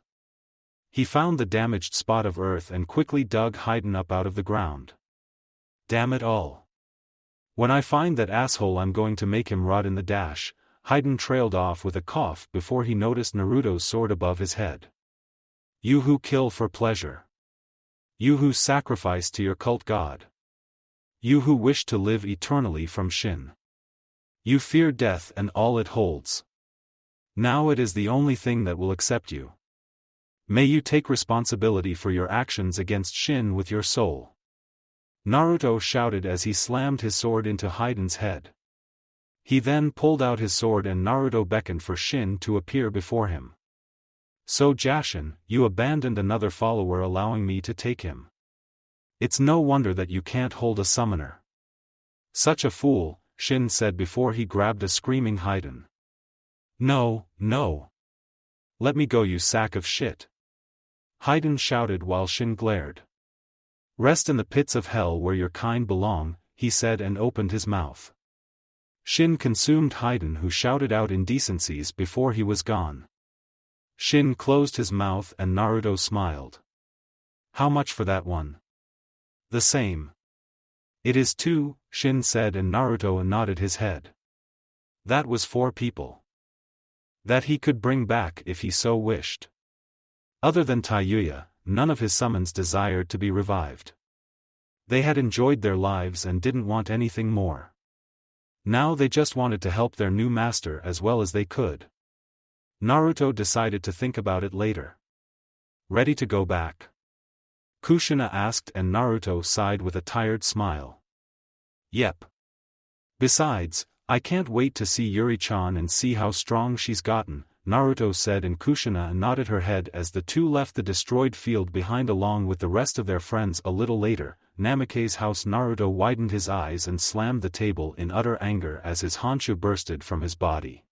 He found the damaged spot of earth and quickly dug Haiden up out of the ground. Damn it all. When I find that asshole I'm going to make him rot in the dash. Haiden trailed off with a cough before he noticed Naruto's sword above his head. You who kill for pleasure. You who sacrifice to your cult god. You who wish to live eternally from Shin. You fear death and all it holds. Now it is the only thing that will accept you. May you take responsibility for your actions against Shin with your soul. Naruto shouted as he slammed his sword into Haiden's head. He then pulled out his sword and Naruto beckoned for Shin to appear before him. So Jashin, you abandoned another follower allowing me to take him. It's no wonder that you can't hold a summoner. Such a fool, Shin said before he grabbed a screaming Haiden. No, no. Let me go, you sack of shit. Haiden shouted while Shin glared. Rest in the pits of hell where your kind belong, he said and opened his mouth. Shin consumed Haiden, who shouted out indecencies before he was gone. Shin closed his mouth and Naruto smiled. How much for that one? The same. It is 2, Shin said and Naruto nodded his head. That was 4 people. That he could bring back if he so wished. Other than Taiyuya, none of his summons desired to be revived. They had enjoyed their lives and didn't want anything more. Now they just wanted to help their new master as well as they could. Naruto decided to think about it later. Ready to go back? Kushina asked and Naruto sighed with a tired smile. Yep. Besides, I can't wait to see Yuri-chan and see how strong she's gotten, Naruto said and Kushina nodded her head as the two left the destroyed field behind along with the rest of their friends. A little later, Namake's house. Naruto widened his eyes and slammed the table in utter anger as his honshu bursted from his body.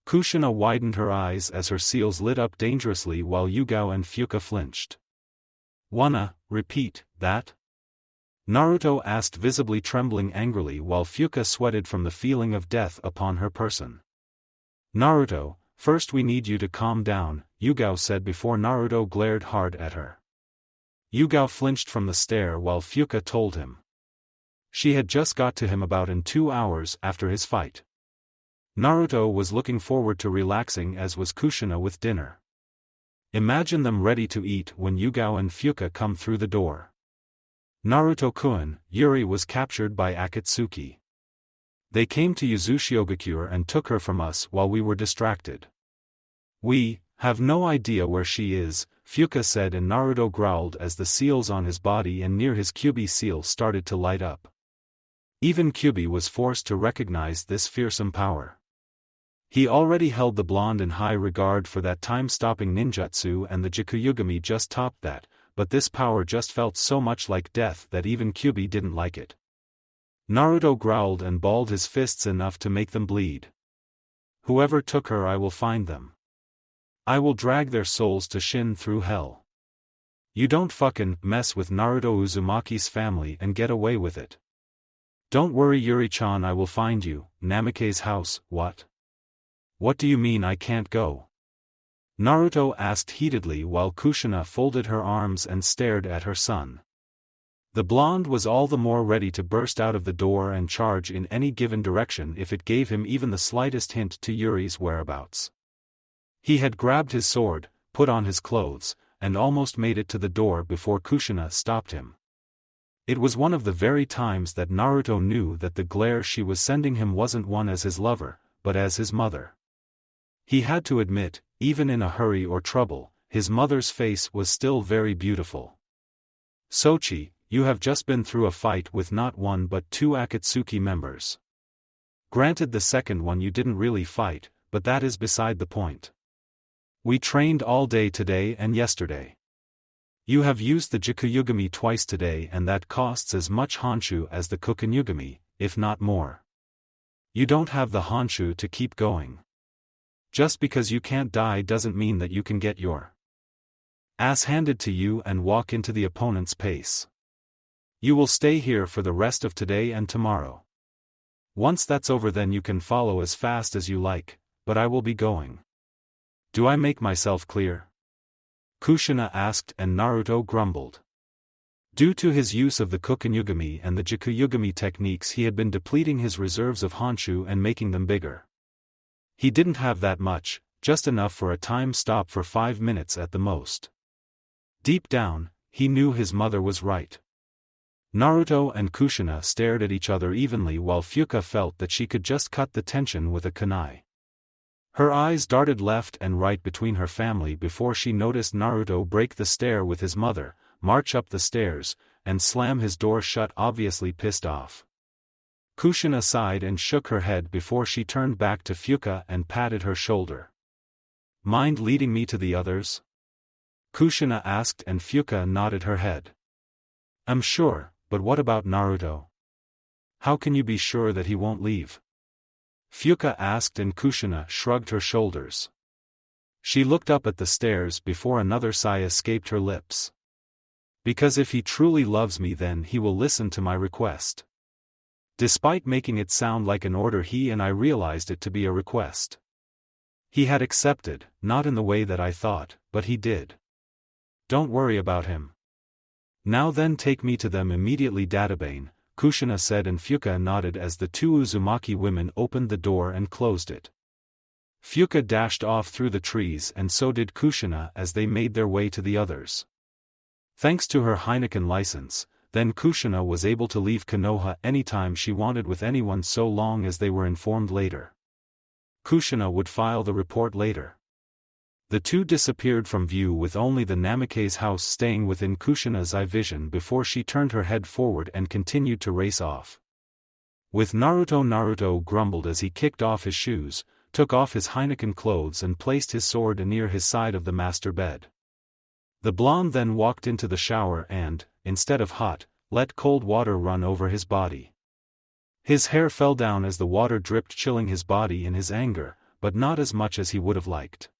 Kushina widened her eyes as her seals lit up dangerously while Yugao and Fuka flinched. Wanna repeat that? Naruto asked, visibly trembling angrily while Fuka sweated from the feeling of death upon her person. Naruto, first we need you to calm down, Yugao said before Naruto glared hard at her. Yugao flinched from the stare while Fuka told him. She had just got to him about in 2 hours after his fight. Naruto was looking forward to relaxing as was Kushina with dinner. Imagine them ready to eat when Yugao and Fuka come through the door. Naruto-kun, Yuri was captured by Akatsuki. They came to Yuzushiogakure and took her from us while we were distracted. We have no idea where she is, Fuka said and Naruto growled as the seals on his body and near his Kyubi seal started to light up. Even Kyubi was forced to recognize this fearsome power. He already held the blonde in high regard for that time-stopping ninjutsu and the Jikuyugami just topped that, but this power just felt so much like death that even Kyubi didn't like it. Naruto growled and balled his fists enough to make them bleed. Whoever took her, I will find them. I will drag their souls to Shin through hell. You don't fucking mess with Naruto Uzumaki's family and get away with it. Don't worry Yuri-chan, I will find you. Namake's house. What? What do you mean I can't go? Naruto asked heatedly while Kushina folded her arms and stared at her son. The blonde was all the more ready to burst out of the door and charge in any given direction if it gave him even the slightest hint to Yuri's whereabouts. He had grabbed his sword, put on his clothes, and almost made it to the door before Kushina stopped him. It was one of the very times that Naruto knew that the glare she was sending him wasn't one as his lover, but as his mother. He had to admit, even in a hurry or trouble, his mother's face was still very beautiful. Sochi, you have just been through a fight with not one but 2 Akatsuki members. Granted, the second one you didn't really fight, but that is beside the point. We trained all day today and yesterday. You have used the Jikuyugami twice today and that costs as much honshu as the Kokunyugami, if not more. You don't have the honshu to keep going. Just because you can't die doesn't mean that you can get your ass handed to you and walk into the opponent's pace. You will stay here for the rest of today and tomorrow. Once that's over then you can follow as fast as you like, but I will be going. Do I make myself clear? Kushina asked and Naruto grumbled. Due to his use of the Kokunyugami and the Jikuyugami techniques he had been depleting his reserves of honshu and making them bigger. He didn't have that much, just enough for a time stop for 5 minutes at the most. Deep down, he knew his mother was right. Naruto and Kushina stared at each other evenly while Fuka felt that she could just cut the tension with a kunai. Her eyes darted left and right between her family before she noticed Naruto break the stair with his mother, march up the stairs, and slam his door shut, obviously pissed off. Kushina sighed and shook her head before she turned back to Fuka and patted her shoulder. "Mind leading me to the others?" Kushina asked, and Fuka nodded her head. "I'm sure, but what about Naruto? How can you be sure that he won't leave?" Fuka asked, and Kushina shrugged her shoulders. She looked up at the stairs before another sigh escaped her lips. "Because if he truly loves me, then he will listen to my request." Despite making it sound like an order, he and I realized it to be a request. He had accepted, not in the way that I thought, but he did. "Don't worry about him. Now then, take me to them immediately, Databane," Kushina said, and Fuka nodded as the two Uzumaki women opened the door and closed it. Fuka dashed off through the trees, and so did Kushina as they made their way to the others. Thanks to her Heineken license, then Kushina was able to leave Konoha anytime she wanted with anyone, so long as they were informed later. Kushina would file the report later. The two disappeared from view, with only the Namikaze house staying within Kushina's eye vision before she turned her head forward and continued to race off. With Naruto grumbled as he kicked off his shoes, took off his Heineken clothes and placed his sword near his side of the master bed. The blonde then walked into the shower and, instead of hot, let cold water run over his body. His hair fell down as the water dripped, chilling his body in his anger, but not as much as he would have liked.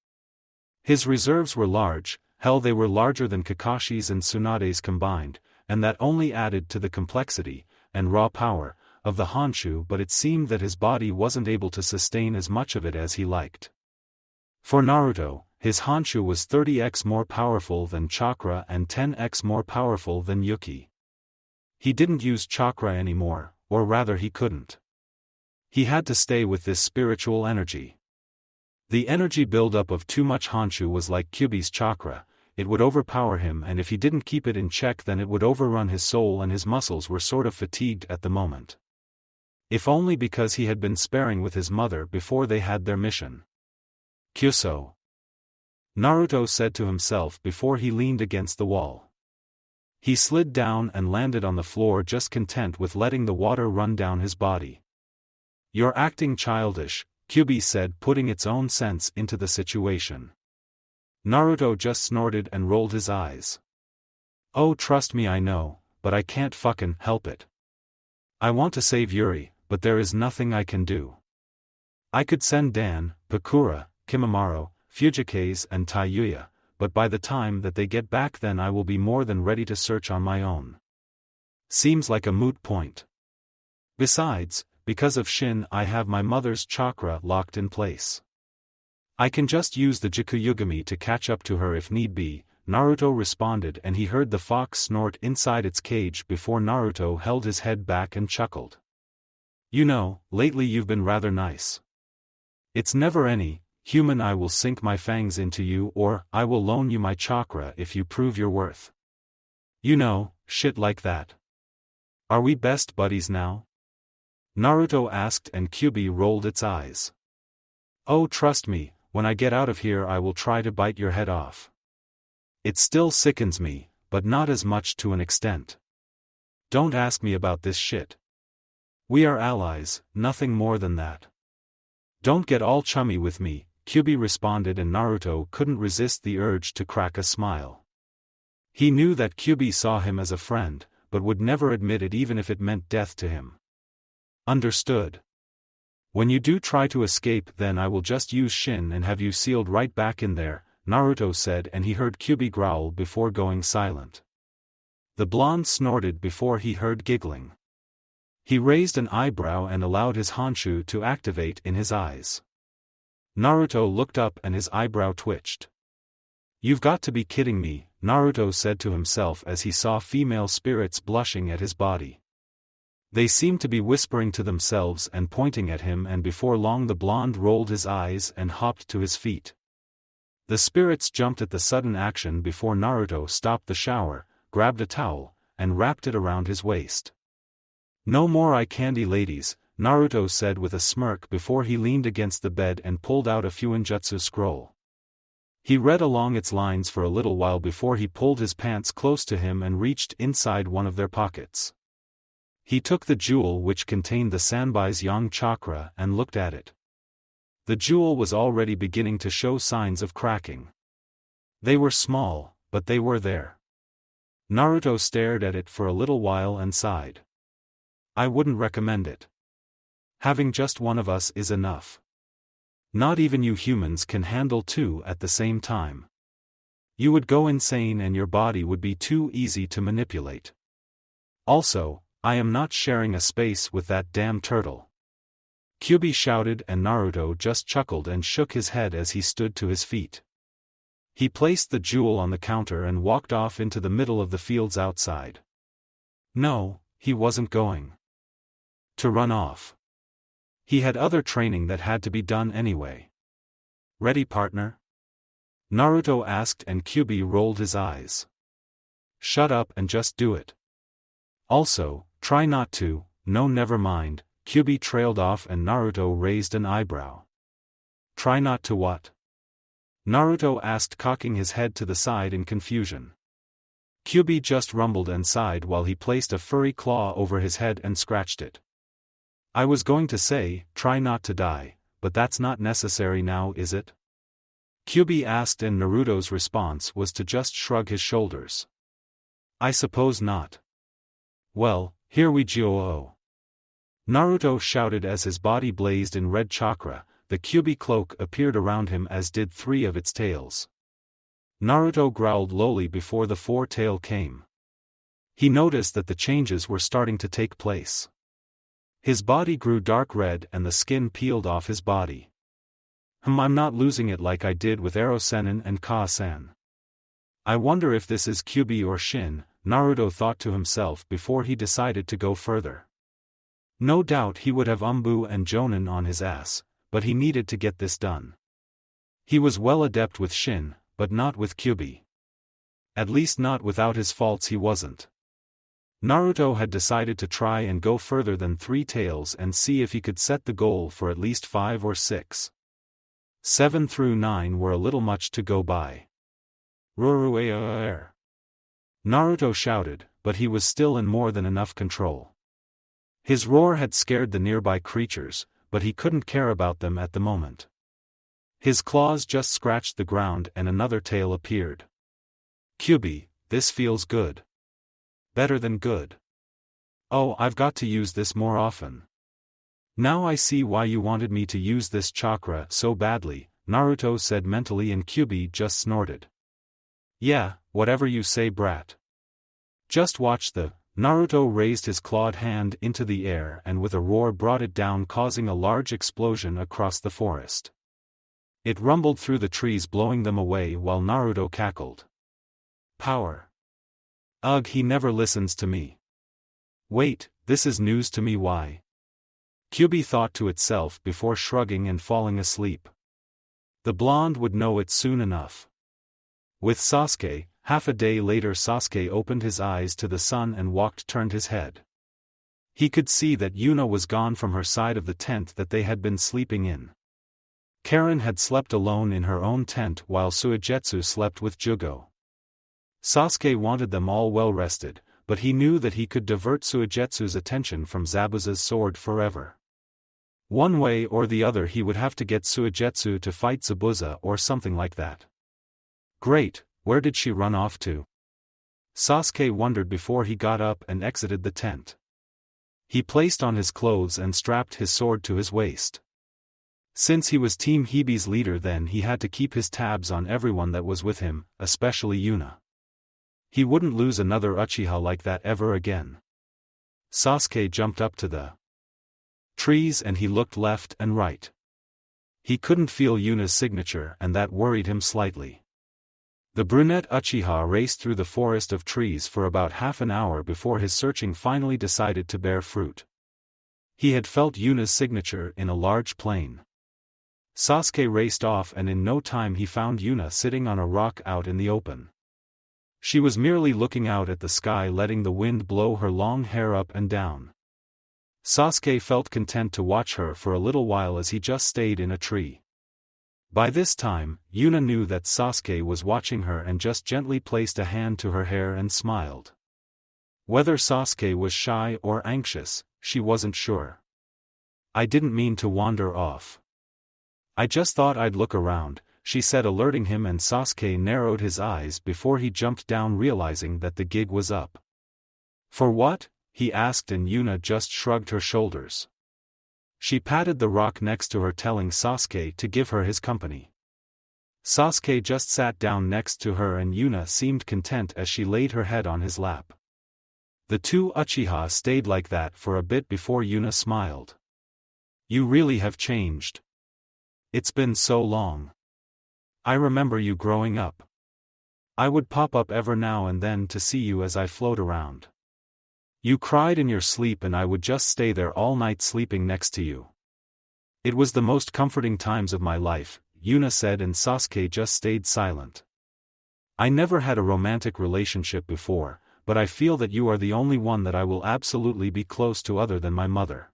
His reserves were large, hell, they were larger than Kakashi's and Tsunade's combined, and that only added to the complexity, and raw power, of the Honshu, but it seemed that his body wasn't able to sustain as much of it as he liked. For Naruto, his Honshu was 30x more powerful than chakra and 10x more powerful than Yuki. He didn't use chakra anymore, or rather he couldn't. He had to stay with this spiritual energy. The energy buildup of too much Honshu was like Kyuubi's chakra, it would overpower him, and if he didn't keep it in check then it would overrun his soul, and his muscles were sort of fatigued at the moment. If only because he had been sparring with his mother before they had their mission. "Kyuso," Naruto said to himself before he leaned against the wall. He slid down and landed on the floor, just content with letting the water run down his body. "You're acting childish," Kyuubi said, putting its own sense into the situation. Naruto just snorted and rolled his eyes. "Oh, trust me, I know, but I can't fucking help it. I want to save Yuri, but there is nothing I can do. I could send Dan, Pakura, Kimimaro, Fujikaze and Taiyuya, but by the time that they get back then I will be more than ready to search on my own. Seems like a moot point. Besides, because of Shin I have my mother's chakra locked in place. I can just use the Jikuyugami to catch up to her if need be," Naruto responded, and he heard the fox snort inside its cage before Naruto held his head back and chuckled. "You know, lately you've been rather nice. It's never any, human, I will sink my fangs into you, or I will loan you my chakra if you prove your worth. You know, shit like that. Are we best buddies now?" Naruto asked, and Kyuubi rolled its eyes. "Oh, trust me, when I get out of here I will try to bite your head off. It still sickens me, but not as much to an extent. Don't ask me about this shit. We are allies, nothing more than that. Don't get all chummy with me," Kyuubi responded, and Naruto couldn't resist the urge to crack a smile. He knew that Kyuubi saw him as a friend, but would never admit it even if it meant death to him. "Understood. When you do try to escape then I will just use Shin and have you sealed right back in there," Naruto said, and he heard Kyuubi growl before going silent. The blonde snorted before he heard giggling. He raised an eyebrow and allowed his Honshu to activate in his eyes. Naruto looked up and his eyebrow twitched. "You've got to be kidding me," Naruto said to himself as he saw female spirits blushing at his body. They seemed to be whispering to themselves and pointing at him, and before long the blonde rolled his eyes and hopped to his feet. The spirits jumped at the sudden action before Naruto stopped the shower, grabbed a towel, and wrapped it around his waist. "No more eye candy, ladies," Naruto said with a smirk before he leaned against the bed and pulled out a Fuinjutsu scroll. He read along its lines for a little while before he pulled his pants close to him and reached inside one of their pockets. He took the jewel which contained the Sanbai's Yang chakra and looked at it. The jewel was already beginning to show signs of cracking. They were small, but they were there. Naruto stared at it for a little while and sighed. I wouldn't recommend it. Having just one of us is enough. Not even you humans can handle two at the same time. You would go insane and your body would be too easy to manipulate. Also, I am not sharing a space with that damn turtle. Kyuubi shouted and Naruto just chuckled and shook his head as he stood to his feet. He placed the jewel on the counter and walked off into the middle of the fields outside. No, he wasn't going to run off. He had other training that had to be done anyway. Ready, partner? Naruto asked and Kyuubi rolled his eyes. Shut up and just do it. Also, try not to. No, never mind. Kyuubi trailed off and Naruto raised an eyebrow. Try not to what? Naruto asked, cocking his head to the side in confusion. Kyuubi just rumbled and sighed while he placed a furry claw over his head and scratched it. I was going to say, try not to die, but that's not necessary now, is it? Kyuubi asked and Naruto's response was to just shrug his shoulders. I suppose not. Well, here we go. Naruto shouted as his body blazed in red chakra. The Kyuubi cloak appeared around him as did three of its tails. Naruto growled lowly before the fourth tail came. He noticed that the changes were starting to take place. His body grew dark red and the skin peeled off his body. I'm not losing it like I did with Ero-Sennin and Ka-San. I wonder if this is Kyuubi or Shin, Naruto thought to himself before he decided to go further. No doubt he would have Umbu and Jonin on his ass, but he needed to get this done. He was well adept with Shin, but not with Kyuubi. At least not without his faults he wasn't. Naruto had decided to try and go further than 3 tails and see if he could set the goal for at least 5 or 6. 7 through 9 were a little much to go by. Ruruaer. Naruto shouted, but he was still in more than enough control. His roar had scared the nearby creatures, but he couldn't care about them at the moment. His claws just scratched the ground and another tail appeared. Kyuubi, this feels good. Better than good. Oh, I've got to use this more often. Now I see why you wanted me to use this chakra so badly, Naruto said mentally and Kyuubi just snorted. Yeah, whatever you say, brat. Just watch the... Naruto raised his clawed hand into the air and with a roar brought it down, causing a large explosion across the forest. It rumbled through the trees, blowing them away while Naruto cackled. Power. Ugh, he never listens to me. Wait, this is news to me. Why? Kyuubi thought to itself before shrugging and falling asleep. The blonde would know it soon enough. With Sasuke, half a day later, Sasuke opened his eyes to the sun and turned his head. He could see that Yuna was gone from her side of the tent that they had been sleeping in. Karen had slept alone in her own tent while Suigetsu slept with Jugo. Sasuke wanted them all well rested, but he knew that he could divert Suigetsu's attention from Zabuza's sword forever. One way or the other he would have to get Suigetsu to fight Zabuza or something like that. Great, where did she run off to? Sasuke wondered before he got up and exited the tent. He placed on his clothes and strapped his sword to his waist. Since he was Team Hibi's leader, then he had to keep his tabs on everyone that was with him, especially Yuna. He wouldn't lose another Uchiha like that ever again. Sasuke jumped up to the trees and he looked left and right. He couldn't feel Yuna's signature and that worried him slightly. The brunette Uchiha raced through the forest of trees for about half an hour before his searching finally decided to bear fruit. He had felt Yuna's signature in a large plain. Sasuke raced off and in no time he found Yuna sitting on a rock out in the open. She was merely looking out at the sky, letting the wind blow her long hair up and down. Sasuke felt content to watch her for a little while as he just stayed in a tree. By this time, Yuna knew that Sasuke was watching her and just gently placed a hand to her hair and smiled. Whether Sasuke was shy or anxious, she wasn't sure. "I didn't mean to wander off. I just thought I'd look around," she said, alerting him, and Sasuke narrowed his eyes before he jumped down, realizing that the gig was up. "For what?" he asked, and Yuna just shrugged her shoulders. She patted the rock next to her, telling Sasuke to give her his company. Sasuke just sat down next to her, and Yuna seemed content as she laid her head on his lap. The two Uchiha stayed like that for a bit before Yuna smiled. "You really have changed. It's been so long. I remember you growing up. I would pop up ever now and then to see you as I float around. You cried in your sleep and I would just stay there all night sleeping next to you. It was the most comforting times of my life," Yuna said, and Sasuke just stayed silent. "I never had a romantic relationship before, but I feel that you are the only one that I will absolutely be close to other than my mother.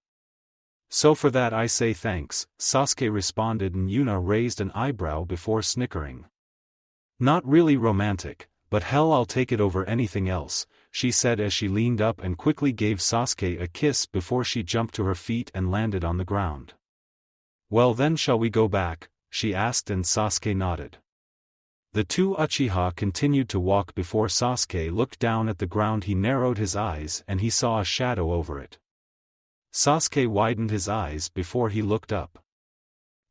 So for that I say thanks," Sasuke responded, and Yuna raised an eyebrow before snickering. "Not really romantic, but hell, I'll take it over anything else," she said as she leaned up and quickly gave Sasuke a kiss before she jumped to her feet and landed on the ground. "Well then, shall we go back?" she asked, and Sasuke nodded. The two Uchiha continued to walk before Sasuke looked down at the ground. He narrowed his eyes and he saw a shadow over it. Sasuke widened his eyes before he looked up.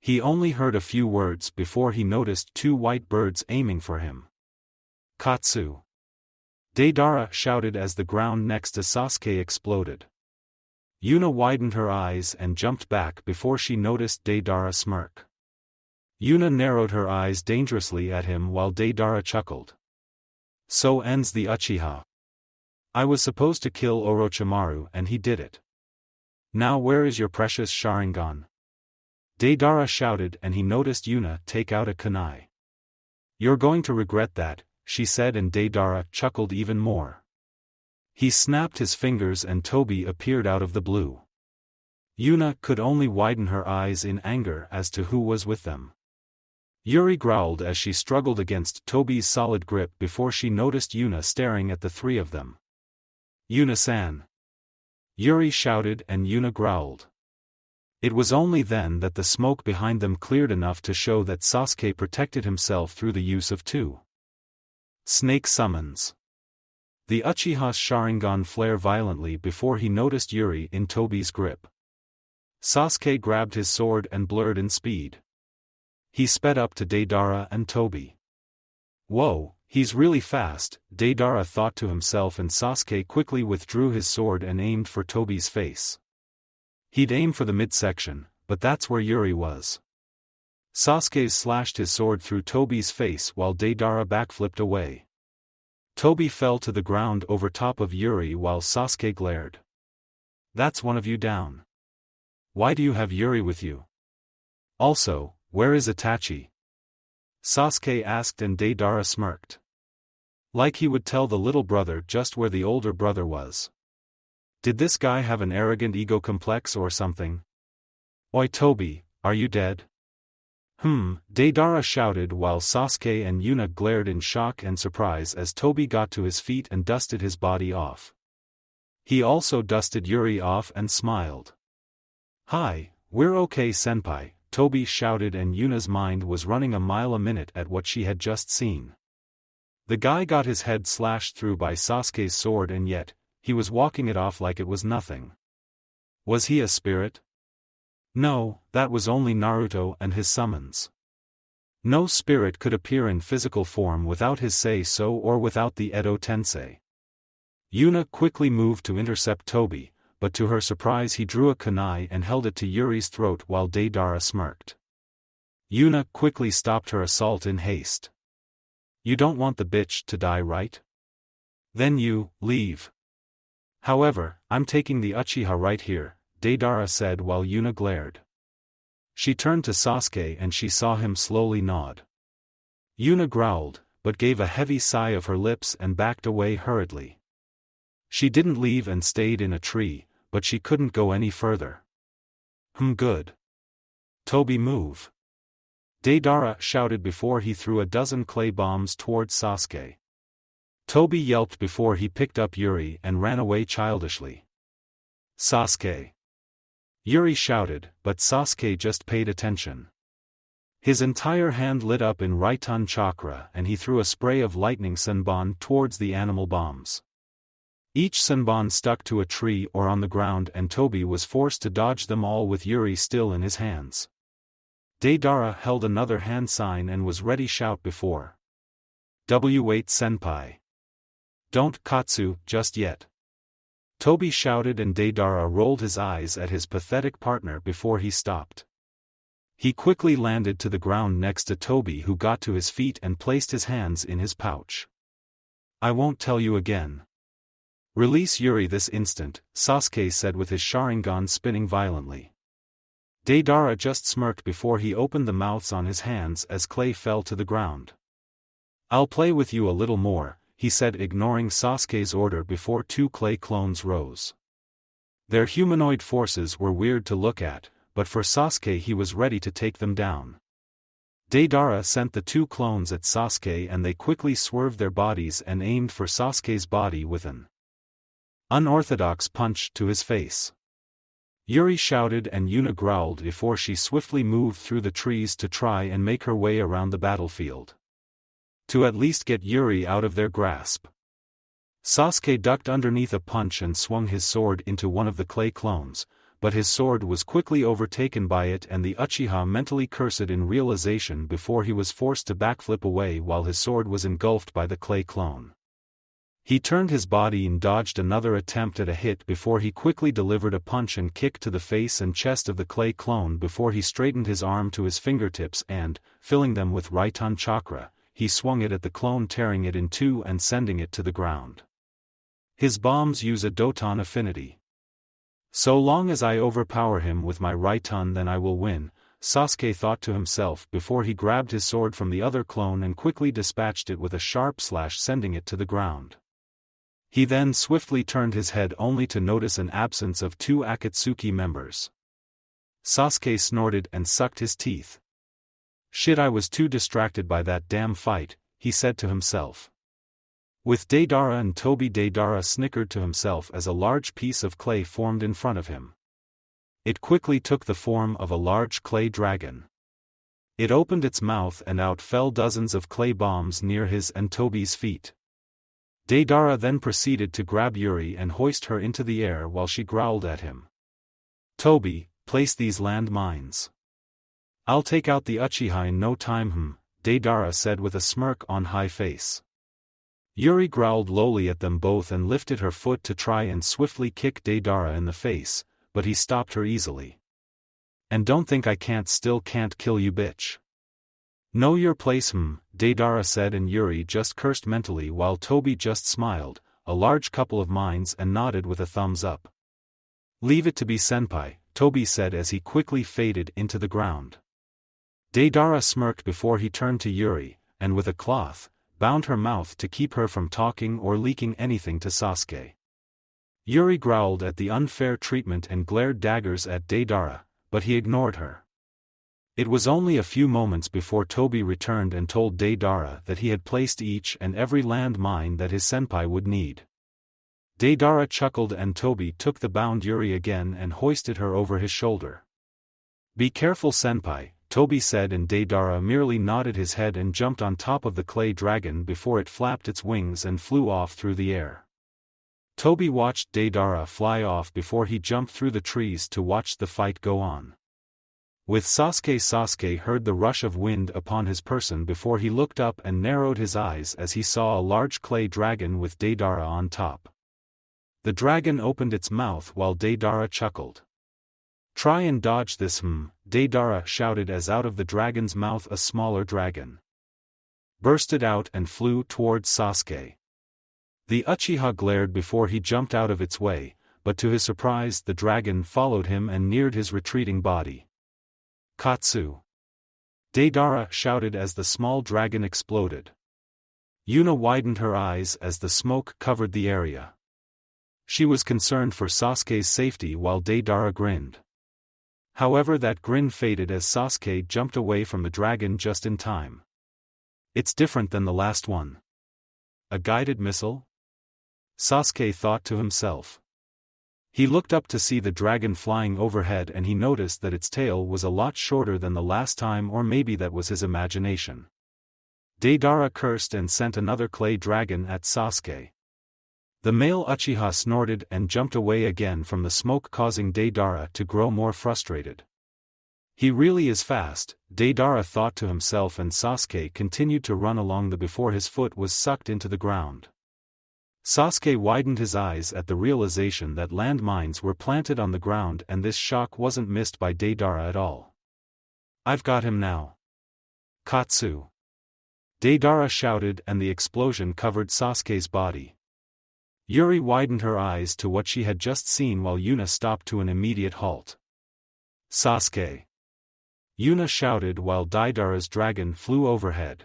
He only heard a few words before he noticed two white birds aiming for him. "Katsu!" Deidara shouted as the ground next to Sasuke exploded. Yuna widened her eyes and jumped back before she noticed Deidara smirk. Yuna narrowed her eyes dangerously at him while Deidara chuckled. "So ends the Uchiha. I was supposed to kill Orochimaru and he did it. Now where is your precious Sharingan?" Deidara shouted, and he noticed Yuna take out a kunai. "You're going to regret that," she said, and Deidara chuckled even more. He snapped his fingers and Tobi appeared out of the blue. Yuna could only widen her eyes in anger as to who was with them. Yuri growled as she struggled against Tobi's solid grip before she noticed Yuna staring at the three of them. "Yuna-san!" Yuri shouted, and Yuna growled. It was only then that the smoke behind them cleared enough to show that Sasuke protected himself through the use of two snake summons. The Uchiha's Sharingan flared violently before he noticed Yuri in Tobi's grip. Sasuke grabbed his sword and blurred in speed. He sped up to Deidara and Tobi. "Whoa, he's really fast," Deidara thought to himself, and Sasuke quickly withdrew his sword and aimed for Tobi's face. He'd aim for the midsection, but that's where Yuri was. Sasuke slashed his sword through Tobi's face while Deidara backflipped away. Tobi fell to the ground over top of Yuri while Sasuke glared. "That's one of you down. Why do you have Yuri with you? Also, where is Itachi?" Sasuke asked, and Deidara smirked. Like he would tell the little brother just where the older brother was. Did this guy have an arrogant ego complex or something? "Oi Tobi, are you dead?" Deidara shouted while Sasuke and Yuna glared in shock and surprise as Tobi got to his feet and dusted his body off. He also dusted Yuri off and smiled. "Hi, we're okay senpai," Tobi shouted, and Yuna's mind was running a mile a minute at what she had just seen. The guy got his head slashed through by Sasuke's sword, and yet, he was walking it off like it was nothing. Was he a spirit? No, that was only Naruto and his summons. No spirit could appear in physical form without his say-so or without the Edo Tensei. Yuna quickly moved to intercept Tobi, but to her surprise he drew a kunai and held it to Yuri's throat while Deidara smirked. Yuna quickly stopped her assault in haste. "You don't want the bitch to die, right? Then you, leave. However, I'm taking the Uchiha right here," Deidara said while Yuna glared. She turned to Sasuke and she saw him slowly nod. Yuna growled, but gave a heavy sigh of her lips and backed away hurriedly. She didn't leave and stayed in a tree, but she couldn't go any further. Good. Toby, move. Deidara shouted before he threw a dozen clay bombs towards Sasuke. Toby yelped before he picked up Yuri and ran away childishly. Sasuke! Yuri shouted, but Sasuke just paid attention. His entire hand lit up in Raiton chakra and he threw a spray of lightning senbon towards the animal bombs. Each senbon stuck to a tree or on the ground and Toby was forced to dodge them all with Yuri still in his hands. Deidara held another hand sign and was ready shout before. W8 senpai. Don't Katsu just yet. Toby shouted and Deidara rolled his eyes at his pathetic partner before he stopped. He quickly landed to the ground next to Toby, who got to his feet and placed his hands in his pouch. I won't tell you again. Release Yuri this instant, Sasuke said with his Sharingan spinning violently. Deidara just smirked before he opened the mouths on his hands as clay fell to the ground. I'll play with you a little more, he said, ignoring Sasuke's order before two clay clones rose. Their humanoid forces were weird to look at, but for Sasuke he was ready to take them down. Deidara sent the two clones at Sasuke and they quickly swerved their bodies and aimed for Sasuke's body with an unorthodox punch to his face. Yuri shouted and Yuna growled before she swiftly moved through the trees to try and make her way around the battlefield. To at least get Yuri out of their grasp. Sasuke ducked underneath a punch and swung his sword into one of the clay clones, but his sword was quickly overtaken by it and the Uchiha mentally cursed in realization before he was forced to backflip away while his sword was engulfed by the clay clone. He turned his body and dodged another attempt at a hit before he quickly delivered a punch and kick to the face and chest of the clay clone before he straightened his arm to his fingertips and, filling them with Raiton chakra, he swung it at the clone, tearing it in two and sending it to the ground. His bombs use a Doton affinity. So long as I overpower him with my Raiton, then I will win, Sasuke thought to himself before he grabbed his sword from the other clone and quickly dispatched it with a sharp slash, sending it to the ground. He then swiftly turned his head only to notice an absence of two Akatsuki members. Sasuke snorted and sucked his teeth. Shit, I was too distracted by that damn fight, he said to himself. With Deidara and Toby, Deidara snickered to himself as a large piece of clay formed in front of him. It quickly took the form of a large clay dragon. It opened its mouth and out fell dozens of clay bombs near his and Toby's feet. Deidara then proceeded to grab Yuri and hoist her into the air while she growled at him. Toby, place these land mines. I'll take out the Uchiha in no time, Deidara said with a smirk on high face. Yuri growled lowly at them both and lifted her foot to try and swiftly kick Deidara in the face, but he stopped her easily. And don't think I can't kill you, bitch. Know your place, Deidara said, and Yuri just cursed mentally while Toby just smiled, a large couple of mines, and nodded with a thumbs up. Leave it to be, senpai, Toby said as he quickly faded into the ground. Deidara smirked before he turned to Yuri, and with a cloth, bound her mouth to keep her from talking or leaking anything to Sasuke. Yuri growled at the unfair treatment and glared daggers at Deidara, but he ignored her. It was only a few moments before Toby returned and told Deidara that he had placed each and every land mine that his senpai would need. Deidara chuckled and Toby took the bound Yuri again and hoisted her over his shoulder. Be careful, senpai, Toby said, and Deidara merely nodded his head and jumped on top of the clay dragon before it flapped its wings and flew off through the air. Toby watched Deidara fly off before he jumped through the trees to watch the fight go on. With Sasuke heard the rush of wind upon his person before he looked up and narrowed his eyes as he saw a large clay dragon with Deidara on top. The dragon opened its mouth while Deidara chuckled. Try and dodge this, Deidara shouted as out of the dragon's mouth a smaller dragon bursted out and flew towards Sasuke. The Uchiha glared before he jumped out of its way, but to his surprise the dragon followed him and neared his retreating body. Katsu! Deidara shouted as the small dragon exploded. Yuna widened her eyes as the smoke covered the area. She was concerned for Sasuke's safety while Deidara grinned. However, that grin faded as Sasuke jumped away from the dragon just in time. It's different than the last one. A guided missile? Sasuke thought to himself. He looked up to see the dragon flying overhead and he noticed that its tail was a lot shorter than the last time, or maybe that was his imagination. Deidara cursed and sent another clay dragon at Sasuke. The male Uchiha snorted and jumped away again from the smoke, causing Deidara to grow more frustrated. He really is fast, Deidara thought to himself, and Sasuke continued to run along before his foot was sucked into the ground. Sasuke widened his eyes at the realization that landmines were planted on the ground, and this shock wasn't missed by Deidara at all. I've got him now. Katsu! Deidara shouted, and the explosion covered Sasuke's body. Yuri widened her eyes to what she had just seen while Yuna stopped to an immediate halt. Sasuke! Yuna shouted while Deidara's dragon flew overhead.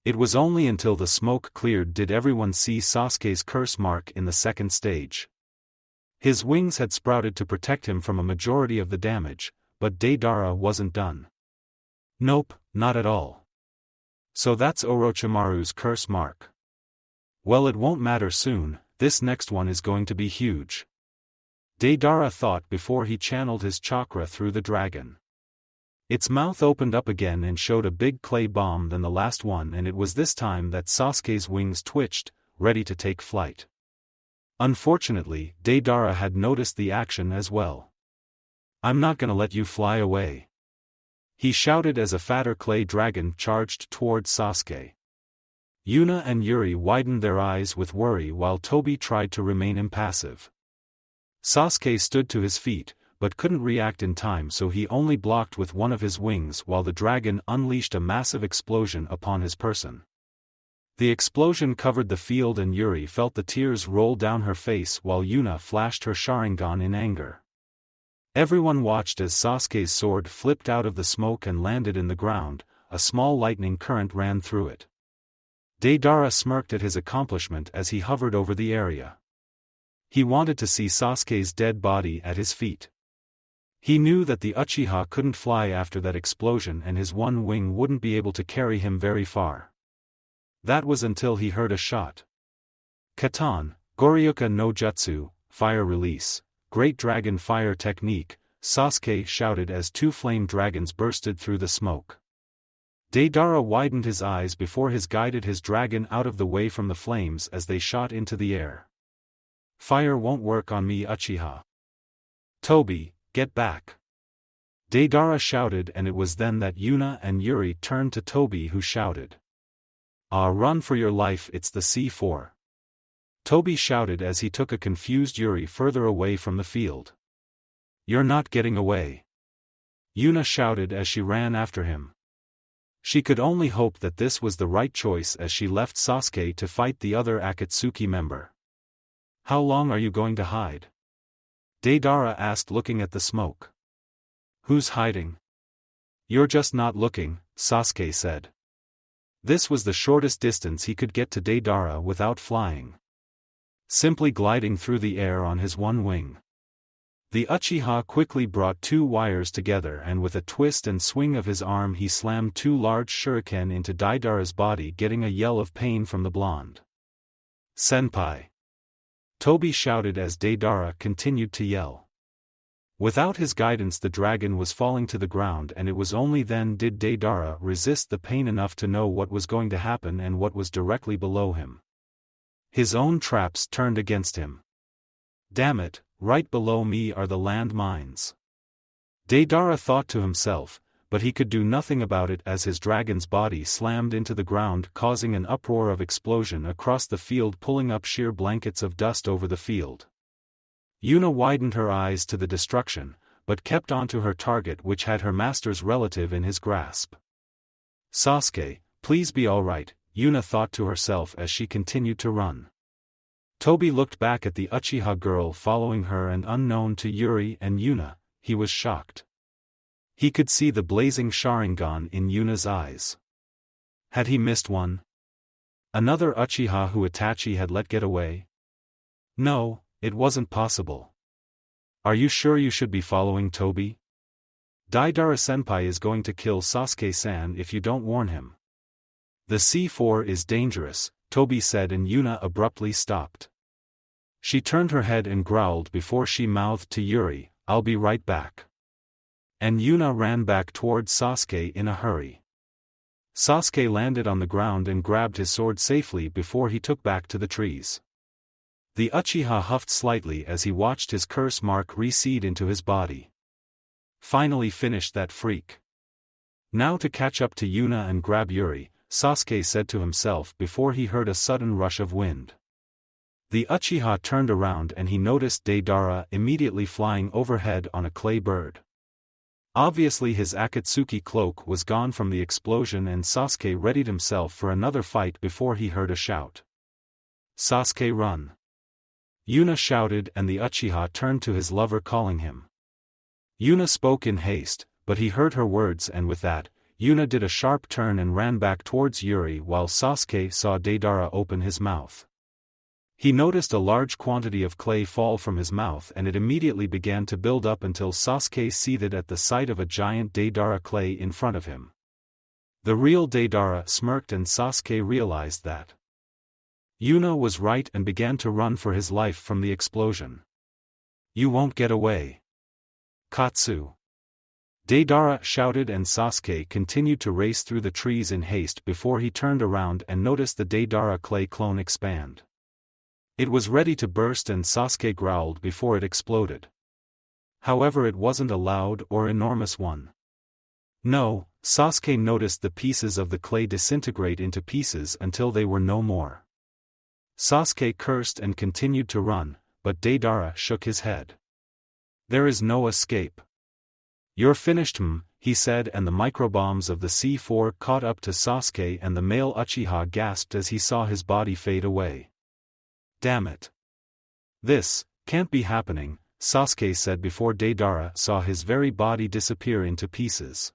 It was only until the smoke cleared did everyone see Sasuke's curse mark in the second stage. His wings had sprouted to protect him from a majority of the damage, but Deidara wasn't done. Nope, not at all. So that's Orochimaru's curse mark. Well, it won't matter soon, this next one is going to be huge. Deidara thought before he channeled his chakra through the dragon. Its mouth opened up again and showed a big clay bomb than the last one, and it was this time that Sasuke's wings twitched, ready to take flight. Unfortunately, Deidara had noticed the action as well. I'm not gonna let you fly away. He shouted as a fatter clay dragon charged towards Sasuke. Yuna and Yuri widened their eyes with worry while Tobi tried to remain impassive. Sasuke stood to his feet, but couldn't react in time, so he only blocked with one of his wings while the dragon unleashed a massive explosion upon his person. The explosion covered the field and Yuri felt the tears roll down her face while Yuna flashed her Sharingan in anger. Everyone watched as Sasuke's sword flipped out of the smoke and landed in the ground, a small lightning current ran through it. Deidara smirked at his accomplishment as he hovered over the area. He wanted to see Sasuke's dead body at his feet. He knew that the Uchiha couldn't fly after that explosion and his one wing wouldn't be able to carry him very far. That was until he heard a shot. Katan, Goryuka no Jutsu, fire release, Great Dragon Fire Technique, Sasuke shouted as two flame dragons bursted through the smoke. Deidara widened his eyes before he guided his dragon out of the way from the flames as they shot into the air. Fire won't work on me, Uchiha. Tobi, get back! Deidara shouted, and it was then that Yuna and Yuri turned to Tobi, who shouted. Run for your life, it's the C4. Tobi shouted as he took a confused Yuri further away from the field. You're not getting away. Yuna shouted as she ran after him. She could only hope that this was the right choice as she left Sasuke to fight the other Akatsuki member. How long are you going to hide? Deidara asked, looking at the smoke. Who's hiding? You're just not looking, Sasuke said. This was the shortest distance he could get to Deidara without flying. Simply gliding through the air on his one wing. The Uchiha quickly brought two wires together, and with a twist and swing of his arm he slammed two large shuriken into Deidara's body, getting a yell of pain from the blonde. Senpai! Tobi shouted as Deidara continued to yell. Without his guidance the dragon was falling to the ground, and it was only then did Deidara resist the pain enough to know what was going to happen and what was directly below him. His own traps turned against him. Damn it, right below me are the land mines. Deidara thought to himself, but he could do nothing about it as his dragon's body slammed into the ground, causing an uproar of explosion across the field, pulling up sheer blankets of dust over the field. Yuna widened her eyes to the destruction, but kept on to her target, which had her master's relative in his grasp. Sasuke, please be alright, Yuna thought to herself as she continued to run. Tobi looked back at the Uchiha girl following her, and unknown to Yuri and Yuna, he was shocked. He could see the blazing Sharingan in Yuna's eyes. Had he missed one? Another Uchiha who Itachi had let get away? No, It wasn't possible. Are you sure you should be following Toby? Deidara-senpai is going to kill Sasuke-san if you don't warn him. The C4 is dangerous, Toby said, and Yuna abruptly stopped. She turned her head and growled before she mouthed to Yuri, "I'll be right back." And Yuna ran back towards Sasuke in a hurry. Sasuke landed on the ground and grabbed his sword safely before he took back to the trees. The Uchiha huffed slightly as he watched his curse mark recede into his body. Finally finished that freak. Now to catch up to Yuna and grab Yuri, Sasuke said to himself before he heard a sudden rush of wind. The Uchiha turned around and he noticed Deidara immediately flying overhead on a clay bird. Obviously his Akatsuki cloak was gone from the explosion, and Sasuke readied himself for another fight before he heard a shout. "Sasuke, run!" Yuna shouted, and the Uchiha turned to his lover calling him. Yuna spoke in haste, but he heard her words, and with that, Yuna did a sharp turn and ran back towards Yuri while Sasuke saw Deidara open his mouth. He noticed a large quantity of clay fall from his mouth, and it immediately began to build up until Sasuke seethed at the sight of a giant Deidara clay in front of him. The real Deidara smirked, and Sasuke realized that Yuna was right and began to run for his life from the explosion. "You won't get away, Katsu!" Deidara shouted, and Sasuke continued to race through the trees in haste before he turned around and noticed the Deidara clay clone expand. It was ready to burst, and Sasuke growled before it exploded. However, it wasn't a loud or enormous one. No, Sasuke noticed the pieces of the clay disintegrate into pieces until they were no more. Sasuke cursed and continued to run, but Deidara shook his head. "There is no escape. You're finished, he said, and the microbombs of the C4 caught up to Sasuke, and the male Uchiha gasped as he saw his body fade away. "Damn it. This can't be happening," Sasuke said before Deidara saw his very body disappear into pieces.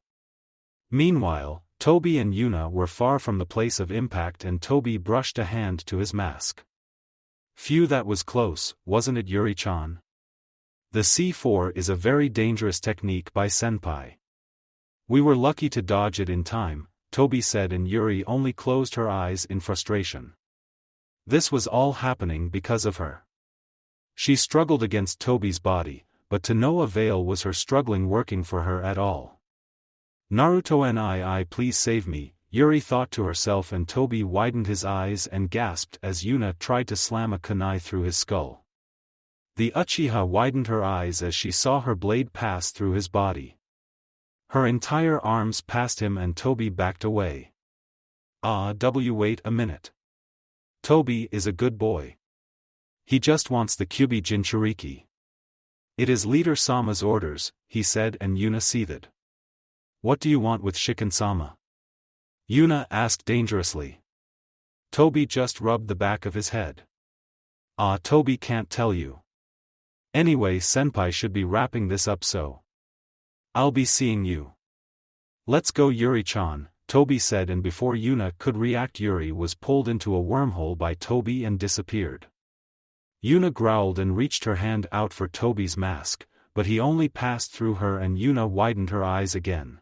Meanwhile, Toby and Yuna were far from the place of impact, and Toby brushed a hand to his mask. "Phew, that was close, wasn't it, Yuri-chan? The C4 is a very dangerous technique by Senpai. We were lucky to dodge it in time," Toby said, and Yuri only closed her eyes in frustration. This was all happening because of her. She struggled against Toby's body, but to no avail was her struggling working for her at all. "Naruto nii, please save me," Yuri thought to herself, and Toby widened his eyes and gasped as Yuna tried to slam a kunai through his skull. The Uchiha widened her eyes as she saw her blade pass through his body. Her entire arms passed him, and Toby backed away. Wait a minute. Toby is a good boy. He just wants the Kyubi Jinchuriki. "It is Leader Sama's orders," he said, and Yuna seethed. "What do you want with Shikin-sama?" Yuna asked dangerously. Toby just rubbed the back of his head. Toby can't tell you. Anyway, Senpai should be wrapping this up, so I'll be seeing you. Let's go, Yuri-chan, Toby said, and before Yuna could react, Yuri was pulled into a wormhole by Toby and disappeared. Yuna growled and reached her hand out for Toby's mask, but he only passed through her, and Yuna widened her eyes again.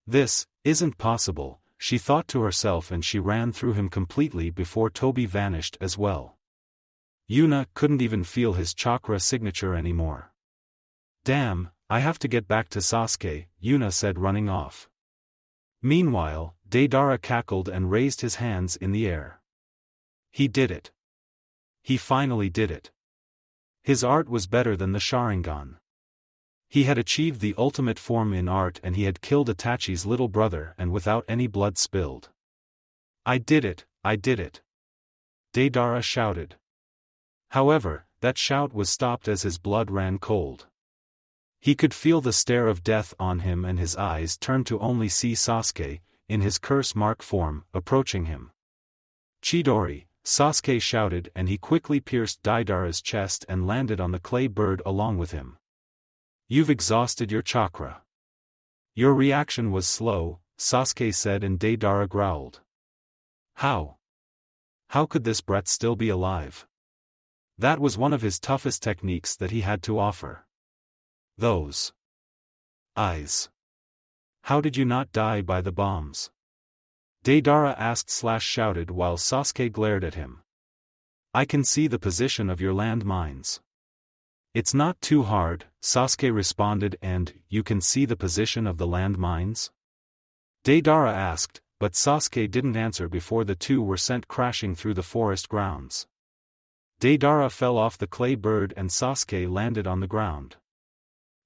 "This isn't possible," she thought to herself, and she ran through him completely before Toby vanished as well. Yuna couldn't even feel his chakra signature anymore. "Damn, I have to get back to Sasuke," Yuna said, running off. Meanwhile, Deidara cackled and raised his hands in the air. He did it. He finally did it. His art was better than the Sharingan. He had achieved the ultimate form in art, and he had killed Itachi's little brother, and without any blood spilled. "I did it, I did it!" Deidara shouted. However, that shout was stopped as his blood ran cold. He could feel the stare of death on him, and his eyes turned to only see Sasuke, in his curse mark form, approaching him. "Chidori!" Sasuke shouted, and he quickly pierced Deidara's chest and landed on the clay bird along with him. "You've exhausted your chakra." "Your reaction was slow," Sasuke said, and Deidara growled. How could this brat still be alive?" That was one of his toughest techniques that he had to offer. Those eyes. How did you not die by the bombs? Deidara asked/shouted while Sasuke glared at him. I can see the position of your landmines. It's not too hard, Sasuke responded, and you can see the position of the landmines? Deidara asked, but Sasuke didn't answer before the two were sent crashing through the forest grounds. Deidara fell off the clay bird and Sasuke landed on the ground.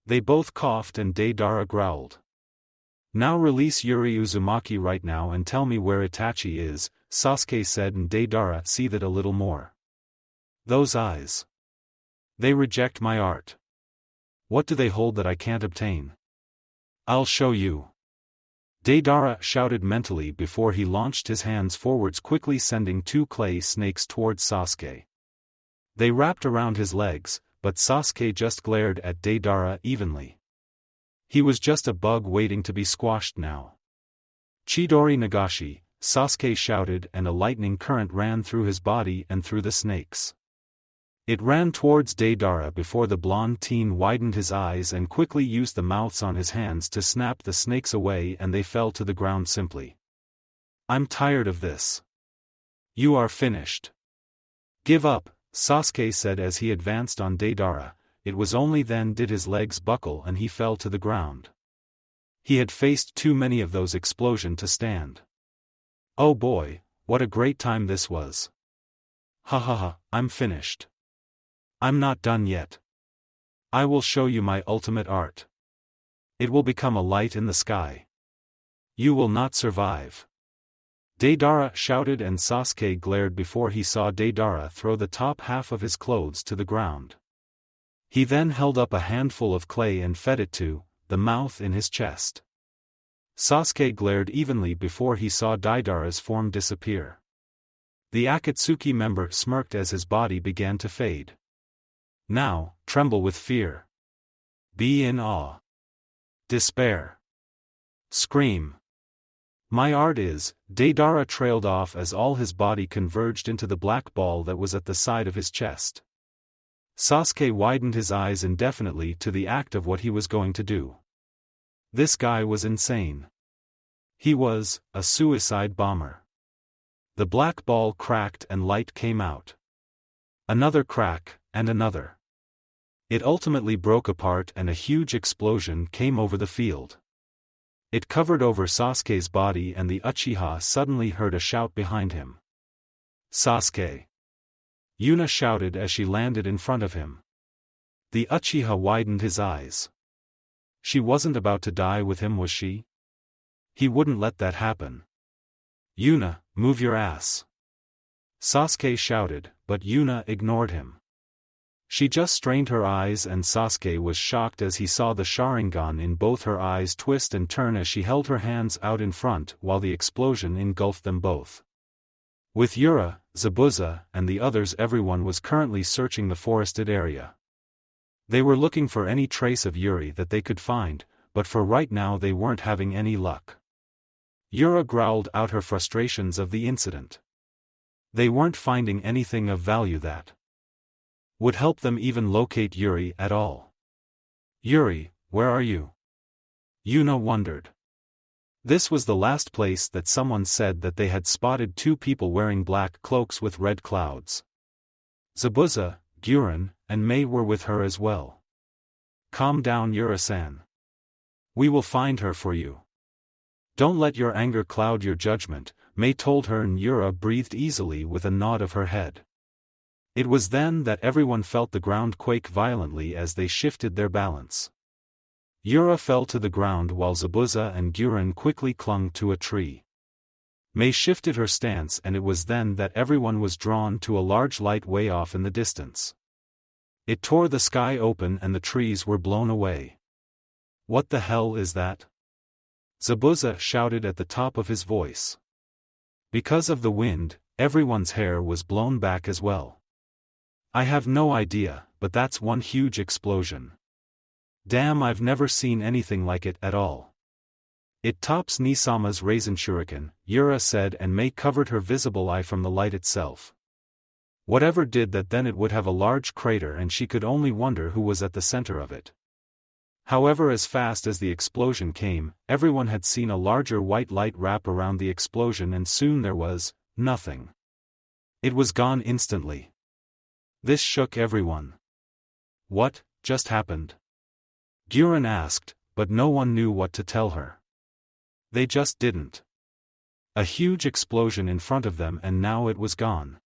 They both coughed and Deidara growled. Now release Yuri Uzumaki right now and tell me where Itachi is, Sasuke said, and Deidara seethed a little more. Those eyes. They reject my art. What do they hold that I can't obtain? I'll show you. Deidara shouted mentally before he launched his hands forwards, quickly sending two clay snakes towards Sasuke. They wrapped around his legs, but Sasuke just glared at Deidara evenly. He was just a bug waiting to be squashed now. Chidori Nagashi, Sasuke shouted, and a lightning current ran through his body and through the snakes. It ran towards Deidara before the blonde teen widened his eyes and quickly used the mouths on his hands to snap the snakes away, and they fell to the ground simply. I'm tired of this. You are finished. Give up, Sasuke said as he advanced on Deidara. It was only then did his legs buckle and he fell to the ground. He had faced too many of those explosions to stand. Oh boy, what a great time this was. Ha ha ha, I'm finished. I'm not done yet. I will show you my ultimate art. It will become a light in the sky. You will not survive. Deidara shouted and Sasuke glared before he saw Deidara throw the top half of his clothes to the ground. He then held up a handful of clay and fed it to the mouth in his chest. Sasuke glared evenly before he saw Deidara's form disappear. The Akatsuki member smirked as his body began to fade. Now, tremble with fear. Be in awe. Despair. Scream. My art is, Deidara trailed off as all his body converged into the black ball that was at the side of his chest. Sasuke widened his eyes indefinitely to the act of what he was going to do. This guy was insane. He was a suicide bomber. The black ball cracked and light came out. Another crack, and another. It ultimately broke apart and a huge explosion came over the field. It covered over Sasuke's body and the Uchiha suddenly heard a shout behind him. Sasuke! Yuna shouted as she landed in front of him. The Uchiha widened his eyes. She wasn't about to die with him, was she? He wouldn't let that happen. Yuna, move your ass. Sasuke shouted, but Yuna ignored him. She just strained her eyes and Sasuke was shocked as he saw the Sharingan in both her eyes twist and turn as she held her hands out in front while the explosion engulfed them both. With Yura, Zabuza, and the others, everyone was currently searching the forested area. They were looking for any trace of Yuri that they could find, but for right now they weren't having any luck. Yura growled out her frustrations of the incident. They weren't finding anything of value that would help them even locate Yuri at all. Yuri, where are you? Yuna wondered. This was the last place that someone said that they had spotted two people wearing black cloaks with red clouds. Zabuza, Guren, and Mei were with her as well. Calm down, Yura-san. We will find her for you. Don't let your anger cloud your judgment, Mei told her, and Yura breathed easily with a nod of her head. It was then that everyone felt the ground quake violently as they shifted their balance. Yura fell to the ground while Zabuza and Guren quickly clung to a tree. Mei shifted her stance, and it was then that everyone was drawn to a large light way off in the distance. It tore the sky open and the trees were blown away. What the hell is that? Zabuza shouted at the top of his voice. Because of the wind, everyone's hair was blown back as well. I have no idea, but that's one huge explosion. Damn, I've never seen anything like it at all. It tops Nisama's Raisin Shuriken, Yura said, and Mei covered her visible eye from the light itself. Whatever did that, then it would have a large crater and she could only wonder who was at the center of it. However, as fast as the explosion came, everyone had seen a larger white light wrap around the explosion and soon there was nothing. It was gone instantly. This shook everyone. What just happened? Gurren asked, but no one knew what to tell her. They just didn't. A huge explosion in front of them and now it was gone.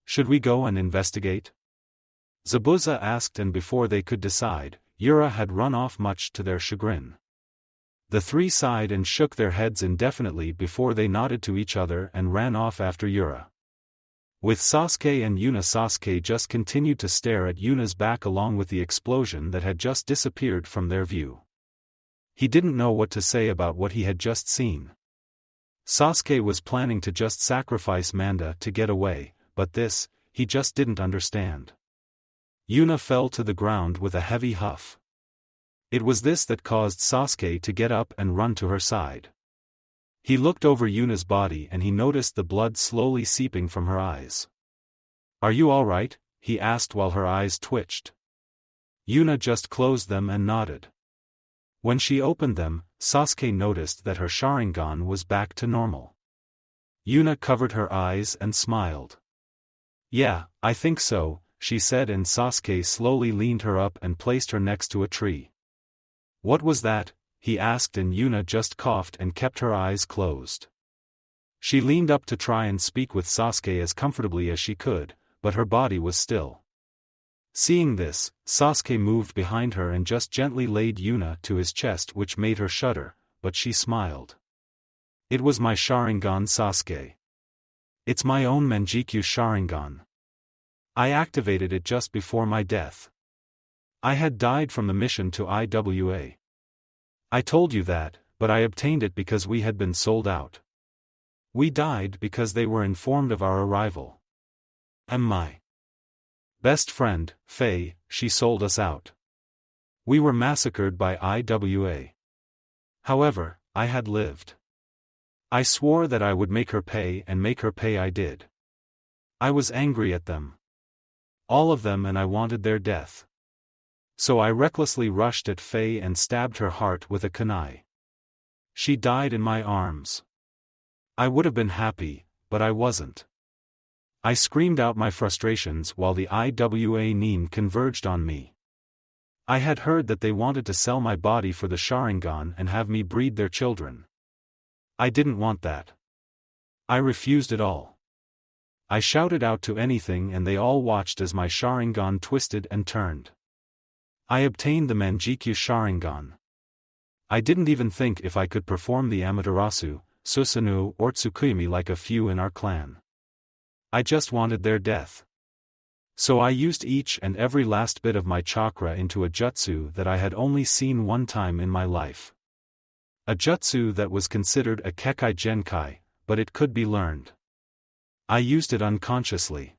Should we go and investigate? Zabuza asked, and before they could decide, Yura had run off much to their chagrin. The three sighed and shook their heads indefinitely before they nodded to each other and ran off after Yura. With Sasuke and Yuna, Sasuke just continued to stare at Yuna's back along with the explosion that had just disappeared from their view. He didn't know what to say about what he had just seen. Sasuke was planning to just sacrifice Manda to get away, but this, he just didn't understand. Yuna fell to the ground with a heavy huff. It was this that caused Sasuke to get up and run to her side. He looked over Yuna's body and he noticed the blood slowly seeping from her eyes. "Are you all right?" he asked while her eyes twitched. Yuna just closed them and nodded. When she opened them, Sasuke noticed that her Sharingan was back to normal. Yuna covered her eyes and smiled. "Yeah, I think so," she said, and Sasuke slowly leaned her up and placed her next to a tree. "What was that?" he asked, and Yuna just coughed and kept her eyes closed. She leaned up to try and speak with Sasuke as comfortably as she could, but her body was still. Seeing this, Sasuke moved behind her and just gently laid Yuna to his chest, which made her shudder, but she smiled. "It was my Sharingan, Sasuke. It's my own Manjikyu Sharingan. I activated it just before my death. I had died from the mission to IWA. I told you that, but I obtained it because we had been sold out. We died because they were informed of our arrival. And my best friend, Faye, she sold us out. We were massacred by IWA. However, I had lived. I swore that I would make her pay, and make her pay I did. I was angry at them. All of them, and I wanted their death. So I recklessly rushed at Faye and stabbed her heart with a kunai. She died in my arms. I would have been happy, but I wasn't. I screamed out my frustrations while the IWA Nin converged on me. I had heard that they wanted to sell my body for the Sharingan and have me breed their children. I didn't want that. I refused it all. I shouted out to anything and they all watched as my Sharingan twisted and turned. I obtained the Manjikyu Sharingan. I didn't even think if I could perform the Amaterasu, Susanoo or Tsukumi like a few in our clan. I just wanted their death. So I used each and every last bit of my chakra into a jutsu that I had only seen one time in my life. A jutsu that was considered a Kekai Genkai, but it could be learned. I used it unconsciously.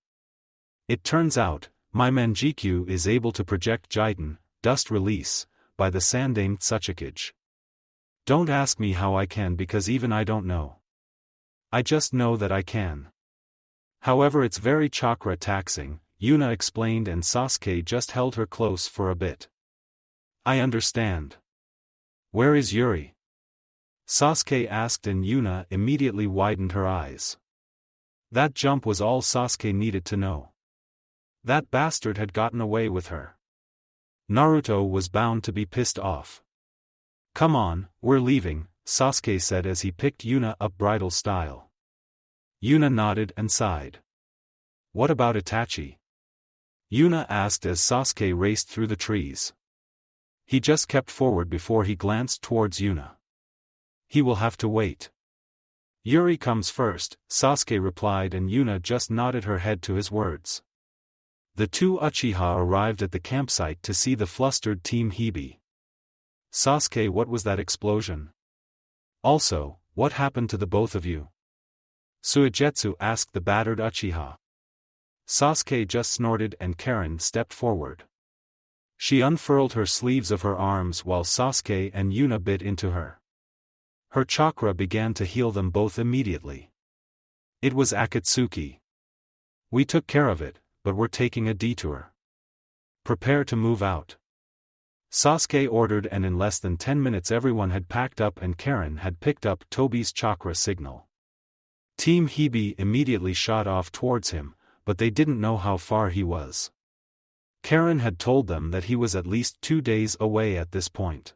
It turns out, my Manjikyu is able to project Jiten, dust release, by the Sandaime Tsuchikage. Don't ask me how I can, because even I don't know. I just know that I can. However, it's very chakra taxing, Yuna explained, and Sasuke just held her close for a bit. I understand. Where is Yuri? Sasuke asked, and Yuna immediately widened her eyes. That jump was all Sasuke needed to know. That bastard had gotten away with her. Naruto was bound to be pissed off. Come on, we're leaving, Sasuke said as he picked Yuna up bridal style. Yuna nodded and sighed. What about Itachi? Yuna asked as Sasuke raced through the trees. He just kept forward before he glanced towards Yuna. He will have to wait. Yuri comes first, Sasuke replied, and Yuna just nodded her head to his words. The two Uchiha arrived at the campsite to see the flustered Team Hibi. Sasuke, what was that explosion? Also, what happened to the both of you? Suigetsu asked the battered Uchiha. Sasuke just snorted and Karen stepped forward. She unfurled her sleeves of her arms while Sasuke and Yuna bit into her. Her chakra began to heal them both immediately. It was Akatsuki. We took care of it, but we're taking a detour. Prepare to move out. Sasuke ordered, and in less than 10 minutes everyone had packed up and Karen had picked up Tobi's chakra signal. Team Hebe immediately shot off towards him, but they didn't know how far he was. Karen had told them that he was at least 2 days away at this point.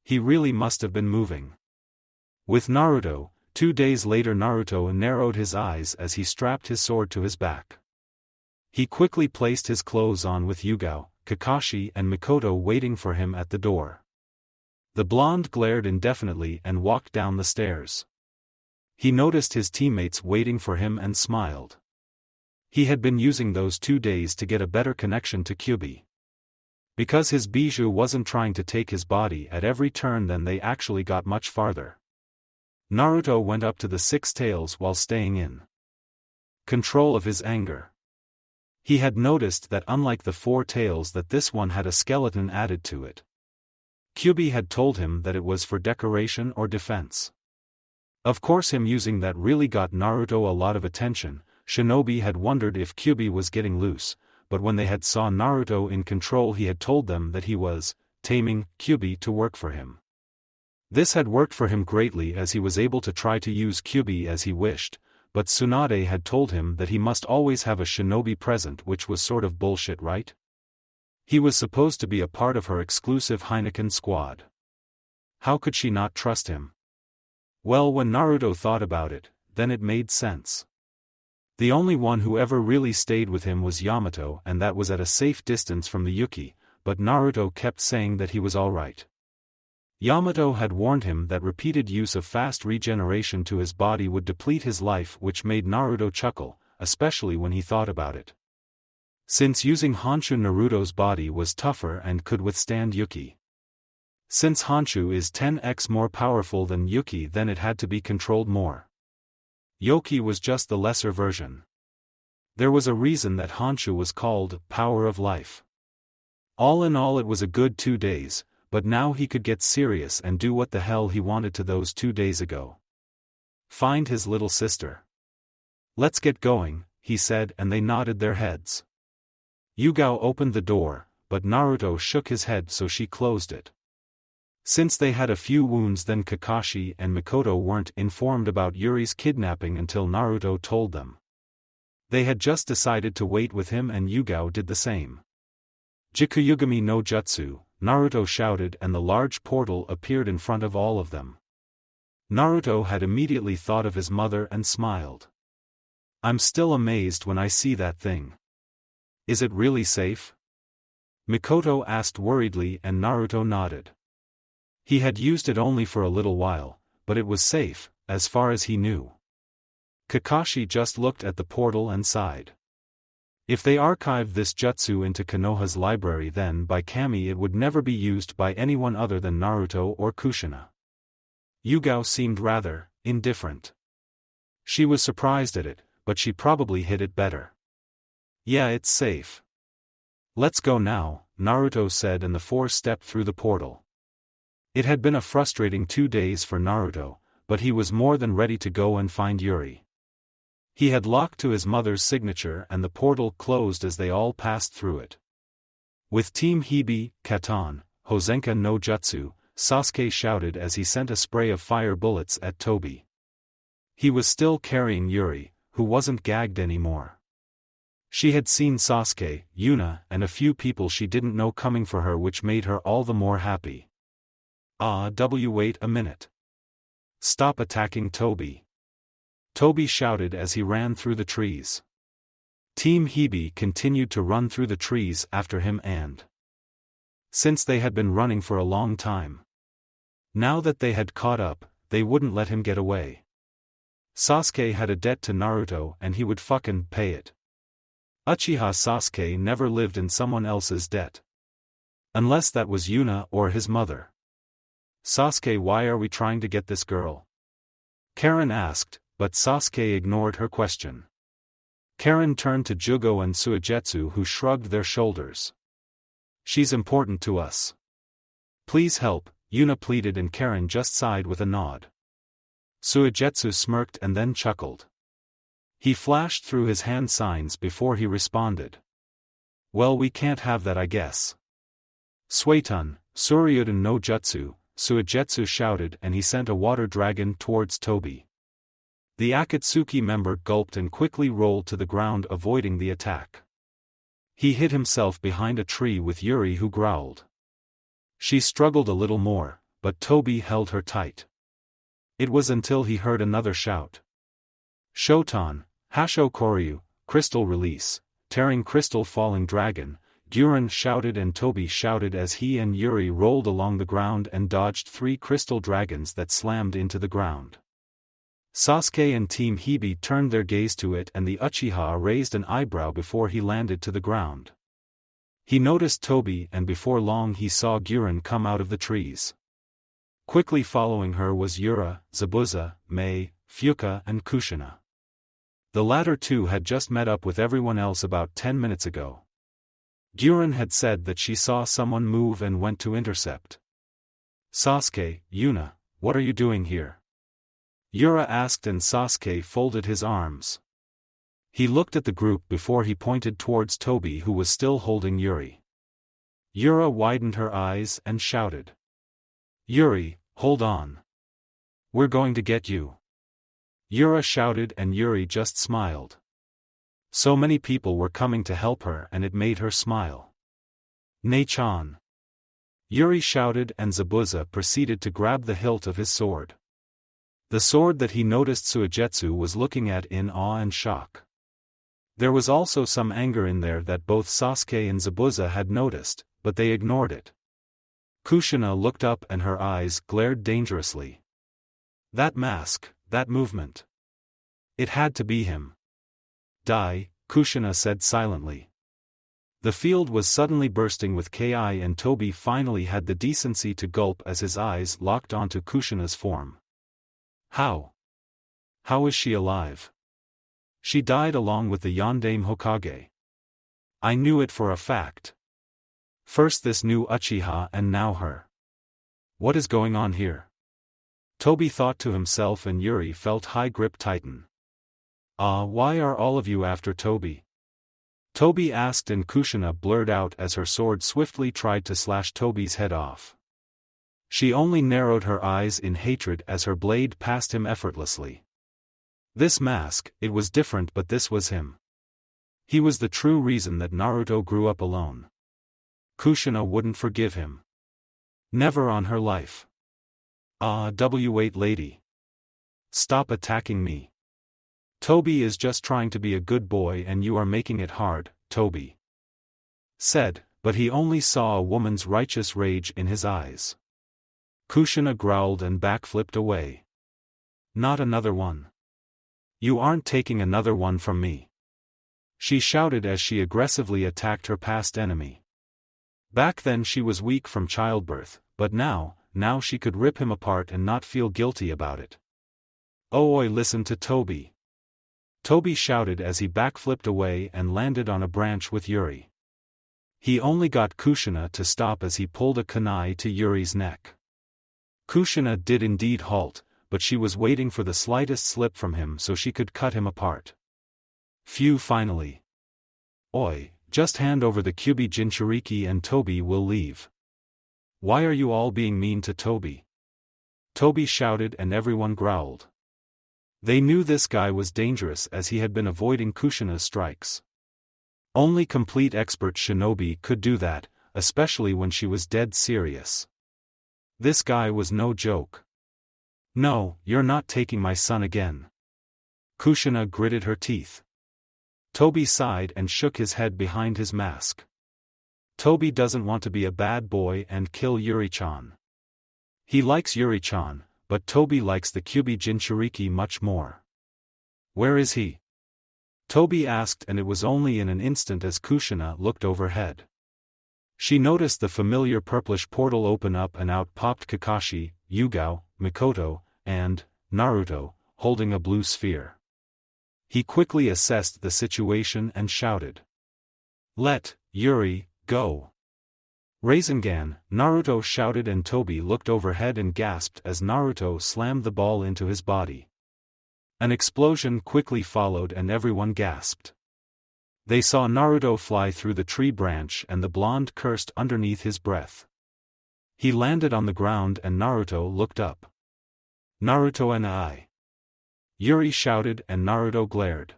He really must have been moving. With Naruto, 2 days later Naruto narrowed his eyes as he strapped his sword to his back. He quickly placed his clothes on with Yugao, Kakashi and Mikoto waiting for him at the door. The blonde glared indefinitely and walked down the stairs. He noticed his teammates waiting for him and smiled. He had been using those 2 days to get a better connection to Kyuubi. Because his bijou wasn't trying to take his body at every turn, then they actually got much farther. Naruto went up to the 6 tails while staying in control of his anger. He had noticed that unlike the 4 tails, that this one had a skeleton added to it. Kyuubi had told him that it was for decoration or defense. Of course, him using that really got Naruto a lot of attention. Shinobi had wondered if Kyuubi was getting loose, but when they had saw Naruto in control, he had told them that he was taming Kyuubi to work for him. This had worked for him greatly, as he was able to try to use Kyuubi as he wished, but Tsunade had told him that he must always have a shinobi present, which was sort of bullshit, right? He was supposed to be a part of her exclusive Heineken squad. How could she not trust him? Well, when Naruto thought about it, then it made sense. The only one who ever really stayed with him was Yamato, and that was at a safe distance from the Yuki, but Naruto kept saying that he was alright. Yamato had warned him that repeated use of fast regeneration to his body would deplete his life, which made Naruto chuckle, especially when he thought about it. Since using Honshu, Naruto's body was tougher and could withstand Yuki. Since Honshu is 10x more powerful than Yuki, then it had to be controlled more. Yoki was just the lesser version. There was a reason that Honshu was called Power of Life. All in all, it was a good 2 days. But now he could get serious and do what the hell he wanted to those 2 days ago. Find his little sister. Let's get going, he said, and they nodded their heads. Yugao opened the door, but Naruto shook his head, so she closed it. Since they had a few wounds, then Kakashi and Mikoto weren't informed about Yuri's kidnapping until Naruto told them. They had just decided to wait with him, and Yugao did the same. Jikuyugami no Jutsu, Naruto shouted, and the large portal appeared in front of all of them. Naruto had immediately thought of his mother and smiled. I'm still amazed when I see that thing. Is it really safe? Mikoto asked worriedly, and Naruto nodded. He had used it only for a little while, but it was safe, as far as he knew. Kakashi just looked at the portal and sighed. If they archived this jutsu into Konoha's library, then by Kami it would never be used by anyone other than Naruto or Kushina. Yugao seemed rather indifferent. She was surprised at it, but she probably hid it better. Yeah, it's safe. Let's go now, Naruto said, and the 4 stepped through the portal. It had been a frustrating 2 days for Naruto, but he was more than ready to go and find Yuri. He had locked to his mother's signature, and the portal closed as they all passed through it. With Team Hebe, Katon, Hozenka no Jutsu, Sasuke shouted as he sent a spray of fire bullets at Tobi. He was still carrying Yuri, who wasn't gagged anymore. She had seen Sasuke, Yuna, and a few people she didn't know coming for her, which made her all the more happy. Wait a minute. Stop attacking Tobi. Tobi shouted as he ran through the trees. Team Hebe continued to run through the trees after him, and since they had been running for a long time, now that they had caught up, they wouldn't let him get away. Sasuke had a debt to Naruto, and he would fucking pay it. Uchiha Sasuke never lived in someone else's debt. Unless that was Yuna or his mother. Sasuke, why are we trying to get this girl? Karen asked, but Sasuke ignored her question. Karen turned to Jugo and Suigetsu, who shrugged their shoulders. She's important to us. Please help, Yuna pleaded, and Karen just sighed with a nod. Suigetsu smirked and then chuckled. He flashed through his hand signs before he responded. Well, we can't have that, I guess. Suetun, Suryuden no Jutsu, Suigetsu shouted, and he sent a water dragon towards Tobi. The Akatsuki member gulped and quickly rolled to the ground, avoiding the attack. He hid himself behind a tree with Yuri, who growled. She struggled a little more, but Tobi held her tight. It was until he heard another shout. Shotan, Hasho Koryu, Crystal Release, Tearing Crystal Falling Dragon, Guren shouted, and Tobi shouted as he and Yuri rolled along the ground and dodged 3 crystal dragons that slammed into the ground. Sasuke and Team Hibi turned their gaze to it, and the Uchiha raised an eyebrow before he landed to the ground. He noticed Tobi, and before long he saw Guren come out of the trees. Quickly following her was Yura, Zabuza, Mei, Fuka and Kushina. The latter two had just met up with everyone else about 10 minutes ago. Guren had said that she saw someone move and went to intercept. Sasuke, Yuna, what are you doing here? Yura asked, and Sasuke folded his arms. He looked at the group before he pointed towards Tobi, who was still holding Yuri. Yura widened her eyes and shouted. Yuri, hold on. We're going to get you. Yura shouted, and Yuri just smiled. So many people were coming to help her, and it made her smile. Nei-chan. Yuri shouted, and Zabuza proceeded to grab the hilt of his sword. The sword that he noticed Suigetsu was looking at in awe and shock. There was also some anger in there that both Sasuke and Zabuza had noticed, but they ignored it. Kushina looked up, and her eyes glared dangerously. That mask, that movement. It had to be him. Die, Kushina said silently. The field was suddenly bursting with Ki, and Tobi finally had the decency to gulp as his eyes locked onto Kushina's form. How? How is she alive? She died along with the Yondaime Hokage. I knew it for a fact. First this new Uchiha and now her. What is going on here? Tobi thought to himself, and Yuri felt high grip tighten. Why are all of you after Tobi? Tobi asked, and Kushina blurred out as her sword swiftly tried to slash Tobi's head off. She only narrowed her eyes in hatred as her blade passed him effortlessly. This mask, it was different, but this was him. He was the true reason that Naruto grew up alone. Kushina wouldn't forgive him. Never on her life. W8 lady. Stop attacking me. Tobi is just trying to be a good boy and you are making it hard, Tobi said, but he only saw a woman's righteous rage in his eyes. Kushina growled and backflipped away. Not another one. You aren't taking another one from me. She shouted as she aggressively attacked her past enemy. Back then she was weak from childbirth, but now she could rip him apart and not feel guilty about it. Oi, listen to Tobi. Tobi shouted as he backflipped away and landed on a branch with Yuri. He only got Kushina to stop as he pulled a kunai to Yuri's neck. Kushina did indeed halt, but she was waiting for the slightest slip from him so she could cut him apart. Phew, finally. Oi, just hand over the Kyubi Jinchuriki and Tobi will leave. Why are you all being mean to Tobi? Tobi shouted and everyone growled. They knew this guy was dangerous as he had been avoiding Kushina's strikes. Only complete expert shinobi could do that, especially when she was dead serious. This guy was no joke. No, you're not taking my son again. Kushina gritted her teeth. Tobi sighed and shook his head behind his mask. Tobi doesn't want to be a bad boy and kill Yuri-chan. He likes Yuri-chan, but Tobi likes the Kyubi Jinchuriki much more. Where is he? Tobi asked, and it was only in an instant as Kushina looked overhead. She noticed the familiar purplish portal open up and out popped Kakashi, Yugao, Mikoto, and Naruto, holding a blue sphere. He quickly assessed the situation and shouted. Let Yuri go. Rasengan, Naruto shouted, and Tobi looked overhead and gasped as Naruto slammed the ball into his body. An explosion quickly followed and everyone gasped. They saw Naruto fly through the tree branch and the blonde cursed underneath his breath. He landed on the ground and Naruto looked up. Naruto and I. Yuri shouted and Naruto glared.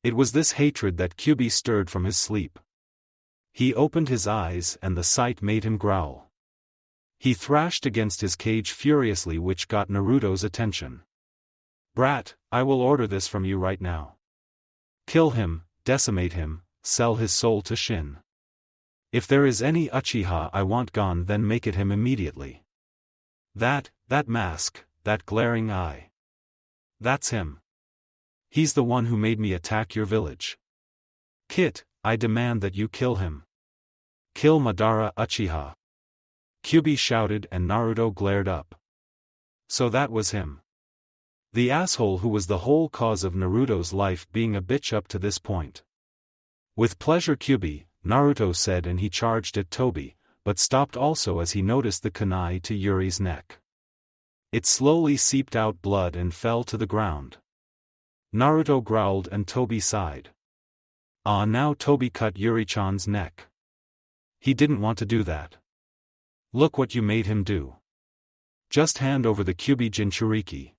It was this hatred that Kyuubi stirred from his sleep. He opened his eyes and the sight made him growl. He thrashed against his cage furiously, which got Naruto's attention. Brat, I will order this from you right now. Kill him, decimate him, sell his soul to Shin. If there is any Uchiha I want gone, then make it him immediately. That mask, that glaring eye. That's him. He's the one who made me attack your village. Kit, I demand that you kill him. Kill Madara Uchiha. Kyuubi shouted and Naruto glared up. So that was him. The asshole who was the whole cause of Naruto's life being a bitch up to this point. With pleasure Kyuubi, Naruto said, and he charged at Tobi, but stopped also as he noticed the kunai to Yuri's neck. It slowly seeped out blood and fell to the ground. Naruto growled and Tobi sighed. Ah, now Tobi cut Yuri-chan's neck. He didn't want to do that. Look what you made him do. Just hand over the Kyuubi Jinchuriki.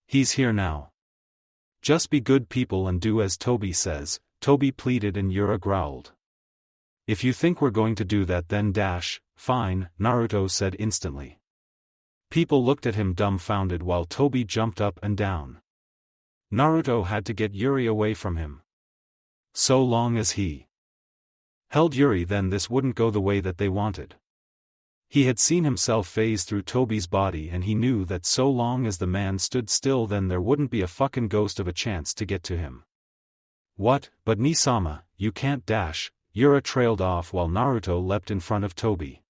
He's here now. Just be good people and do as Tobi says, Tobi pleaded and Yura growled. If you think we're going to do that then fine, Naruto said instantly. People looked at him dumbfounded while Tobi jumped up and down. Naruto had to get Yuri away from him. So long as he held Yuri, then this wouldn't go the way that they wanted. He had seen himself phase through Tobi's body and he knew that so long as the man stood still then there wouldn't be a fucking ghost of a chance to get to him. What, but Nisama, you can't Yura trailed off while Naruto leapt in front of Tobi.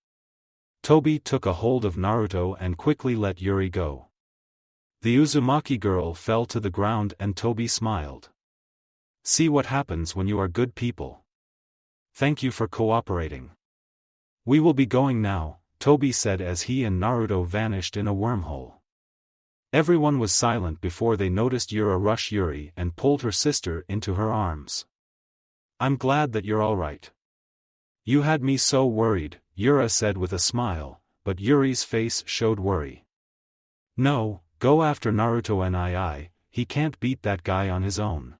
Tobi took a hold of Naruto and quickly let Yuri go. The Uzumaki girl fell to the ground and Tobi smiled. See what happens when you are good people. Thank you for cooperating. We will be going now, Tobi said as he and Naruto vanished in a wormhole. Everyone was silent before they noticed Yura rush Yuri and pulled her sister into her arms. I'm glad that you're alright. You had me so worried, Yura said with a smile, but Yuri's face showed worry. No, go after Naruto and he can't beat that guy on his own.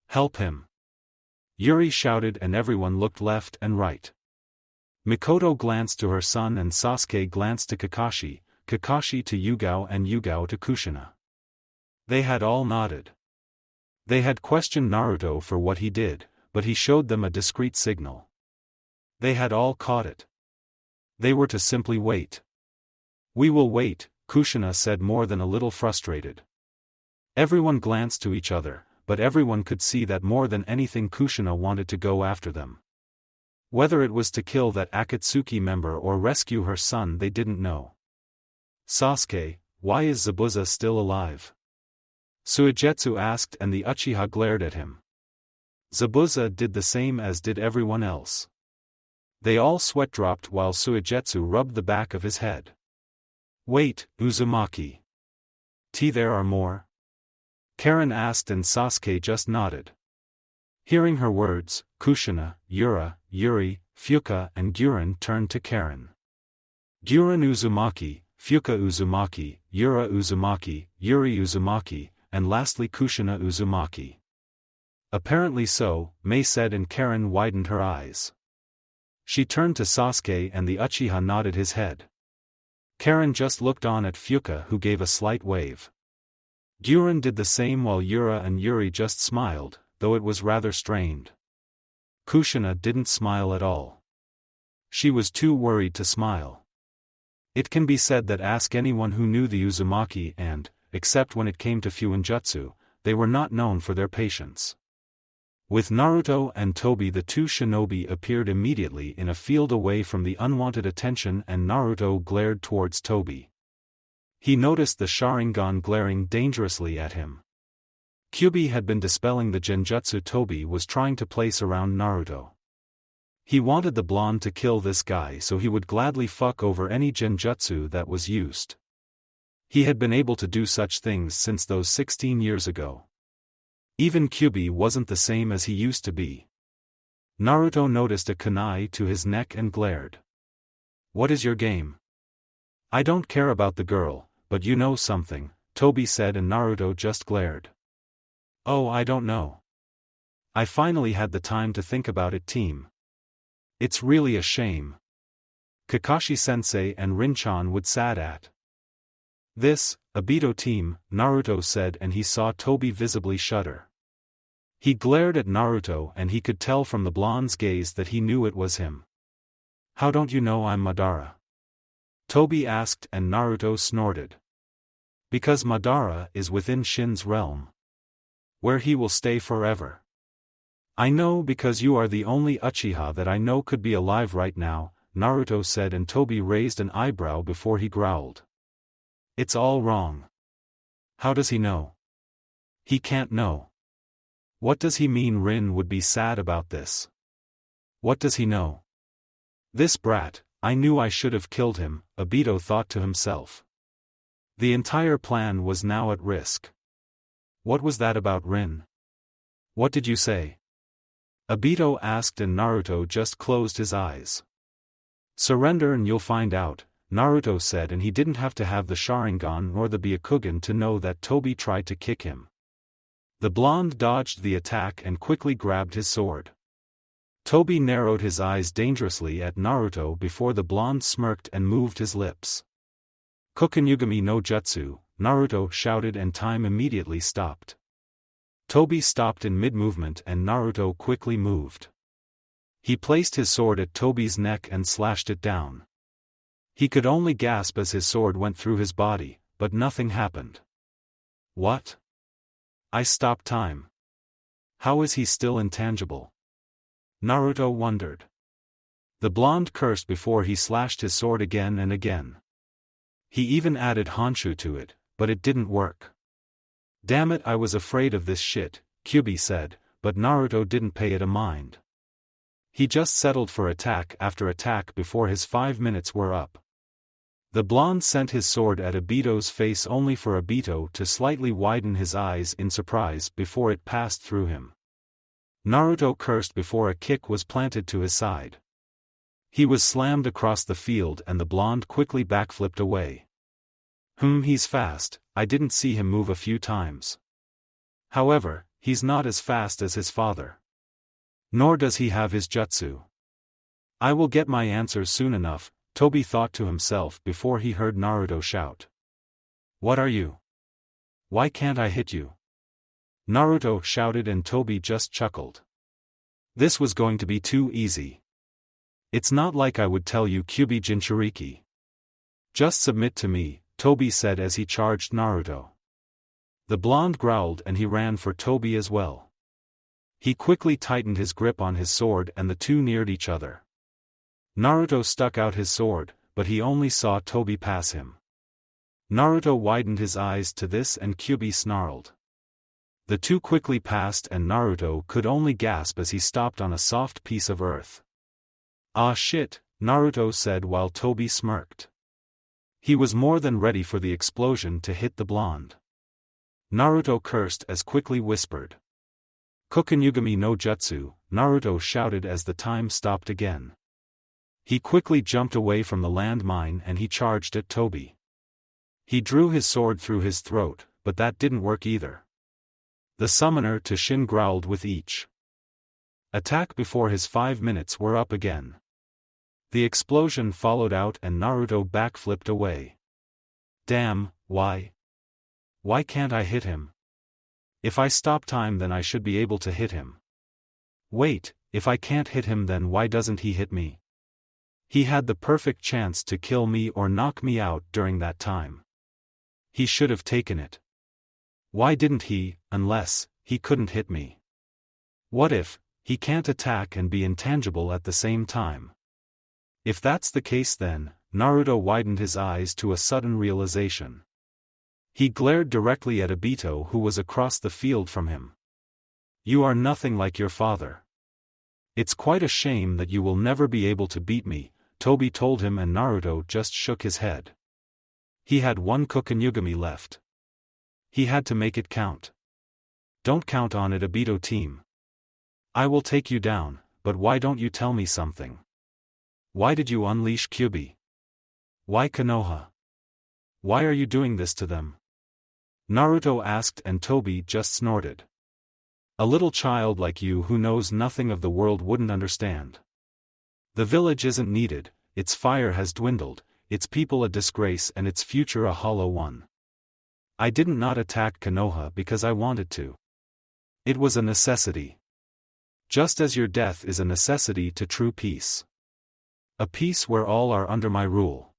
Help him. Yuri shouted and everyone looked left and right. Mikoto glanced to her son and Sasuke glanced to Kakashi, Kakashi to Yugao and Yugao to Kushina. They had all nodded. They had questioned Naruto for what he did, but he showed them a discreet signal. They had all caught it. They were to simply wait. We will wait, Kushina said more than a little frustrated. Everyone glanced to each other, but everyone could see that more than anything Kushina wanted to go after them. Whether it was to kill that Akatsuki member or rescue her son they didn't know. Sasuke, why is Zabuza still alive? Suigetsu asked and the Uchiha glared at him. Zabuza did the same as did everyone else. They all sweat dropped while Suigetsu rubbed the back of his head. Wait, Uzumaki. There are more? Karen asked and Sasuke just nodded. Hearing her words, Kushina, Yura, Yuri, Fuka and Guren turned to Karen. Guren Uzumaki, Fuka Uzumaki, Yura Uzumaki, Yuri Uzumaki, and lastly Kushina Uzumaki. Apparently so, Mei said and Karen widened her eyes. She turned to Sasuke and the Uchiha nodded his head. Karen just looked on at Fuka who gave a slight wave. Guren did the same while Yura and Yuri just smiled, though it was rather strained. Kushina didn't smile at all. She was too worried to smile. It can be said that ask anyone who knew the Uzumaki and, except when it came to Fuinjutsu, they were not known for their patience. With Naruto and Tobi the two shinobi appeared immediately in a field away from the unwanted attention and Naruto glared towards Tobi. He noticed the Sharingan glaring dangerously at him. Kyuubi had been dispelling the genjutsu Tobi was trying to place around Naruto. He wanted the blonde to kill this guy so he would gladly fuck over any genjutsu that was used. He had been able to do such things since those 16 years ago. Even Kyuubi wasn't the same as he used to be. Naruto noticed a kunai to his neck and glared. "What is your game?" "I don't care about the girl, but you know something," Toby said, and Naruto just glared. "Oh, I don't know. I finally had the time to think about it, team. It's really a shame. Kakashi-sensei and Rin-chan would sad at this." "Obito team," Naruto said, and he saw Toby visibly shudder. He glared at Naruto and he could tell from the blonde's gaze that he knew it was him. "How don't you know I'm Madara?" Toby asked, and Naruto snorted. "Because Madara is within Shin's realm, where he will stay forever." "I know because you are the only Uchiha that I know could be alive right now," Naruto said, and Toby raised an eyebrow before he growled. "It's all wrong." "How does he know?" "He can't know." "What does he mean Rin would be sad about this? What does he know?" "This brat, I knew I should have killed him," Obito thought to himself. The entire plan was now at risk. "What was that about Rin? What did you say?" Obito asked, and Naruto just closed his eyes. "Surrender and you'll find out," Naruto said, and he didn't have to have the Sharingan nor the Byakugan to know that Toby tried to kick him. The blonde dodged the attack and quickly grabbed his sword. Toby narrowed his eyes dangerously at Naruto before the blonde smirked and moved his lips. "Kokonyugami no Jutsu," Naruto shouted, and time immediately stopped. Toby stopped in mid-movement and Naruto quickly moved. He placed his sword at Toby's neck and slashed it down. He could only gasp as his sword went through his body, but nothing happened. "What? I stopped time. How is he still intangible?" Naruto wondered. The blonde cursed before he slashed his sword again and again. He even added Honshu to it, but it didn't work. "Damn it, I was afraid of this shit," Kyuubi said, but Naruto didn't pay it a mind. He just settled for attack after attack before his 5 minutes were up. The blonde sent his sword at Obito's face only for Obito to slightly widen his eyes in surprise before it passed through him. Naruto cursed before a kick was planted to his side. He was slammed across the field and the blonde quickly backflipped away. He's fast, I didn't see him move a few times. However, he's not as fast as his father. Nor does he have his jutsu. I will get my answers soon enough, Toby thought to himself before he heard Naruto shout. "What are you? Why can't I hit you?" Naruto shouted and Toby just chuckled. This was going to be too easy. "It's not like I would tell you Kyuubi Jinchuriki. Just submit to me," Toby said as he charged Naruto. The blonde growled and he ran for Toby as well. He quickly tightened his grip on his sword and the two neared each other. Naruto stuck out his sword, but he only saw Toby pass him. Naruto widened his eyes to this and Kyuubi snarled. The two quickly passed and Naruto could only gasp as he stopped on a soft piece of earth. "Ah shit," Naruto said while Toby smirked. He was more than ready for the explosion to hit the blonde. Naruto cursed as quickly whispered. "Kokonyugami no Jutsu," Naruto shouted as the time stopped again. He quickly jumped away from the landmine and he charged at Toby. He drew his sword through his throat, but that didn't work either. The summoner to Shin growled with each attack before his 5 minutes were up again. The explosion followed out and Naruto backflipped away. "Damn, why? Why can't I hit him? If I stop time then I should be able to hit him. Wait, if I can't hit him then why doesn't he hit me? He had the perfect chance to kill me or knock me out during that time. He should have taken it. Why didn't he, unless he couldn't hit me? What if he can't attack and be intangible at the same time? If that's the case then," Naruto widened his eyes to a sudden realization. He glared directly at Obito who was across the field from him. "You are nothing like your father. It's quite a shame that you will never be able to beat me," Toby told him and Naruto just shook his head. He had one Hokage left. He had to make it count. Don't count on it, Obito team. I will take you down, but why don't you tell me something? Why did you unleash Kyuubi? Why Konoha? Why are you doing this to them? Naruto asked and Toby just snorted. A little child like you who knows nothing of the world wouldn't understand. The village isn't needed, its fire has dwindled, its people a disgrace and its future a hollow one. I didn't not attack Konoha because I wanted to. It was a necessity. Just as your death is a necessity to true peace. A peace where all are under my rule.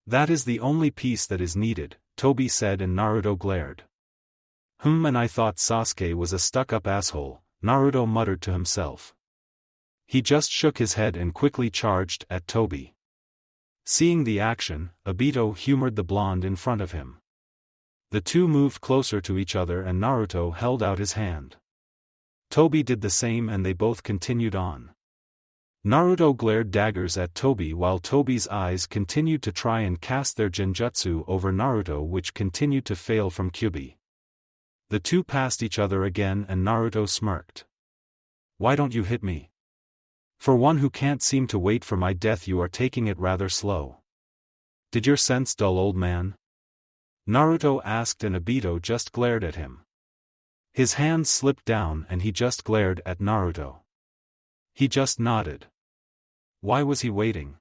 That is the only peace that is needed, Toby said and Naruto glared. And I thought Sasuke was a stuck-up asshole, Naruto muttered to himself. He just shook his head and quickly charged at Toby. Seeing the action, Obito humored the blonde in front of him. The two moved closer to each other and Naruto held out his hand. Toby did the same and they both continued on. Naruto glared daggers at Toby while Toby's eyes continued to try and cast their genjutsu over Naruto, which continued to fail from Kyuubi. The two passed each other again and Naruto smirked. Why don't you hit me? For one who can't seem to wait for my death, you are taking it rather slow. Did your sense dull, old man? Naruto asked and Obito just glared at him. His hands slipped down and he just glared at Naruto. He just nodded. Why was he waiting?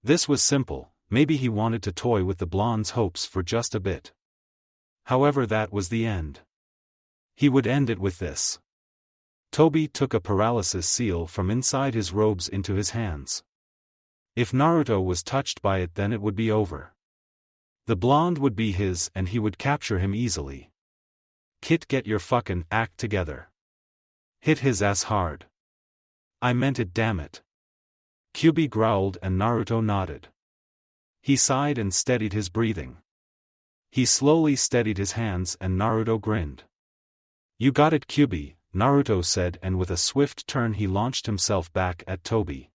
This was simple, maybe he wanted to toy with the blonde's hopes for just a bit. However, that was the end. He would end it with this. Toby took a paralysis seal from inside his robes into his hands. If Naruto was touched by it, then it would be over. The blonde would be his and he would capture him easily. Kit, get your fucking act together. Hit his ass hard. I meant it, damn it. Kyuubi growled and Naruto nodded. He sighed and steadied his breathing. He slowly steadied his hands and Naruto grinned. You got it, Kyuubi, Naruto said, and with a swift turn he launched himself back at Toby.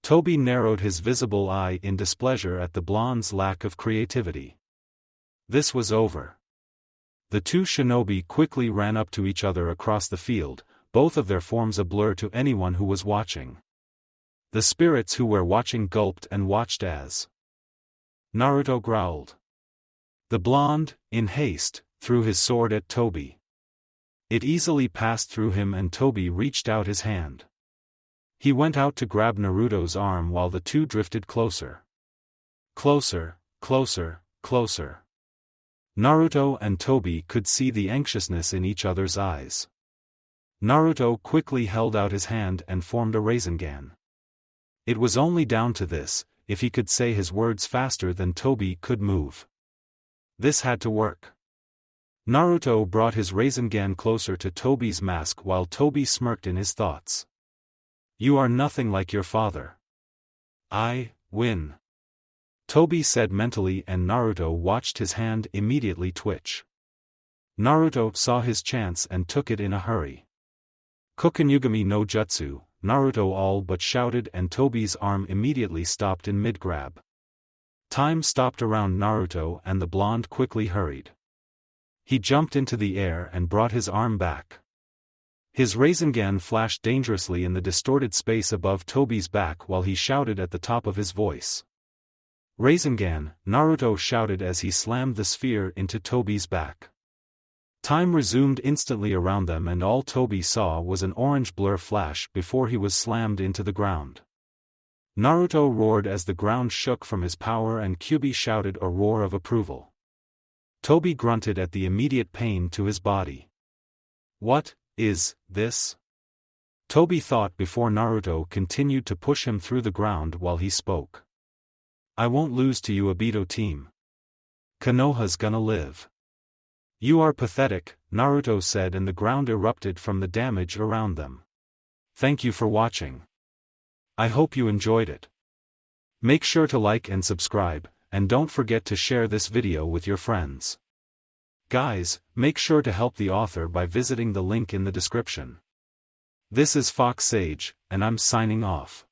Toby narrowed his visible eye in displeasure at the blonde's lack of creativity. This was over. The two shinobi quickly ran up to each other across the field, both of their forms a blur to anyone who was watching. The spirits who were watching gulped and watched as Naruto growled. The blonde, in haste, threw his sword at Toby. It easily passed through him and Toby reached out his hand. He went out to grab Naruto's arm while the two drifted closer. Closer, closer, closer. Naruto and Toby could see the anxiousness in each other's eyes. Naruto quickly held out his hand and formed a Rasengan. It was only down to this, if he could say his words faster than Toby could move. This had to work. Naruto brought his Rasengan closer to Toby's mask while Toby smirked in his thoughts. You are nothing like your father. I win. Toby said mentally and Naruto watched his hand immediately twitch. Naruto saw his chance and took it in a hurry. Kokenugami no Jutsu, Naruto all but shouted and Toby's arm immediately stopped in mid-grab. Time stopped around Naruto and the blonde quickly hurried. He jumped into the air and brought his arm back. His Rasengan flashed dangerously in the distorted space above Toby's back while he shouted at the top of his voice. Rasengan, Naruto shouted as he slammed the sphere into Toby's back. Time resumed instantly around them and all Toby saw was an orange blur flash before he was slammed into the ground. Naruto roared as the ground shook from his power and Kyuubi shouted a roar of approval. Toby grunted at the immediate pain to his body. What is this? Toby thought before Naruto continued to push him through the ground while he spoke. I won't lose to you, Obito team. Konoha's gonna live. You are pathetic, Naruto said, and the ground erupted from the damage around them. Thank you for watching. I hope you enjoyed it. Make sure to like and subscribe, and don't forget to share this video with your friends. Guys, make sure to help the author by visiting the link in the description. This is Fox Sage, and I'm signing off.